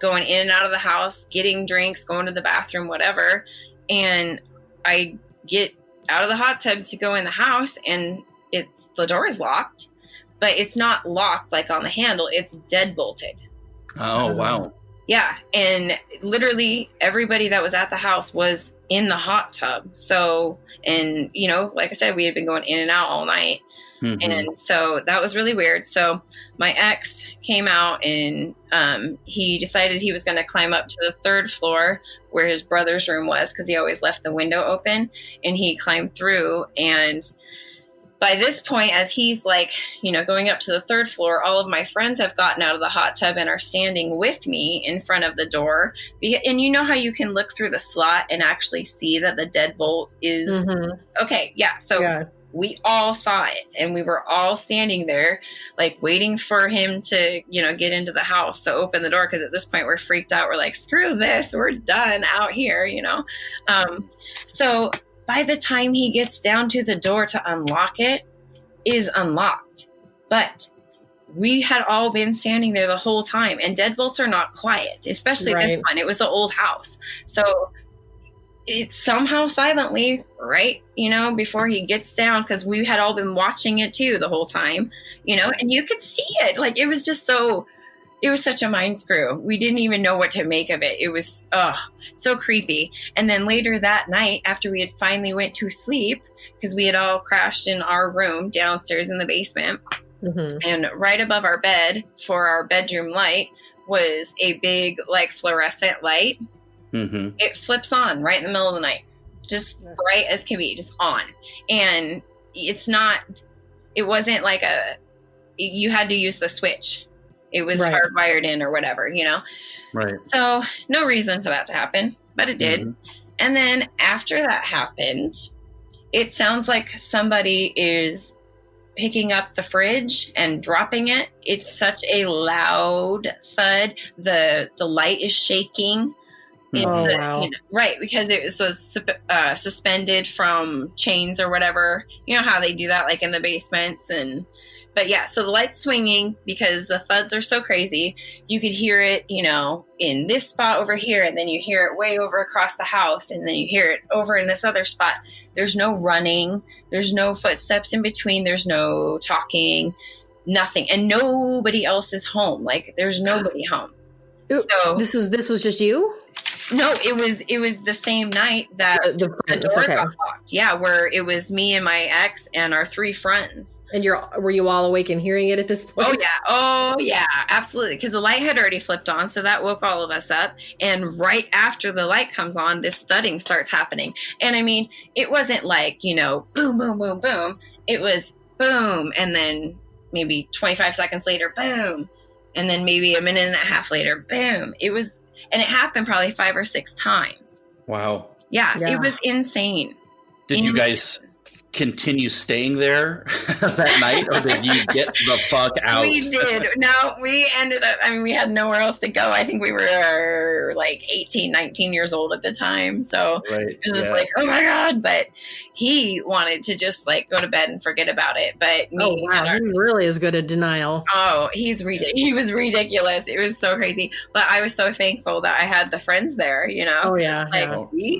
going in and out of the house, getting drinks, going to the bathroom, whatever. And I get out of the hot tub to go in the house, and the door is locked, but it's not locked like on the handle. It's dead bolted. Oh, wow. Yeah. And literally everybody that was at the house was in the hot tub. So, and, like I said, we had been going in and out all night. Mm-hmm. And so that was really weird. So my ex came out, and he decided he was going to climb up to the 3rd floor where his brother's room was, because he always left the window open, and he climbed through. And by this point, as he's like, going up to the 3rd floor, all of my friends have gotten out of the hot tub and are standing with me in front of the door. And you know how you can look through the slot and actually see that the deadbolt is okay. Yeah. So we all saw it, and we were all standing there, like waiting for him to, get into the house to open the door. Cause at this point we're freaked out. We're like, screw this. We're done out here, So by the time he gets down to the door to unlock it, is unlocked. But we had all been standing there the whole time, and deadbolts are not quiet, especially this one. It was an old house. So it's somehow silently, right, before he gets down, because we had all been watching it too the whole time, and you could see it. Like, it was just it was such a mind screw. We didn't even know what to make of it. It was so creepy. And then later that night, after we had finally went to sleep, because we had all crashed in our room downstairs in the basement, and right above our bed for our bedroom light was a big, like, fluorescent light. It flips on right in the middle of the night, just bright as can be, just on. And it wasn't like you had to use the switch. It was hardwired in or whatever, Right. So no reason for that to happen, but it did. And then after that happened, it sounds like somebody is picking up the fridge and dropping it. It's such a loud thud. The light is shaking. Wow. Right, because it was suspended from chains or whatever. You know how they do that, like in the basements. But yeah, so the light's swinging because the thuds are so crazy. You could hear it, in this spot over here, and then you hear it way over across the house, and then you hear it over in this other spot. There's no running. There's no footsteps in between. There's no talking, nothing. And nobody else is home. Like, there's nobody home. So this was just you? No, it was the same night that the door got locked. Yeah, where it was me and my ex and our 3 friends. And were you all awake and hearing it at this point? Oh yeah, absolutely. Because the light had already flipped on, so that woke all of us up. And right after the light comes on, this thudding starts happening. And I mean, it wasn't like, boom, boom, boom, boom. It was boom, and then maybe 25 seconds later, boom. And then maybe a minute and a half later, boom. And it happened probably 5 or 6 times. Wow. Yeah. It was insane. Did you guys continue staying there that night, or did you get the fuck out? We did. No, we ended up, I mean, we had nowhere else to go. I think we were like 18, 19 years old at the time. So it was just like, oh my God. But he wanted to just like go to bed and forget about it. But me, he really is good at denial. Oh, he was ridiculous. It was so crazy. But I was so thankful that I had the friends there, you know? Oh, yeah. Like,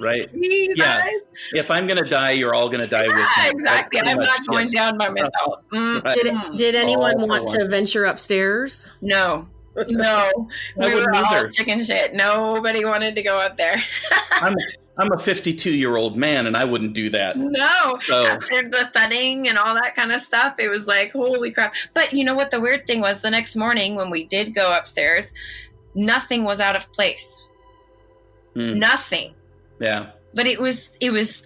right. See, Yeah. guys? If I'm going to die, you're all going to die with me. Exactly. I'm not going down by myself. Right. Did anyone All for want one. to venture upstairs? No. I We were wouldn't all either. chicken shit. Nobody wanted to go up there. I'm a 52-year-old man, and I wouldn't do that. No. So- After the thudding and all that kind of stuff, it was like, holy crap. But you know what the weird thing was? The next morning when we did go upstairs, nothing was out of place. Nothing. Yeah. But it was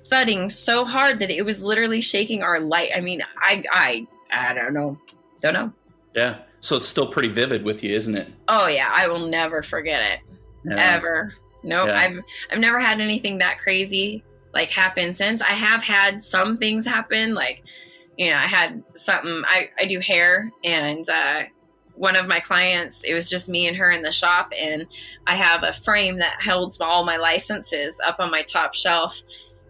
thudding so hard that it was literally shaking our light. I mean, I don't know. Don't know. Yeah. So it's still pretty vivid with you, isn't it? Oh yeah, I will never forget it. Yeah. Ever. Nope. Yeah. I've never had anything that crazy like happen since. I have had some things happen, like, you know, I had something, I do hair, and one of my clients, it was just me and her in the shop, and I have a frame that holds all my licenses up on my top shelf,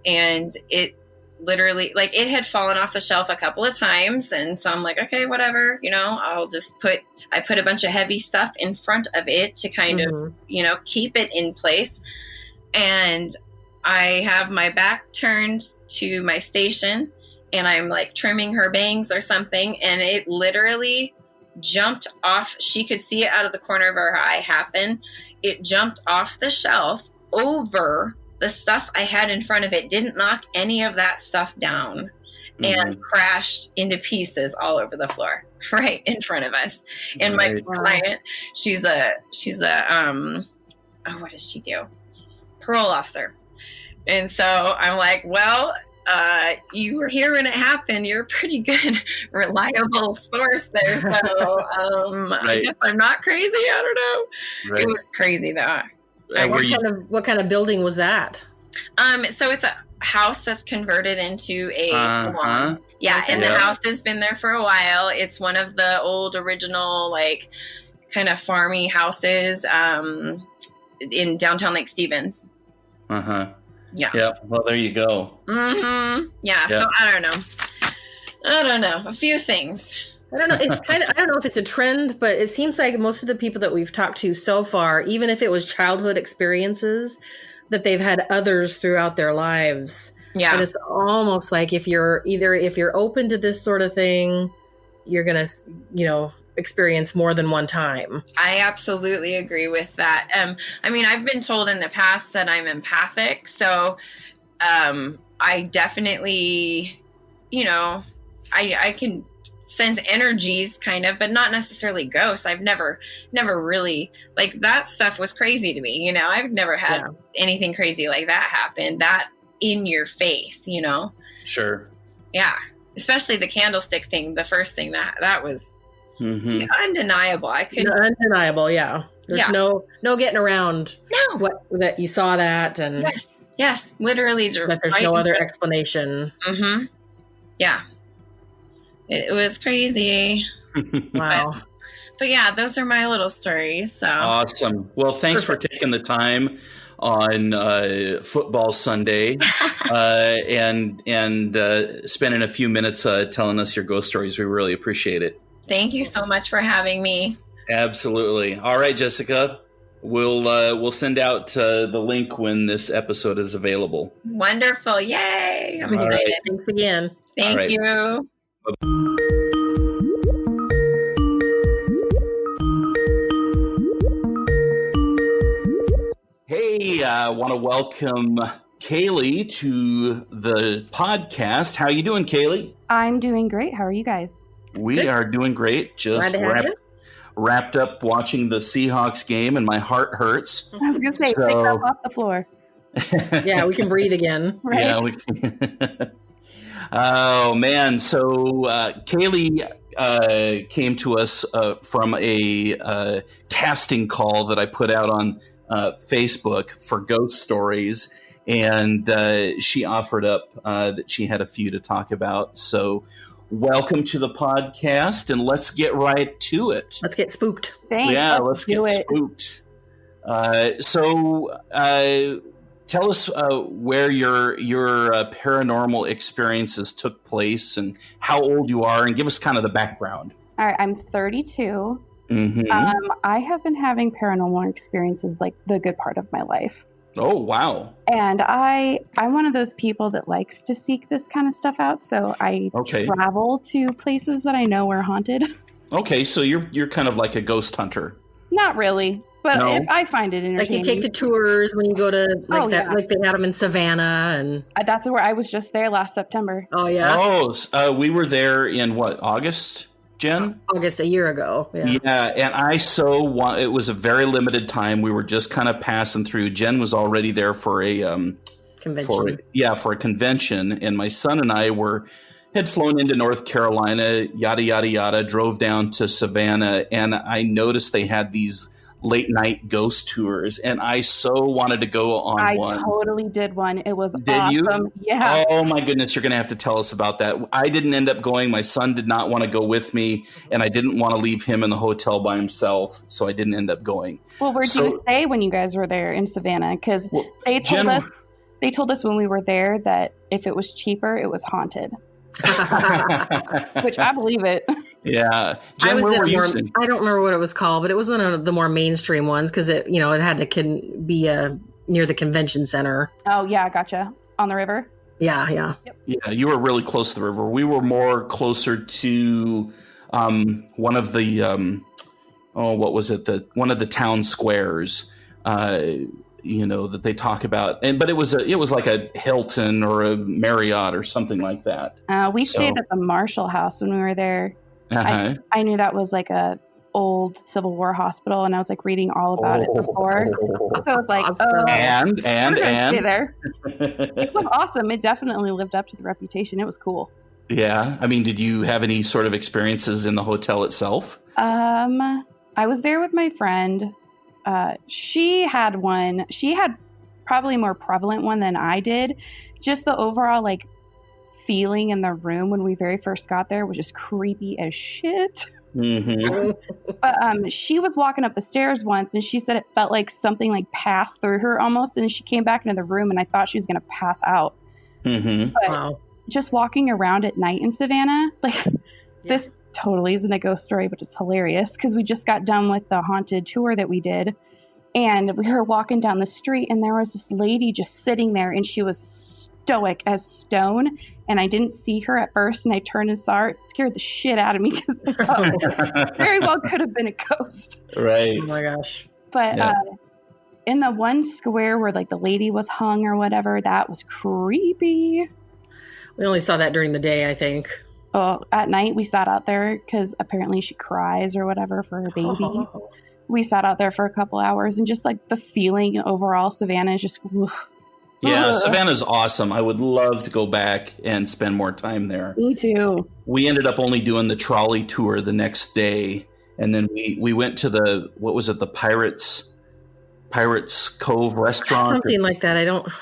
and it literally, like, it had fallen off the shelf a couple of times, and so I'm like, okay, whatever, you know, I'll just I put a bunch of heavy stuff in front of it to kind of, you know, keep it in place. And I have my back turned to my station, and I'm like trimming her bangs or something, and it literally jumped off. She could see it out of the corner of her eye happen. It jumped off the shelf over the stuff I had in front of it, didn't knock any of that stuff down, and crashed into pieces all over the floor right in front of us. And my client, she's a what does she do? Parole officer. And so I'm like, well, you were here when it happened. You're a pretty good, reliable source there. So I guess I'm not crazy. I don't know. It was crazy though. What kind of building was that? So it's a house that's converted into a salon. Yeah, and the house has been there for a while. It's one of the old original, like, kind of farmy houses in downtown Lake Stevens. Yeah. Well, there you go. Yeah. So I don't know. A few things. I don't know. It's kind of, I don't know if it's a trend, but it seems like most of the people that we've talked to so far, even if it was childhood experiences, that they've had others throughout their lives. Yeah. And it's almost like if you're open to this sort of thing, you're going to, you know, experience more than one time. I absolutely agree with that. I mean, I've been told in the past that I'm empathic. So I definitely, you know, I can sense energies kind of, but not necessarily ghosts. I've never really, like, that stuff was crazy to me. You know, I've never had anything crazy like that happen, that in your face, you know? Sure. Yeah. Especially the candlestick thing. The first thing that was undeniable. Undeniable. Yeah. There's no getting around that you saw that. And yes. Literally. That there's no other explanation. Yeah. It was crazy. Wow. But yeah, those are my little stories. So Awesome. Well, thanks for taking the time on Football Sunday and spending a few minutes telling us your ghost stories. We really appreciate it. Thank you so much for having me. Absolutely. All right, Jessica. We'll send out the link when this episode is available. Wonderful. Yay. I'm excited. Right. Thanks again. Thank you. Hey, I want to welcome Kaylee to the podcast. How you doing, Kaylee? I'm doing great. How are you guys? We are doing great. Just wrapped up watching the Seahawks game, and my heart hurts. I was going to say, pick up off the floor. Yeah, we can breathe again. Right? Yeah, we can. Oh, man. So Kaylee came to us from a casting call that I put out on Facebook for ghost stories. and she offered up that she had a few to talk about. So welcome to the podcast, and let's get right to it. Let's get spooked. Thanks. Yeah, let's get do it. spooked. Tell us where your paranormal experiences took place and how old you are, and give us kind of the background. All right, I'm 32. Mm-hmm. I have been having paranormal experiences like the good part of my life. Oh, wow. And I'm one of those people that likes to seek this kind of stuff out. So I travel to places that I know are haunted. Okay, so you're kind of like a ghost hunter. Not really, but No? If I find it entertaining. Like you take the tours when you go to like like they had them in Savannah, and That's where I was just there last September. oh yeah, We were there in August, Jen? August a year ago. Yeah, and I it was a very limited time. We were just kind of passing through. Jen was already there for a Convention. for a convention, and my son and I had flown into North Carolina, yada yada yada, drove down to Savannah, and I noticed they had these late night ghost tours, and I so wanted to go on one. I totally did one. It was Did awesome. you? Yeah. Oh my goodness, you're going to have to tell us about that. I didn't end up going. My son did not want to go with me, and I didn't want to leave him in the hotel by himself, so I didn't end up going. Well, where did you stay when you guys were there in Savannah? Because they told us when we were there that if it was cheaper, it was haunted. Which I believe it. Yeah. Jen, where were you? I don't remember what it was called, but it was one of the more mainstream ones because it had to be near the convention center. Oh yeah, gotcha. On the river. Yeah. Yep. Yeah, you were really close to the river. We were more closer to one of the what was it? One of the town squares. That they talk about, but it was like a Hilton or a Marriott or something like that. We stayed at the Marshall House when we were there. Uh-huh. I knew that was like a old Civil War hospital, and I was like reading all about it before. So I was like, and stay there. It was awesome. It definitely lived up to the reputation. It was cool. Yeah, I mean, did you have any sort of experiences in the hotel itself? I was there with my friend. She had one. She had probably a more prevalent one than I did. Just the overall like feeling in the room when we very first got there was just creepy as shit. Mm-hmm. But she was walking up the stairs once, and she said it felt like something like passed through her almost, and she came back into the room, and I thought she was going to pass out. Mm-hmm. But just walking around at night in Savannah, this totally isn't a ghost story, but it's hilarious because we just got done with the haunted tour that we did, and we were walking down the street, and there was this lady just sitting there, and she was stoic as stone, and I didn't see her at first, and I turned and saw her. It scared the shit out of me because I thought it very well could have been a ghost. Right. Oh my gosh. But in the one square where like the lady was hung or whatever, that was creepy. We only saw that during the day, I think. At night we sat out there because apparently she cries or whatever for her baby. Oh. We sat out there for a couple hours, and just like the feeling overall, Savannah is just. Yeah, Savannah's awesome. I would love to go back and spend more time there. Me too. We ended up only doing the trolley tour the next day, and then we went to the Pirates Cove restaurant, something like that.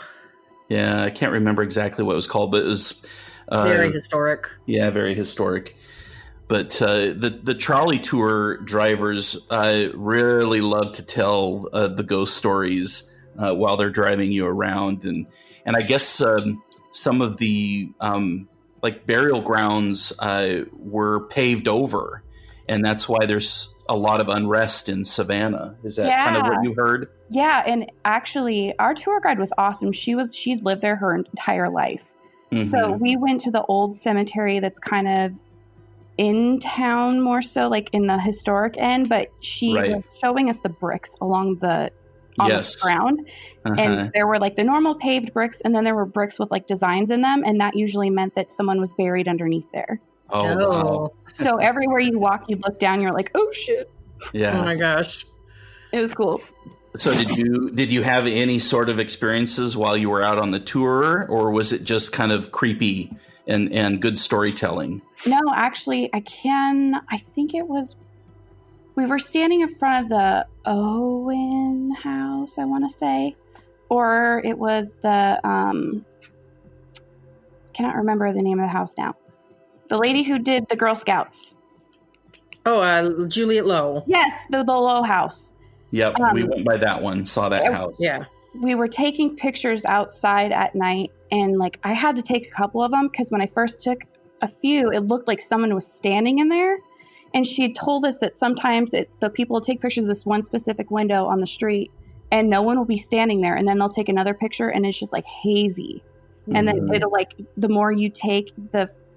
Yeah, I can't remember exactly what it was called, but it was very historic. Yeah, very historic. But the trolley tour drivers really love to tell the ghost stories while they're driving you around, and I guess some of the like burial grounds were paved over, and that's why there's a lot of unrest in Savannah. Is that kind of what you heard? Yeah, and actually, our tour guide was awesome. She'd lived there her entire life. Mm-hmm. So we went to the old cemetery that's kind of in town more so, like in the historic end, but she was showing us the bricks along the ground. Uh-huh. And there were like the normal paved bricks, and then there were bricks with like designs in them, and that usually meant that someone was buried underneath there. Oh. Wow. So everywhere you walk, you look down, you're like, oh shit. Yeah. Oh my gosh. It was cool. So did you have any sort of experiences while you were out on the tour, or was it just kind of creepy and good storytelling? No, actually, I think it was, we were standing in front of the Owen house, I want to say. or it was the cannot remember the name of the house now. The lady who did the Girl Scouts. Oh, Juliet Lowe. Yes, the Lowe house. Yep, we went by that one, saw that house. Yeah. We were taking pictures outside at night, and like I had to take a couple of them because when I first took a few, it looked like someone was standing in there. And she had told us that sometimes the people will take pictures of this one specific window on the street, and no one will be standing there, and then they'll take another picture, and it's just like hazy. And then it'll like the more you take,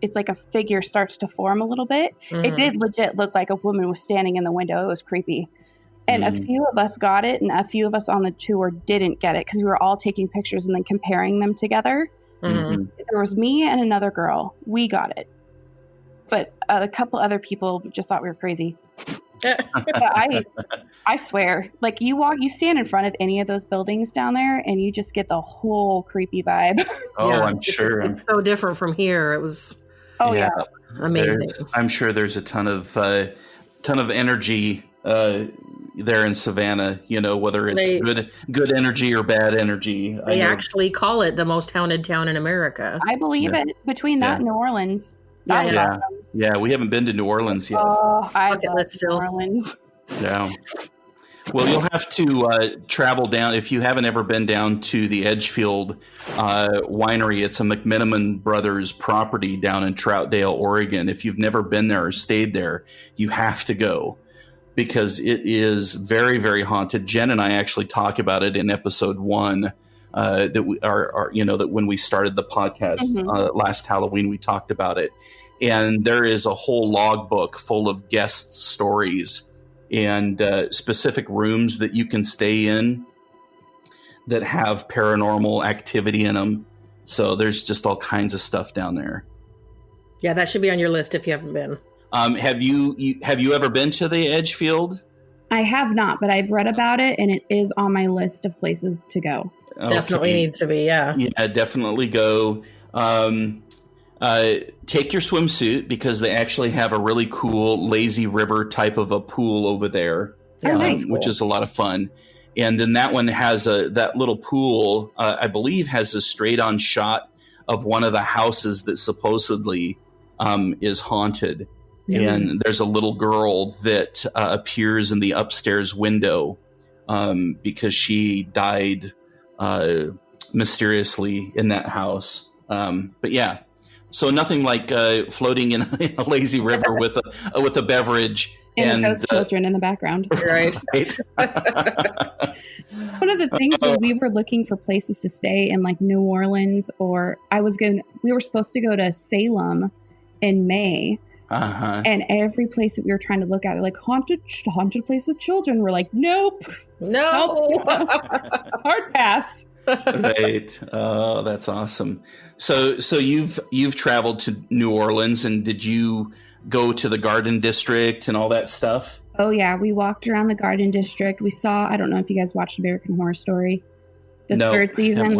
it's like a figure starts to form a little bit. It did legit look like a woman was standing in the window. It was creepy. And a few of us got it, and a few of us on the tour didn't get it because we were all taking pictures and then comparing them together. There was me and another girl. We got it. But a couple other people just thought we were crazy. But I swear, like you stand in front of any of those buildings down there and you just get the whole creepy vibe. Oh, yeah, I'm sure. It's so different from here. It was amazing. I'm sure there's a ton of energy there in Savannah, whether it's good energy or bad energy. They actually call it the most haunted town in America. I believe it. Between that and New Orleans. Yeah, we haven't been to New Orleans yet. Oh, I love New Orleans. Yeah. Well, you'll have to travel down if you haven't ever been down to the Edgefield winery. It's a McMenamin Brothers property down in Troutdale, Oregon. If you've never been there or stayed there, you have to go because it is very, very haunted. Jen and I actually talk about it in episode 1. That we are that when we started the podcast last Halloween, we talked about it. And there is a whole logbook full of guest stories and specific rooms that you can stay in that have paranormal activity in them. So there's just all kinds of stuff down there. Yeah, that should be on your list if you haven't been. Have you ever been to the Edgefield? I have not, but I've read about it, and it is on my list of places to go. Definitely needs to be, yeah. Yeah, definitely go. Take your swimsuit because they actually have a really cool lazy river type of a pool over there, which is a lot of fun. And then that one has that little pool, I believe, has a straight on shot of one of the houses that supposedly is haunted. And there's a little girl that appears in the upstairs window because she died mysteriously in that house. But yeah, so nothing like floating in a lazy river with a beverage and those children in the background. Right. One of the things when we were looking for places to stay in like New Orleans, or we were supposed to go to Salem in May. And every place that we were trying to look at, they're like haunted place with children. We're like, nope, no, hard pass. Right. Oh, that's awesome. So you've traveled to New Orleans, and did you go to the Garden District and all that stuff? Oh yeah, we walked around the Garden District. We saw. I don't know if you guys watched American Horror Story. The third season,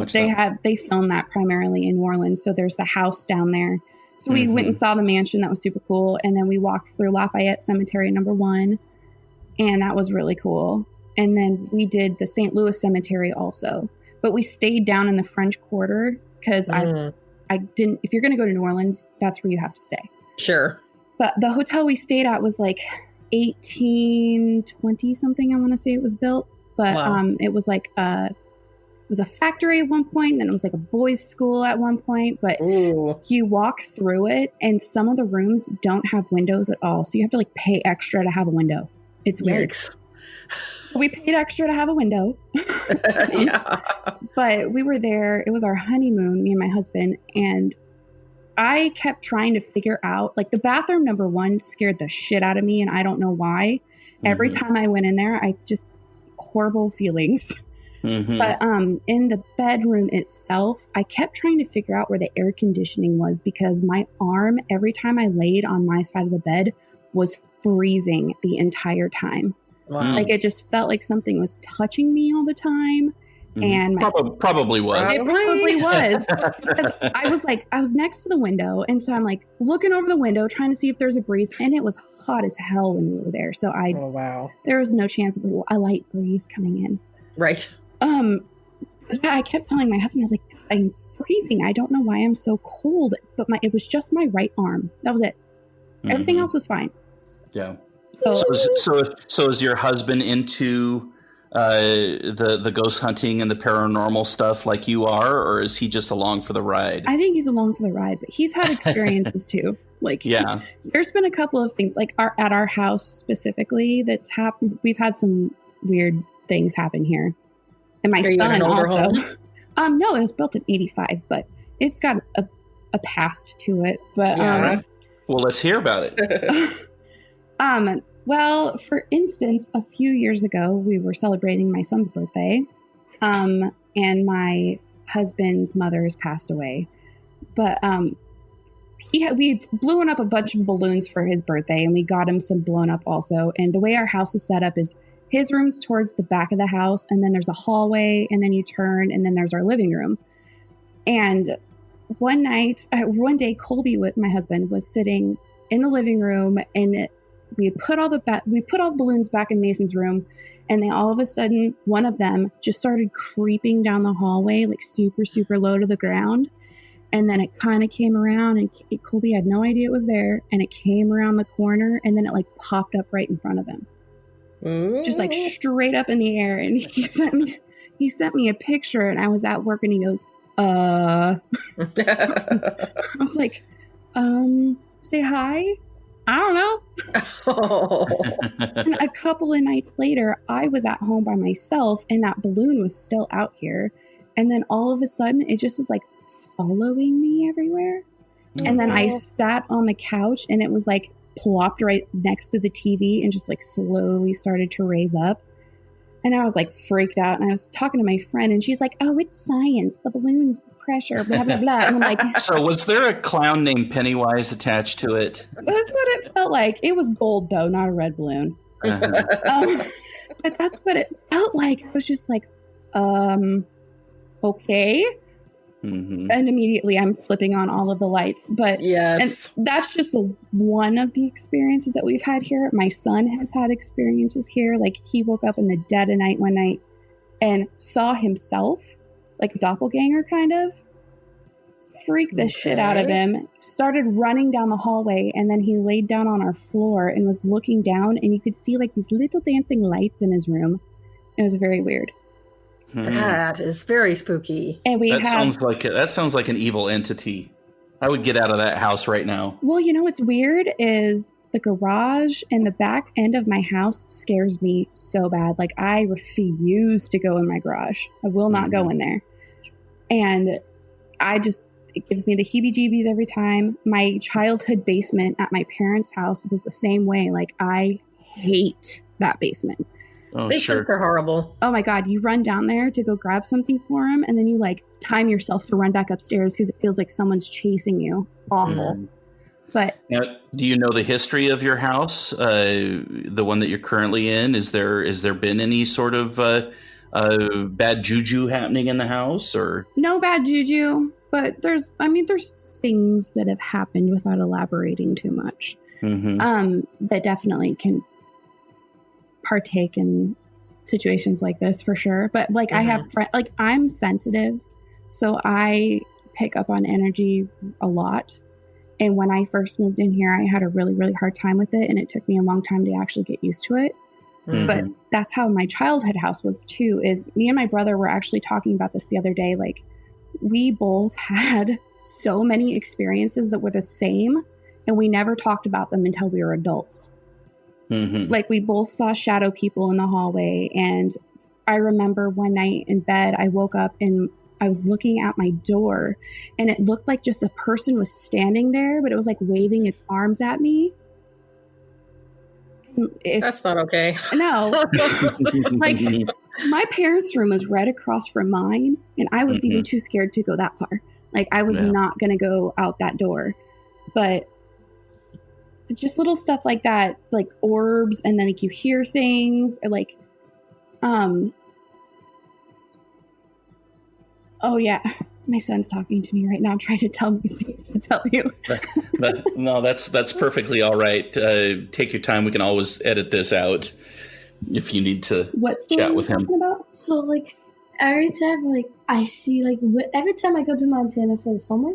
they filmed that primarily in New Orleans. So there's the house down there. So we went and saw the mansion. That was super cool. And then we walked through Lafayette Cemetery #1. And that was really cool. And then we did the St. Louis Cemetery also. But we stayed down in the French Quarter because I didn't, if you're going to go to New Orleans, that's where you have to stay. Sure. But the hotel we stayed at was like 1820 something. I want to say it was built. But it was like it was a factory at one point, and then it was like a boys' school at one point. But you walk through it, and some of the rooms don't have windows at all. So you have to like pay extra to have a window. It's weird. Yikes. So we paid extra to have a window. Yeah. But we were there. It was our honeymoon, me and my husband. And I kept trying to figure out, like the bathroom #1 scared the shit out of me. And I don't know why. Every time I went in there, I just horrible feelings. But in the bedroom itself, I kept trying to figure out where the air conditioning was because my arm, every time I laid on my side of the bed, was freezing the entire time. Wow. Like it just felt like something was touching me all the time. And probably was. It probably was. Because I was next to the window, and so I'm like looking over the window trying to see if there's a breeze, and it was hot as hell when we were there. So there was no chance it was a light breeze coming in. Right. Yeah, I kept telling my husband, I was like, I'm freezing. I don't know why I'm so cold, but it was just my right arm. That was it. Everything else was fine. Yeah. So is your husband into the ghost hunting and the paranormal stuff like you are, or is he just along for the ride? I think he's along for the ride, but he's had experiences too. Like, yeah, there's been a couple of things like at our house specifically that's happened. We've had some weird things happen here, and my son also. No, it was built in '85, but it's got a past to it. But well, let's hear about it. Well, for instance, a few years ago, we were celebrating my son's birthday, and my husband's mother has passed away. But we blew up a bunch of balloons for his birthday, and we got him some blown up also. And the way our house is set up is his room's towards the back of the house, and then there's a hallway, and then you turn, and then there's our living room. And one day, Colby, with my husband, was sitting in the living room, and we put all the balloons back in Mason's room, and then all of a sudden, one of them just started creeping down the hallway, like super, super low to the ground. And then it kind of came around, and Colby had no idea it was there, and it came around the corner, and then it like popped up right in front of him, just like straight up in the air. And he sent me a picture, and I was at work, and he goes, I was like, say hi. I don't know. And a couple of nights later, I was at home by myself, and that balloon was still out here. And then all of a sudden, it just was like following me everywhere. And then I sat on the couch, and it was like plopped right next to the TV and just like slowly started to raise up. And I was like freaked out, and I was talking to my friend, and she's like, "Oh, it's science. The balloon's pressure, blah, blah, blah." And I'm like, so was there a clown named Pennywise attached to it? That's what it felt like. It was gold, though, not a red balloon. But that's what it felt like. I was just like, okay. And immediately I'm flipping on all of the lights. But and that's just one of the experiences that we've had here. My son has had experiences here. Like, he woke up in the dead of night one night and saw himself, like a doppelganger kind of. Freaked the shit out of him. Started running down the hallway, and then he laid down on our floor and was looking down, and you could see like these little dancing lights in his room. It was very weird. That is very spooky. And sounds like an evil entity. I would get out of that house right now. Well, you know what's weird is the garage and the back end of my house scares me so bad. Like, I refuse to go in my garage. I will not go in there. And it gives me the heebie-jeebies every time. My childhood basement at my parents' house was the same way. Like, I hate that basement. Oh, Basements are horrible. Oh my God, you run down there to go grab something for him, and then you like time yourself to run back upstairs because it feels like someone's chasing you. Awful. But now, do you know the history of your house, the one that you're currently in? Is there been any sort of bad juju happening in the house, or no bad juju? But there's things that have happened without elaborating too much. That definitely can partake in situations like this for sure. But like, I have like, I'm sensitive, so I pick up on energy a lot. And when I first moved in here, I had a really, really hard time with it, and it took me a long time to actually get used to it. But that's how my childhood house was too. Is me and my brother were actually talking about this the other day. Like, we both had so many experiences that were the same, and we never talked about them until we were adults. Like, we both saw shadow people in the hallway, and I remember one night in bed, I woke up and I was looking at my door, and it looked like just a person was standing there, but it was like waving its arms at me. That's not okay. No. Like, my parents' room was right across from mine, and I was even too scared to go that far. Like, I was not going to go out that door. But just little stuff like that, like orbs, and then like you hear things, or like, oh yeah, my son's talking to me right now, trying to tell me things to tell you. No, that's perfectly all right. Take your time. We can always edit this out if you need to chat with him. About? So like, every time like I see like every time I go to Montana for the summer,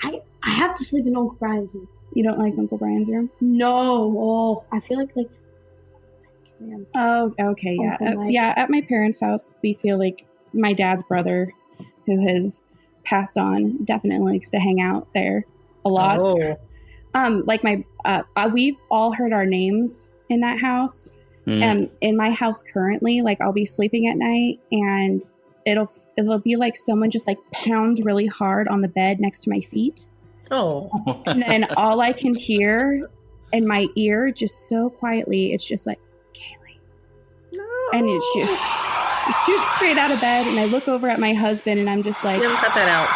I have to sleep in Uncle Brian's room. You don't like Uncle Brian's room? No, I feel like man. Oh, okay, yeah. At my parents' house, we feel like my dad's brother, who has passed on, definitely likes to hang out there a lot. Like we've all heard our names in that house. And in my house currently, like I'll be sleeping at night and it'll be like someone just like pounds really hard on the bed next to my feet. Oh. And then all I can hear in my ear, just so quietly, it's just like, Kaylee. No. And it's just shoot straight out of bed, and I look over at my husband, and I'm just like, You cut that out.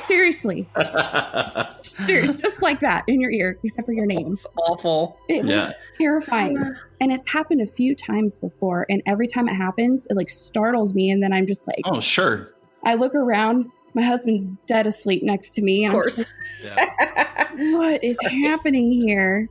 Seriously. Just like that in your ear, except for your name. It's awful. It was terrifying. And it's happened a few times before, and every time it happens, it like startles me, and then I'm just like, oh, sure. I look around, my husband's dead asleep next to me. And of course. What is happening here?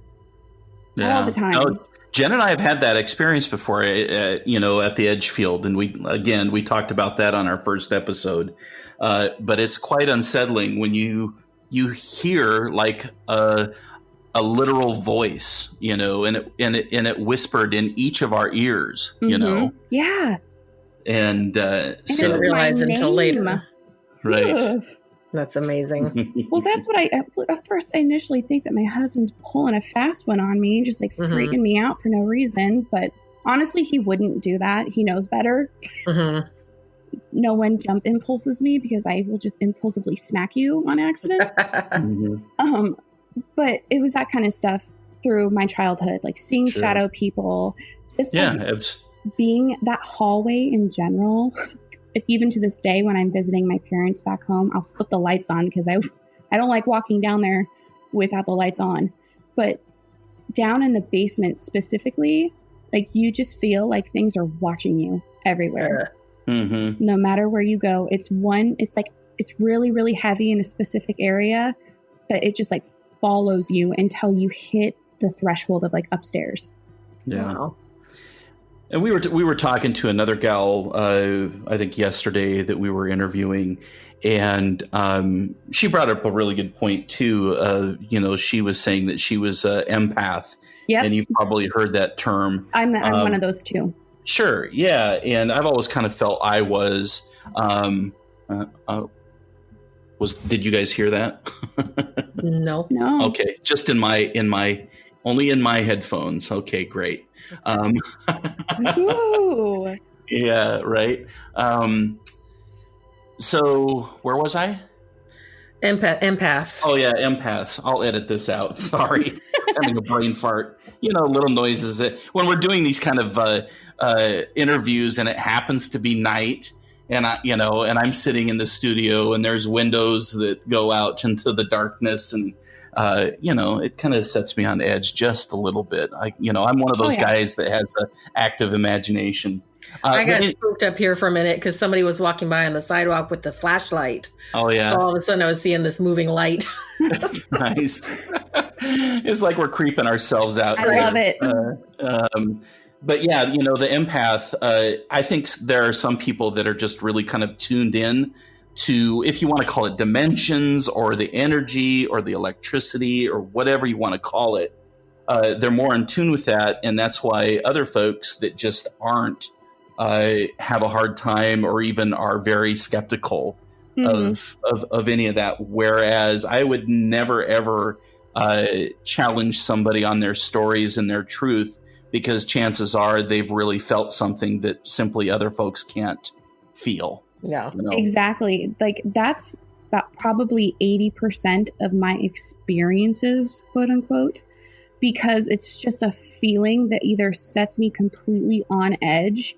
All the time. Oh, Jen and I have had that experience before, at the Edge Field. And we talked about that on our first episode. But it's quite unsettling when you hear like a literal voice, and it whispered in each of our ears, Yeah. And I didn't realize until later. Right. Ugh. That's amazing. Well, that's what at first I initially think that my husband's pulling a fast one on me, just like freaking me out for no reason. But honestly, he wouldn't do that. He knows better. No one jump impulses me because I will just impulsively smack you on accident. But it was that kind of stuff through my childhood, like seeing shadow people. Being that hallway in general. If even to this day, when I'm visiting my parents back home, I'll flip the lights on because I don't like walking down there without the lights on. But down in the basement specifically, like you just feel like things are watching you everywhere. No matter where you go, it's really, really heavy in a specific area, but it just like follows you until you hit the threshold of like upstairs. Yeah. Wow. And we were talking to another gal, I think yesterday, that we were interviewing, and she brought up a really good point too. She was saying that she was an empath, and you've probably heard that term. I'm one of those too. Sure, yeah, and I've always kind of felt I was. Did you guys hear that? No. Okay, just in my only in my headphones. Okay, great. Yeah, right. So where was I? Empath. Oh yeah, empaths. I'll edit this out. Sorry, having a brain fart. Little noises that when we're doing these kind of interviews, and it happens to be night, and I'm sitting in the studio, and there's windows that go out into the darkness, and it kind of sets me on edge just a little bit. I'm one of those guys that has an active imagination. I got spooked up here for a minute because somebody was walking by on the sidewalk with the flashlight. Oh, yeah. So all of a sudden I was seeing this moving light. Nice. It's like we're creeping ourselves out. I love it. But yeah, the empath, I think there are some people that are just really kind of tuned in to, if you want to call it dimensions or the energy or the electricity or whatever you want to call it. They're more in tune with that. And that's why other folks that just aren't have a hard time or even are very skeptical of any of that. Whereas I would never, ever challenge somebody on their stories and their truth, because chances are they've really felt something that simply other folks can't feel. Yeah, exactly. Like that's about probably 80% of my experiences, quote unquote, because it's just a feeling that either sets me completely on edge,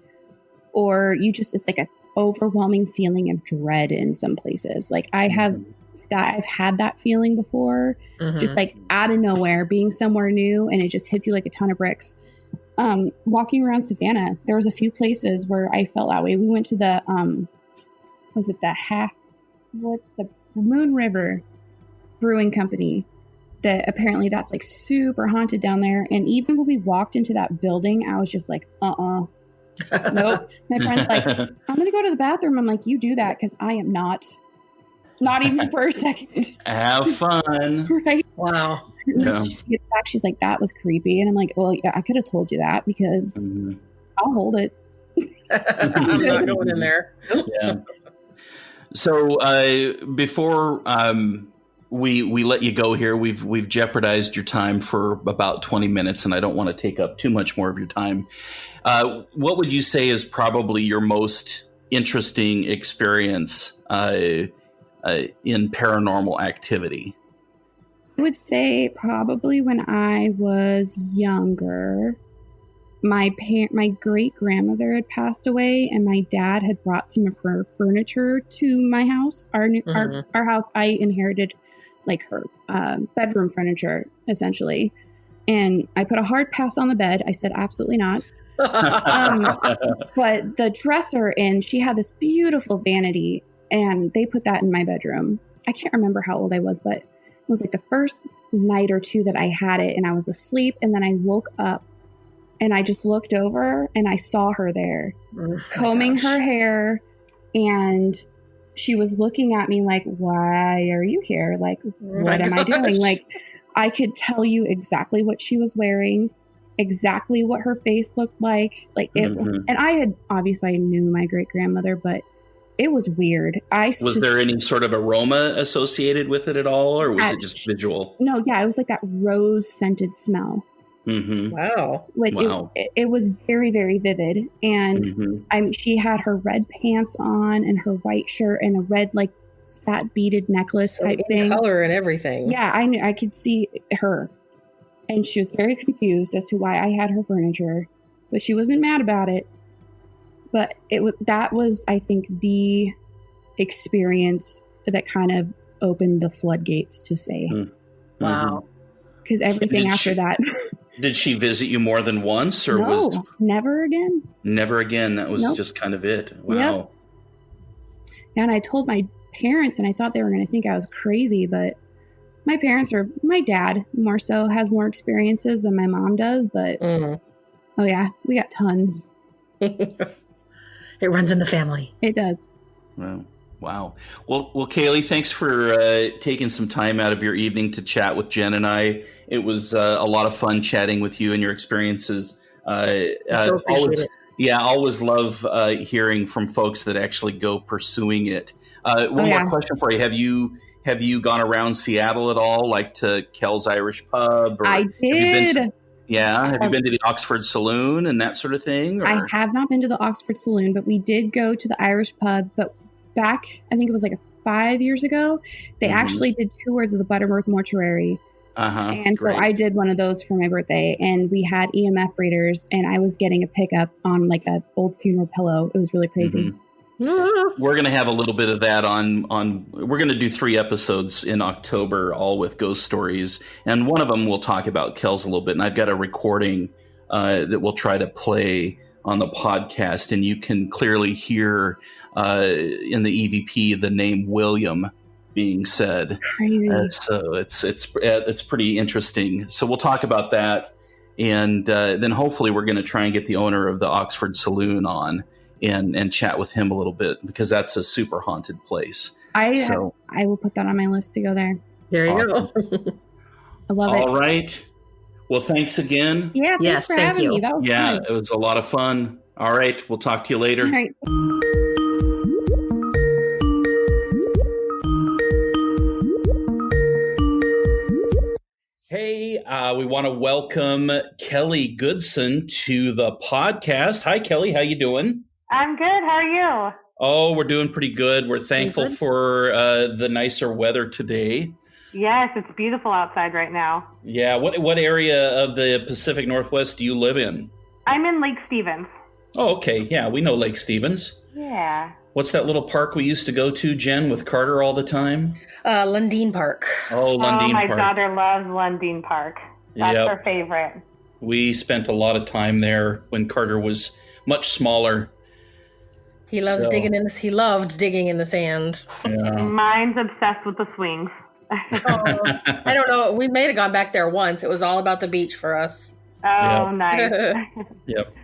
or it's like an overwhelming feeling of dread in some places. Like I've had that feeling before, just like out of nowhere, being somewhere new, and it just hits you like a ton of bricks. Walking around Savannah, there was a few places where I felt that way. We went to the the Moon River Brewing Company, that apparently that's like super haunted down there. And even when we walked into that building, I was just like, Nope. My friend's like, I'm going to go to the bathroom. I'm like, you do that because I am not. Not even for a second. Have fun. Right? Wow. Yeah. She gets back, she's like, that was creepy. And I'm like, well, yeah, I could have told you that because I'll hold it. I'm not going in there. Yeah. So before we let you go here, we've jeopardized your time for about 20 minutes, and I don't want to take up too much more of your time. What would you say is probably your most interesting experience in paranormal activity? I would say probably when I was younger, my great grandmother had passed away, and my dad had brought some of her furniture to my house. Our house, I inherited like her bedroom furniture essentially, and I put a hard pass on the bed. I said absolutely not. But the dresser, and she had this beautiful vanity, and they put that in my bedroom. I can't remember how old I was, but it was like the first night or two that I had it, and I was asleep, and then I woke up and I just looked over and I saw her there combing her hair, and she was looking at me like, why are you here? Like, what am I doing? Like, I could tell you exactly what she was wearing, exactly what her face looked like. Like it, and I knew my great grandmother, but it was weird. Was there any sort of aroma associated with it at all, or was it just visual? No, yeah, it was like that rose scented smell. Wow. Like it was very, very vivid. And she had her red pants on and her white shirt and a red like fat beaded necklace type thing. Color and everything. Yeah, I could see her. And she was very confused as to why I had her furniture, but she wasn't mad about it. But that was, I think, the experience that kind of opened the floodgates to say, wow. Because everything after that. Did she visit you more than once, or never again? Never again. That was just kind of it. Wow. Yep. And I told my parents, and I thought they were going to think I was crazy, but my dad more so has more experiences than my mom does, but oh yeah, we got tons. It runs in the family. It does. Wow. Well, Kaylee, thanks for taking some time out of your evening to chat with Jen and I. It was a lot of fun chatting with you and your experiences. I so appreciate it. Yeah, I always love hearing from folks that actually go pursuing it. One more question for you. Have you gone around Seattle at all, like to Kel's Irish Pub? Or I did. Have you been to the Oxford Saloon and that sort of thing? Or? I have not been to the Oxford Saloon, but we did go to the Irish Pub. But back, I think it was like 5 years ago, they actually did tours of the Butterworth Mortuary. And so I did one of those for my birthday, and we had EMF readers, and I was getting a pickup on like an old funeral pillow. It was really crazy. We're going to have a little bit of that on we're going to do 3 episodes in October, all with ghost stories. And one of them we'll talk about Kel's a little bit. And I've got a recording that we'll try to play on the podcast. And you can clearly hear in the EVP the name William being said. Crazy. So it's pretty interesting. So we'll talk about that. And then hopefully we're going to try and get the owner of the Oxford Saloon on and chat with him a little bit, because that's a super haunted place. I will put that on my list to go there. There you go. I love it. All right. Well, thanks again. Yeah, thanks for having me. That was fun. It was a lot of fun. All right. We'll talk to you later. All right. Hey, we want to welcome Kelly Goodson to the podcast. Hi, Kelly. How you doing? I'm good. How are you? Oh, we're doing pretty good. We're thankful for the nicer weather today. Yes, it's beautiful outside right now. Yeah. What area of the Pacific Northwest do you live in? I'm in Lake Stevens. Oh, okay. Yeah, we know Lake Stevens. Yeah. What's that little park we used to go to, Jen, with Carter all the time? Lundeen Park. Oh, Lundeen Park. My daughter loves Lundeen Park. That's her favorite. We spent a lot of time there when Carter was much smaller. He loves digging in He loved digging in the sand. Yeah. Mine's obsessed with the swings. I don't know. We may have gone back there once. It was all about the beach for us. Oh, nice. Yep.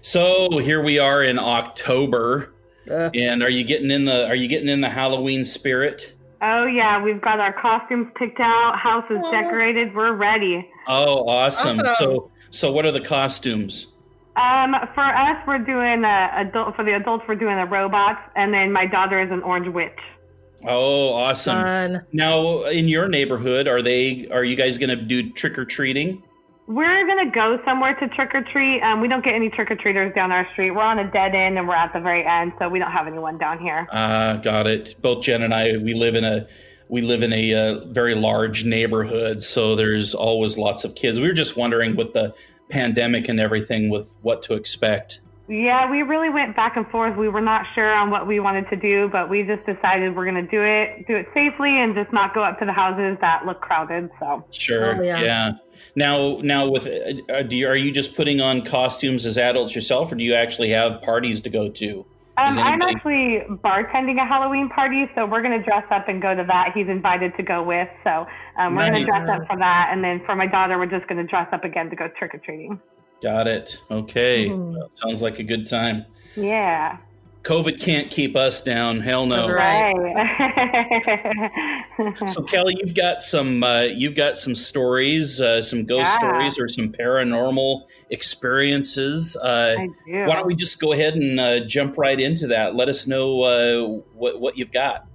So here we are in October, and are you getting in the Halloween spirit? Oh yeah, we've got our costumes picked out, house is decorated, we're ready. Oh, awesome! So what are the costumes? For us, we're doing for the adults, we're doing the robots, and then my daughter is an orange witch. Oh, awesome! Fun. Now, in your neighborhood, are you guys going to do trick or treating? We're going to go somewhere to trick or treat. We don't get any trick or treaters down our street. We're on a dead end and we're at the very end, so we don't have anyone down here. Got it. Both Jen and I, we live in a very large neighborhood, so there's always lots of kids. We were just wondering with the pandemic and everything with what to expect. Yeah, we really went back and forth. We were not sure on what we wanted to do, but we just decided we're going to do it safely and just not go up to the houses that look crowded. So sure, yeah. Now, with are you just putting on costumes as adults yourself, or do you actually have parties to go to? I'm actually bartending a Halloween party, so we're going to dress up and go to that. He's invited to go with, so we're going to dress up for that, and then for my daughter, we're just going to dress up again to go trick or treating. Got it. Okay. Well, sounds like a good time. Yeah. COVID can't keep us down. Hell no. That's right. So Kelly, you've got some stories, some ghost stories or some paranormal experiences. I do. Why don't we just go ahead and jump right into that? Let us know what you've got.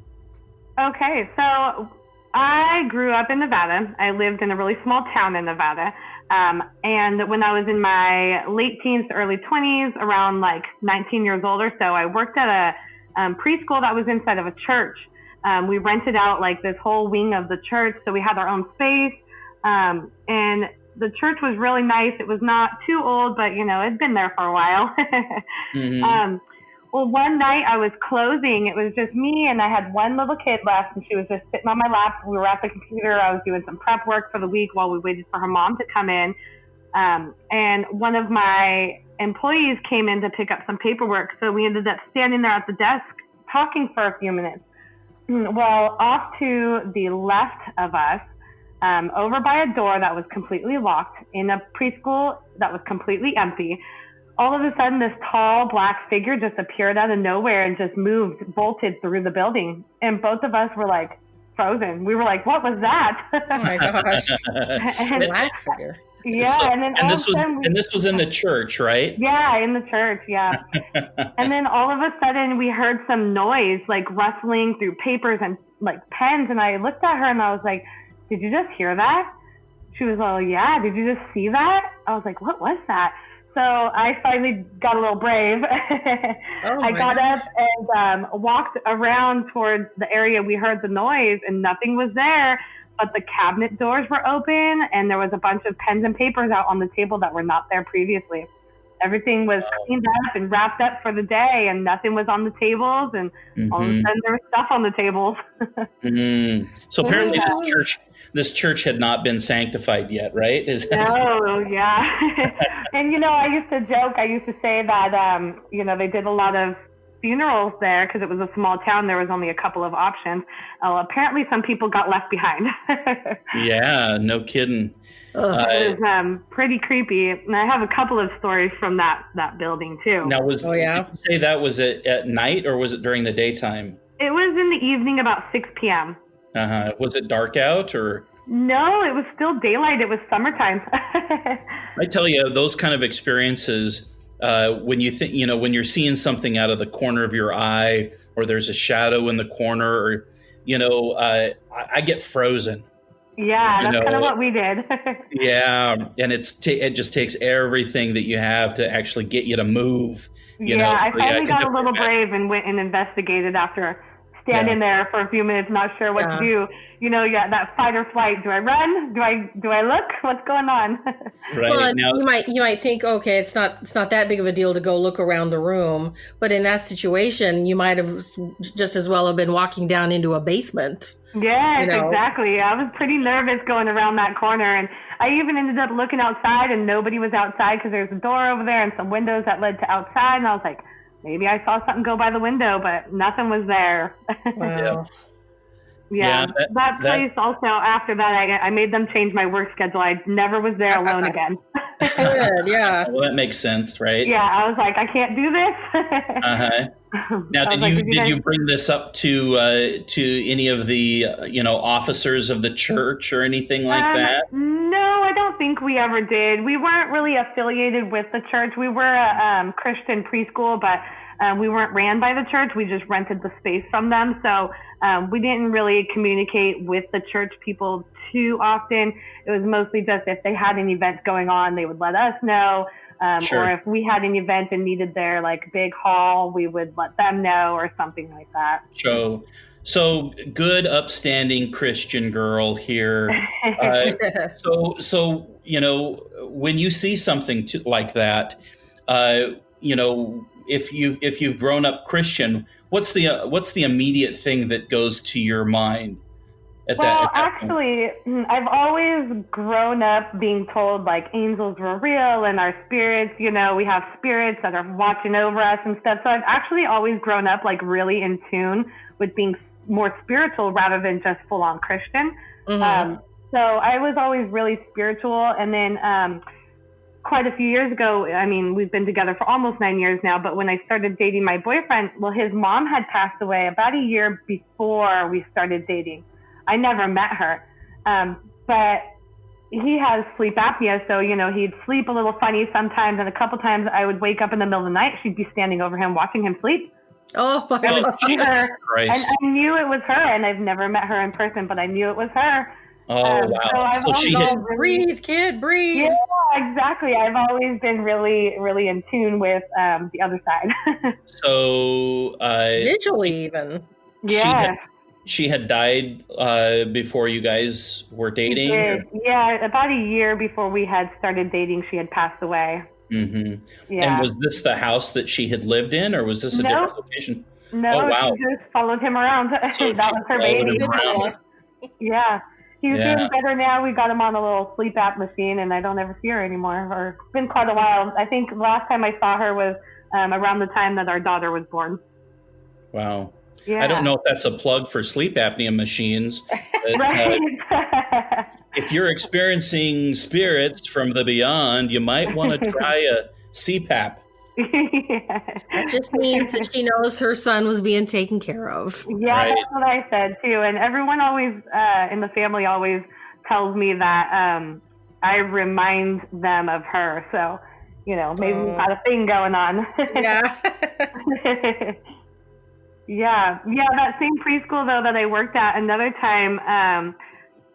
Okay. So I grew up in Nevada. I lived in a really small town in Nevada. And when I was in my late teens to early 20s, around like 19 years old or so, I worked at a preschool that was inside of a church. We rented out like this whole wing of the church, so we had our own space. And the church was really nice. It was not too old, but it'd been there for a while. Mm-hmm. Well, one night I was closing. It was just me, and I had one little kid left, and she was just sitting on my lap. We were at the computer. I was doing some prep work for the week while we waited for her mom to come in. And one of my employees came in to pick up some paperwork, so we ended up standing there at the desk talking for a few minutes. Well, off to the left of us, over by a door that was completely locked, in a preschool that was completely empty, all of a sudden, this tall black figure just appeared out of nowhere and just bolted through the building. And both of us were like frozen. We were like, what was that? Oh my gosh. Black figure. Yeah. So, and this was in the church, right? Yeah, in the church. Yeah. And then all of a sudden we heard some noise, like rustling through papers and like pens. And I looked at her and I was like, did you just hear that? She was like, oh, yeah. Did you just see that? I was like, what was that? So I finally got a little brave. I got up and walked around towards the area we heard the noise, and nothing was there. But the cabinet doors were open, and there was a bunch of pens and papers out on the table that were not there previously. Everything was cleaned up and wrapped up for the day, and nothing was on the tables. And all of a sudden, there was stuff on the tables. So apparently, this church had not been sanctified yet, right? No, yeah. And, I used to joke, I used to say that, they did a lot of funerals there because it was a small town. There was only a couple of options. Apparently some people got left behind. Yeah, no kidding. It was pretty creepy. And I have a couple of stories from that building too. Now, did you say that was at night or was it during the daytime? It was in the evening about 6 p.m. Was it dark out or? No, it was still daylight. It was summertime. I tell you, those kind of experiences, when you think, when you're seeing something out of the corner of your eye, or there's a shadow in the corner, or, I get frozen. Yeah, that's kind of what we did. Yeah, and it just takes everything that you have to actually get you to move. I finally got a little brave and went and investigated after standing there for a few minutes, not sure what to do. That fight or flight. Do I run? Do I look? What's going on? Right. Well, now, you might think, okay, it's not that big of a deal to go look around the room, but in that situation, you might have just as well have been walking down into a basement. Yes, exactly. I was pretty nervous going around that corner, and I even ended up looking outside, and nobody was outside because there's a door over there and some windows that led to outside, and I was like, maybe I saw something go by the window, but nothing was there. Wow. Yeah, that place also, after that, I made them change my work schedule. I never was there alone again. Good, yeah. Well, that makes sense, right? Yeah, I was like, I can't do this. Now, I was like, did you bring this up to any of the officers of the church or anything like that? No, I don't think we ever did. We weren't really affiliated with the church. We were a Christian preschool, but we weren't ran by the church. We just rented the space from them. So we didn't really communicate with the church people too often. It was mostly just if they had an event going on, they would let us know. Or if we had an event and needed their like big hall, we would let them know or something like that. So good, upstanding Christian girl here. So when you see something like that, if you've grown up Christian, what's the immediate thing that goes to your mind? Actually, I've always grown up being told like angels were real and our spirits, we have spirits that are watching over us and stuff. So I've actually always grown up like really in tune with being more spiritual rather than just full on Christian. Mm-hmm. So I was always really spiritual. And then quite a few years ago, I mean, we've been together for almost 9 years now, but when I started dating my boyfriend, well, his mom had passed away about a year before we started dating. I never met her, but he has sleep apnea. So, he'd sleep a little funny sometimes. And a couple times I would wake up in the middle of the night. She'd be standing over him, watching him sleep. Oh, my God. And I knew it was her. And I've never met her in person, but I knew it was her. Oh, wow. So she had breathe, kid, breathe. Yeah, exactly. I've always been really, really in tune with the other side. So, visually even. Yeah. She had died before you guys were dating? Yeah, about a year before we had started dating, she had passed away. Mm-hmm. Yeah. And was this the house that she had lived in, or was this a different location? No, oh, wow. She just followed him around. So that was her baby. Yeah. He's doing better now. We got him on a little sleep app machine, and I don't ever see her anymore. Or it's been quite a while. I think last time I saw her was around the time that our daughter was born. Wow. Yeah. I don't know if that's a plug for sleep apnea machines. But, right. If you're experiencing spirits from the beyond, you might want to try a CPAP. That just means that she knows her son was being taken care of. Yeah, right. That's what I said too. And everyone always in the family always tells me that I remind them of her. So, maybe we've got a thing going on. Yeah. Yeah, that same preschool though that I worked at, another time I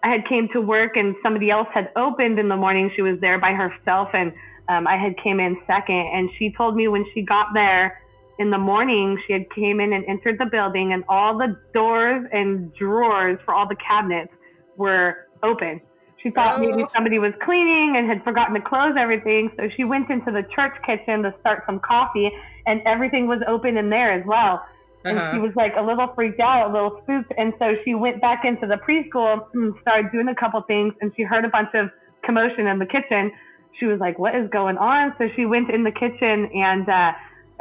had came to work and somebody else had opened in the morning. She was there by herself and I had came in second, and she told me when she got there in the morning, she had came in and entered the building and all the doors and drawers for all the cabinets were open. She thought maybe somebody was cleaning and had forgotten to close everything. So she went into the church kitchen to start some coffee and everything was open in there as well. And she was like a little freaked out, a little spooked. And so she went back into the preschool and started doing a couple things. And she heard a bunch of commotion in the kitchen. She was like, what is going on? So she went in the kitchen and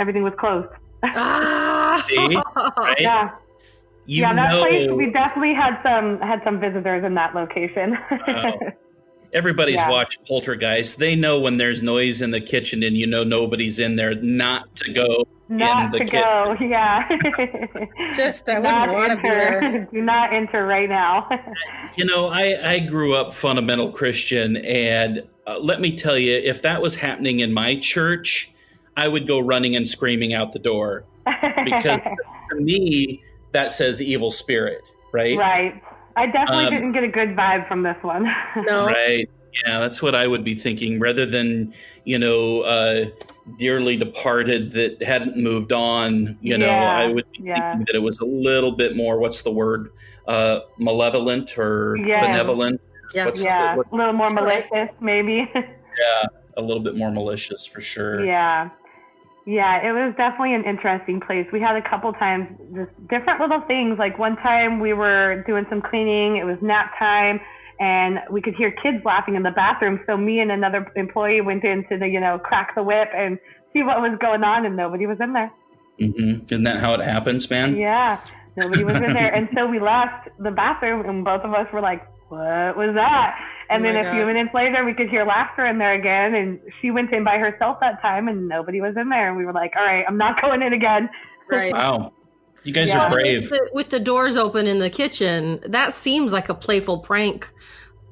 everything was closed. See? Right? Yeah. That place, we definitely had some visitors in that location. Everybody's watched Poltergeist. They know when there's noise in the kitchen and nobody's in there not to go. Not to go, yeah. Just, I wouldn't want to be there. Do not enter right now. I grew up fundamental Christian, and let me tell you, if that was happening in my church, I would go running and screaming out the door. Because to me, that says evil spirit, right? Right. I definitely didn't get a good vibe from this one. No. Right. Yeah, that's what I would be thinking. Rather than, dearly departed that hadn't moved on, I would be thinking that it was a little bit more, what's the word, malevolent or benevolent. Yeah, a little more malicious, maybe. Yeah, a little bit more malicious for sure. Yeah. Yeah, it was definitely an interesting place. We had a couple times just different little things. Like one time we were doing some cleaning. It was nap time. And we could hear kids laughing in the bathroom. So me and another employee went into the, crack the whip and see what was going on. And nobody was in there. Mm-hmm. Isn't that how it happens, man? Yeah. Nobody was in there. And so we left the bathroom and both of us were like, what was that? And then a few minutes later, we could hear laughter in there again. And she went in by herself that time, and nobody was in there. And we were like, all right, I'm not going in again. Right. Wow. You guys are brave. With the doors open in the kitchen, that seems like a playful prank,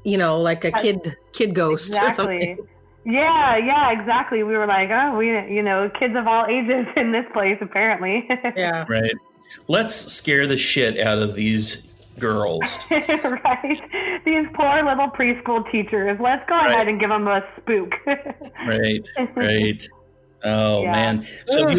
like a kid ghost or something. Yeah, exactly. We were like, kids of all ages in this place, apparently. Yeah. Right. Let's scare the shit out of these girls. Right. These poor little preschool teachers. Let's go ahead and give them a spook. Right. Oh, man. So have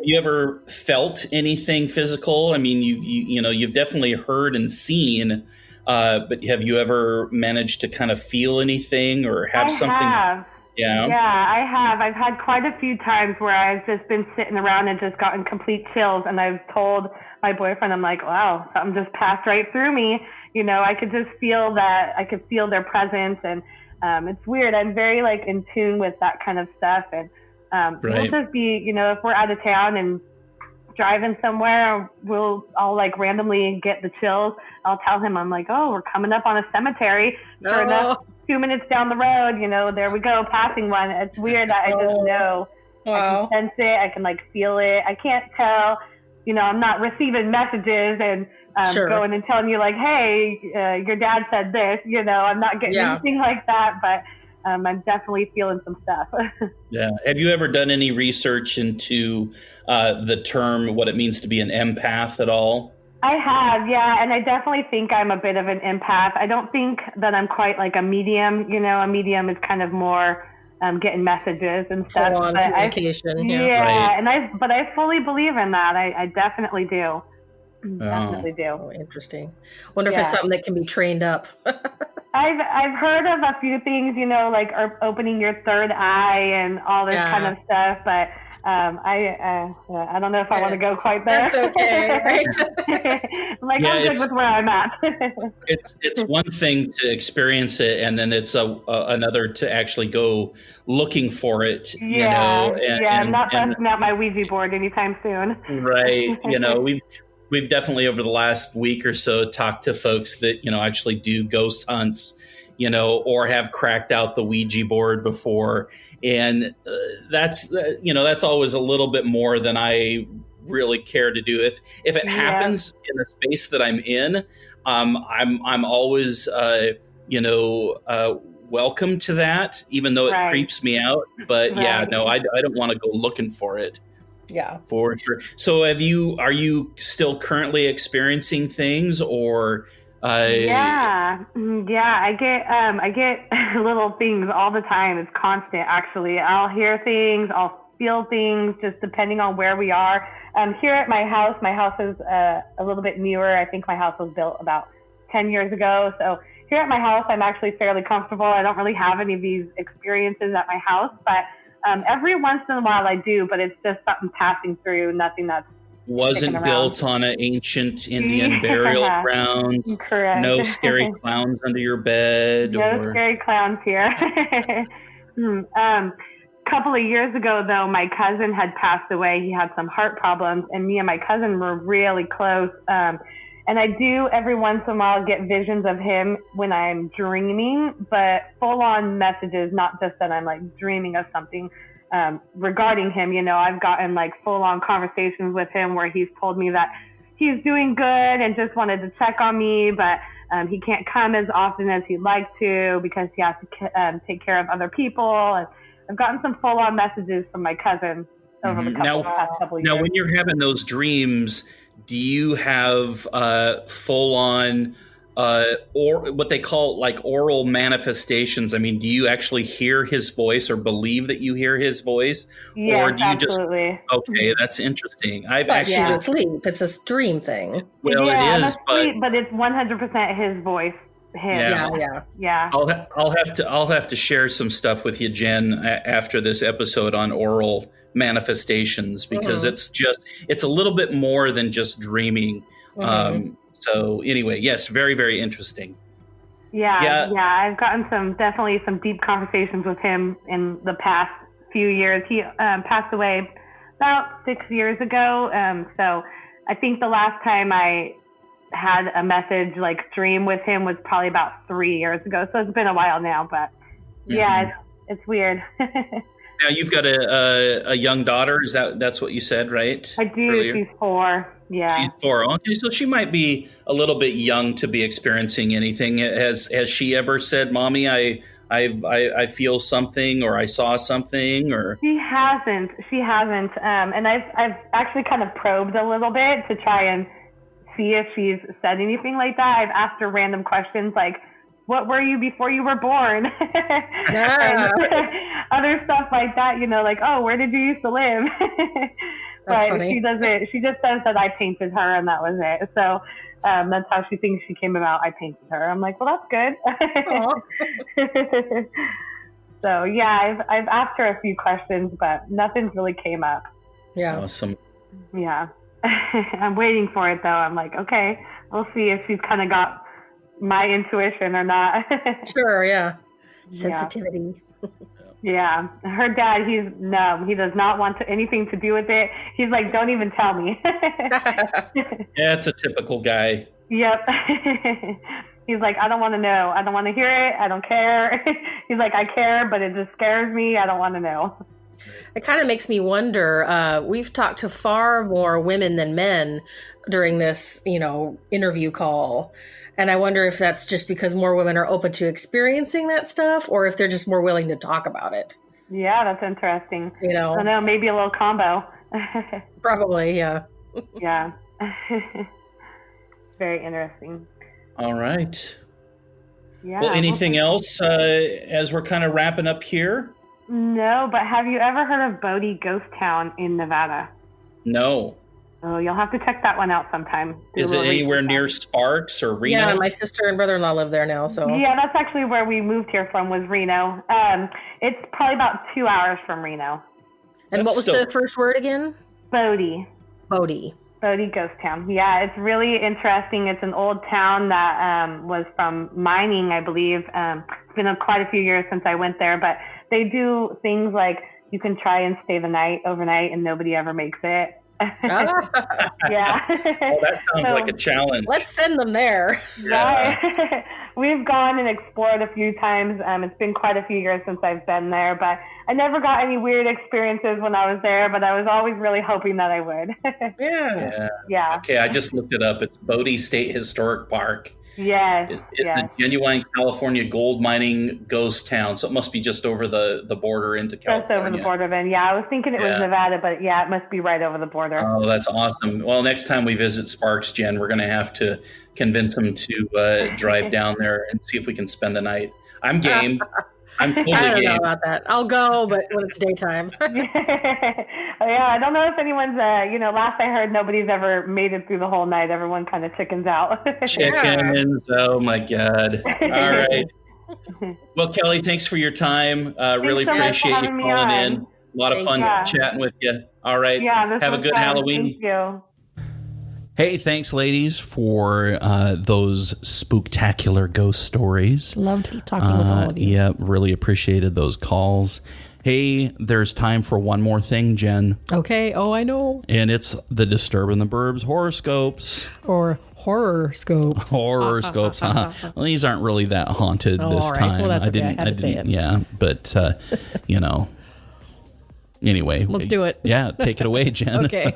you ever felt anything physical? I mean, you've definitely heard and seen, but have you ever managed to kind of feel anything or have something? Have. Yeah, I have. I've had quite a few times where I've just been sitting around and just gotten complete chills, and I've told my boyfriend, I'm like, wow, something just passed right through me. I could just feel that. I could feel their presence, and it's weird. I'm very in tune with that kind of stuff, and we'll just be, if we're out of town and driving somewhere, I'll randomly get the chills. I'll tell him, I'm like, oh, we're coming up on a cemetery. Sure enough, 2 minutes down the road, there we go, passing one. It's weird that I just know. Wow. I can sense it. I can feel it. I can't tell, I'm not receiving messages and going and telling you hey, your dad said this, I'm not getting anything like that, but I'm definitely feeling some stuff. Yeah. Have you ever done any research into the term, what it means to be an empath at all? I have, yeah. And I definitely think I'm a bit of an empath. I don't think that I'm quite like a medium. A medium is kind of more getting messages and stuff. Full-on communication. Yeah. And I fully believe in that. I definitely do. Definitely do. Oh, interesting. Wonder if it's something that can be trained up. I've heard of a few things, like opening your third eye and all this kind of stuff, but I don't know if I want to go quite there. That's okay. Right? I'm good with where I'm at. it's one thing to experience it, and then it's another to actually go looking for it. I'm not busting out my Ouija board anytime soon. Right. We've definitely over the last week or so talked to folks that, actually do ghost hunts, or have cracked out the Ouija board before. And that's always a little bit more than I really care to do. If it happens in the space that I'm in, I'm always, welcome to that, even though it creeps me out. But I don't want to go looking for it. Yeah, for sure. So are you still currently experiencing things or? I get little things all the time. It's constant, actually. I'll hear things, I'll feel things, just depending on where we are. Here at my house is a little bit newer. I think my house was built about 10 years ago. So here at my house, I'm actually fairly comfortable. I don't really have any of these experiences at my house, but every once in a while I do, but it's just something passing through, nothing that's wasn't built on an ancient Indian burial ground. Correct. No scary clowns under your bed. No scary clowns here. Couple of years ago, though, my cousin had passed away. He had some heart problems, and me and my cousin were really close. And I do every once in a while get visions of him when I'm dreaming, but full-on messages, not just that I'm dreaming of something regarding him. I've gotten full-on conversations with him where he's told me that he's doing good and just wanted to check on me, but he can't come as often as he'd like to because he has to take care of other people. And I've gotten some full-on messages from my cousin over the past couple of years. Now, when you're having those dreams, do you have full-on or what they call oral manifestations? I mean, do you actually hear his voice or believe that you hear his voice? Yes, or do you absolutely. Okay, that's interesting. She's asleep. It's a dream thing. Well, it is, but it's 100% his voice. Yeah. I'll have to share some stuff with you, Jen, after this episode on oral manifestations, because it's a little bit more than just dreaming. So anyway, yes, very, very interesting. Yeah. I've gotten definitely some deep conversations with him in the past few years. He passed away about 6 years ago. So I think the last time I had a message like stream with him was probably about 3 years ago. So it's been a while now, but it's weird. Now you've got a young daughter. That's what you said, right? I do. Earlier? She's 4. Yeah. She's 4. Okay, so she might be a little bit young to be experiencing anything. Has she ever said, "Mommy, I feel something," or "I saw something"? Or she hasn't. And I've actually kind of probed a little bit to try and see if she's said anything like that. I've asked her random questions like, "What were you before you were born?" And other stuff like that, like, "Oh, where did you used to live?" That's but funny. she doesn't. She just says that I painted her and that was it. So that's how she thinks she came about. I painted her. I'm like, well, that's good. So yeah, I've asked her a few questions, but nothing's really came up. Yeah. Awesome. Yeah. I'm waiting for it though. I'm like, okay, we'll see if she's kind of got my intuition or not. Sure, yeah. Sensitivity. Yeah. Her dad, he does not want anything to do with it. He's like, don't even tell me. Yeah, it's a typical guy. Yep. He's like, I don't want to know. I don't want to hear it. I don't care. He's like, I care, but it just scares me. I don't want to know. It kind of makes me wonder. We've talked to far more women than men during this, interview call. And I wonder if that's just because more women are open to experiencing that stuff or if they're just more willing to talk about it. Yeah, that's interesting. I don't know, maybe a little combo. Probably, yeah. Yeah. Very interesting. All right. Yeah. Well, anything else as we're kind of wrapping up here? No, but have you ever heard of Bodie Ghost Town in Nevada? No. Oh, you'll have to check that one out sometime. Is it anywhere near Sparks or Reno? Yeah, my sister and brother-in-law live there now. So yeah, that's actually where we moved here from, was Reno. It's probably about 2 hours from Reno. And what was the first word again? Bodie. Bodie Ghost Town. Yeah, it's really interesting. It's an old town that was from mining, I believe. It's been quite a few years since I went there, but they do things like you can try and stay the night overnight and nobody ever makes it. Yeah. Well, that sounds like a challenge. Let's send them there. Yeah. We've gone and explored a few times. It's been quite a few years since I've been there, but I never got any weird experiences when I was there, but I was always really hoping that I would. Yeah. Okay, I just looked it up. It's Bodie State Historic Park. Yes. It's a genuine California gold mining ghost town, so it must be just over the border into California. Just over the border then. Yeah, I was thinking it was Nevada, but yeah, it must be right over the border. Oh, that's awesome. Well, next time we visit Sparks, Jen, we're going to have to convince them to drive down there and see if we can spend the night. I'm game. I'm totally game. I don't know about that. I'll go, but when it's daytime. Yeah, I don't know if anyone's, last I heard, nobody's ever made it through the whole night. Everyone kind of chickens out. Chickens. Oh, my God. All right. Well, Kelly, thanks for your time. Really appreciate you calling in. A lot of fun chatting with you. All right. Yeah, have a good Halloween. Thank you. Hey, thanks, ladies, for those spooktacular ghost stories. Loved talking with all of you. Yeah, really appreciated those calls. Hey, there's time for one more thing, Jen. Okay. Oh, I know. And it's the Disturbin the Burbs horoscopes. Or horoscopes. Horoscopes. Well, these aren't really that haunted this time. Well, that's okay. I had to say it. Yeah, but, anyway. Let's do it. Yeah, take it away, Jen. Okay.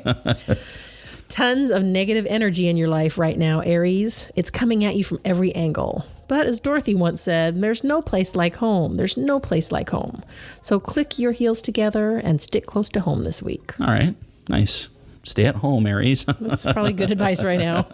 Tons of negative energy in your life right now, Aries. It's coming at you from every angle. But as Dorothy once said, there's no place like home. There's no place like home. So click your heels together and stick close to home this week. All right. Nice. Stay at home, Aries. That's probably good advice right now.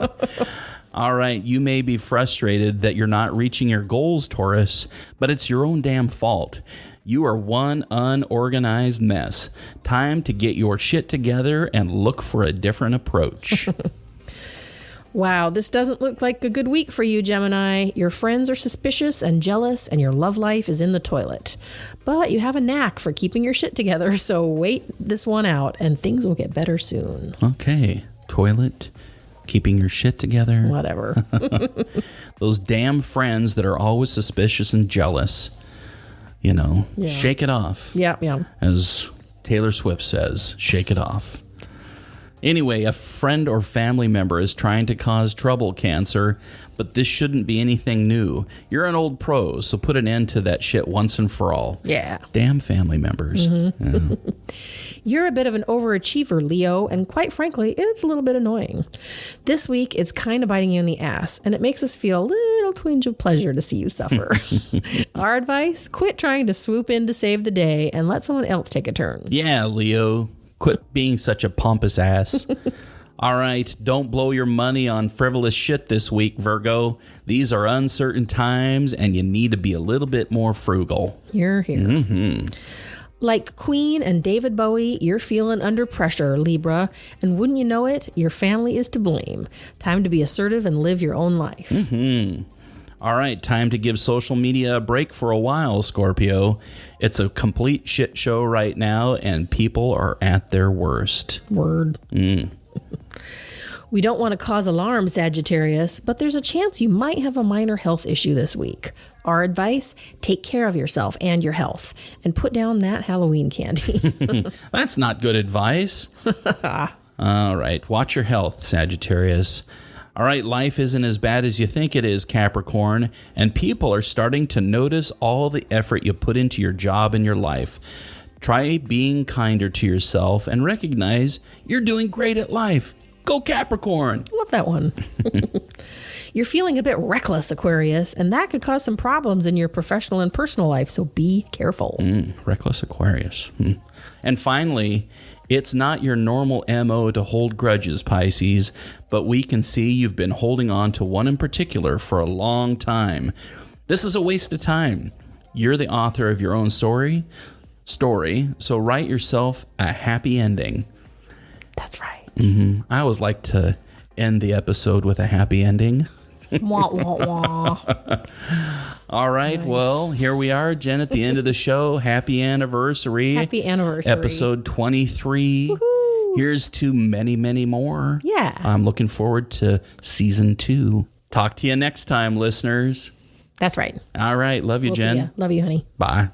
All right. You may be frustrated that you're not reaching your goals, Taurus, but it's your own damn fault. You are one unorganized mess. Time to get your shit together and look for a different approach. Wow, this doesn't look like a good week for you, Gemini. Your friends are suspicious and jealous, and your love life is in the toilet. But you have a knack for keeping your shit together, so wait this one out, and things will get better soon. Okay, toilet, keeping your shit together. Whatever. Those damn friends that are always suspicious and jealous. Shake it off. Yeah. As Taylor Swift says, shake it off. Anyway, a friend or family member is trying to cause trouble, Cancer, but this shouldn't be anything new. You're an old pro, so put an end to that shit once and for all. Yeah. Damn family members. Mm-hmm. Yeah. You're a bit of an overachiever, Leo, and quite frankly, it's a little bit annoying. This week, it's kind of biting you in the ass, and it makes us feel a little twinge of pleasure to see you suffer. Our advice, quit trying to swoop in to save the day and let someone else take a turn. Yeah, Leo. Quit being such a pompous ass. All right, don't blow your money on frivolous shit this week, Virgo. These are uncertain times, and you need to be a little bit more frugal. You're here. Mm-hmm. Like Queen and David Bowie, you're feeling under pressure, Libra. And wouldn't you know it, your family is to blame. Time to be assertive and live your own life. Mm-hmm. All right, time to give social media a break for a while, Scorpio. It's a complete shit show right now, and people are at their worst. Word. We don't want to cause alarm, Sagittarius, but there's a chance you might have a minor health issue this week. Our advice, take care of yourself and your health, and put down that Halloween candy. That's not good advice. All right, watch your health, Sagittarius. All right, life isn't as bad as you think it is, Capricorn, and people are starting to notice all the effort you put into your job and your life. Try being kinder to yourself and recognize you're doing great at life. Go Capricorn! Love that one. You're feeling a bit reckless, Aquarius, and that could cause some problems in your professional and personal life, so be careful. Reckless Aquarius. And finally, it's not your normal MO to hold grudges, Pisces, but we can see you've been holding on to one in particular for a long time. This is a waste of time. You're the author of your own story, so write yourself a happy ending. That's right. I always like to end the episode with a happy ending. Wah, wah, wah. All right, Nice. Well, here we are, Jen, at the end of the show. Happy anniversary. Happy anniversary. Episode 23. Woohoo. Here's to many, many more. Yeah. I'm looking forward to season 2. Talk to you next time, listeners. That's right. All right. Love you, We'll see Jen. ya. Love you, honey. Bye.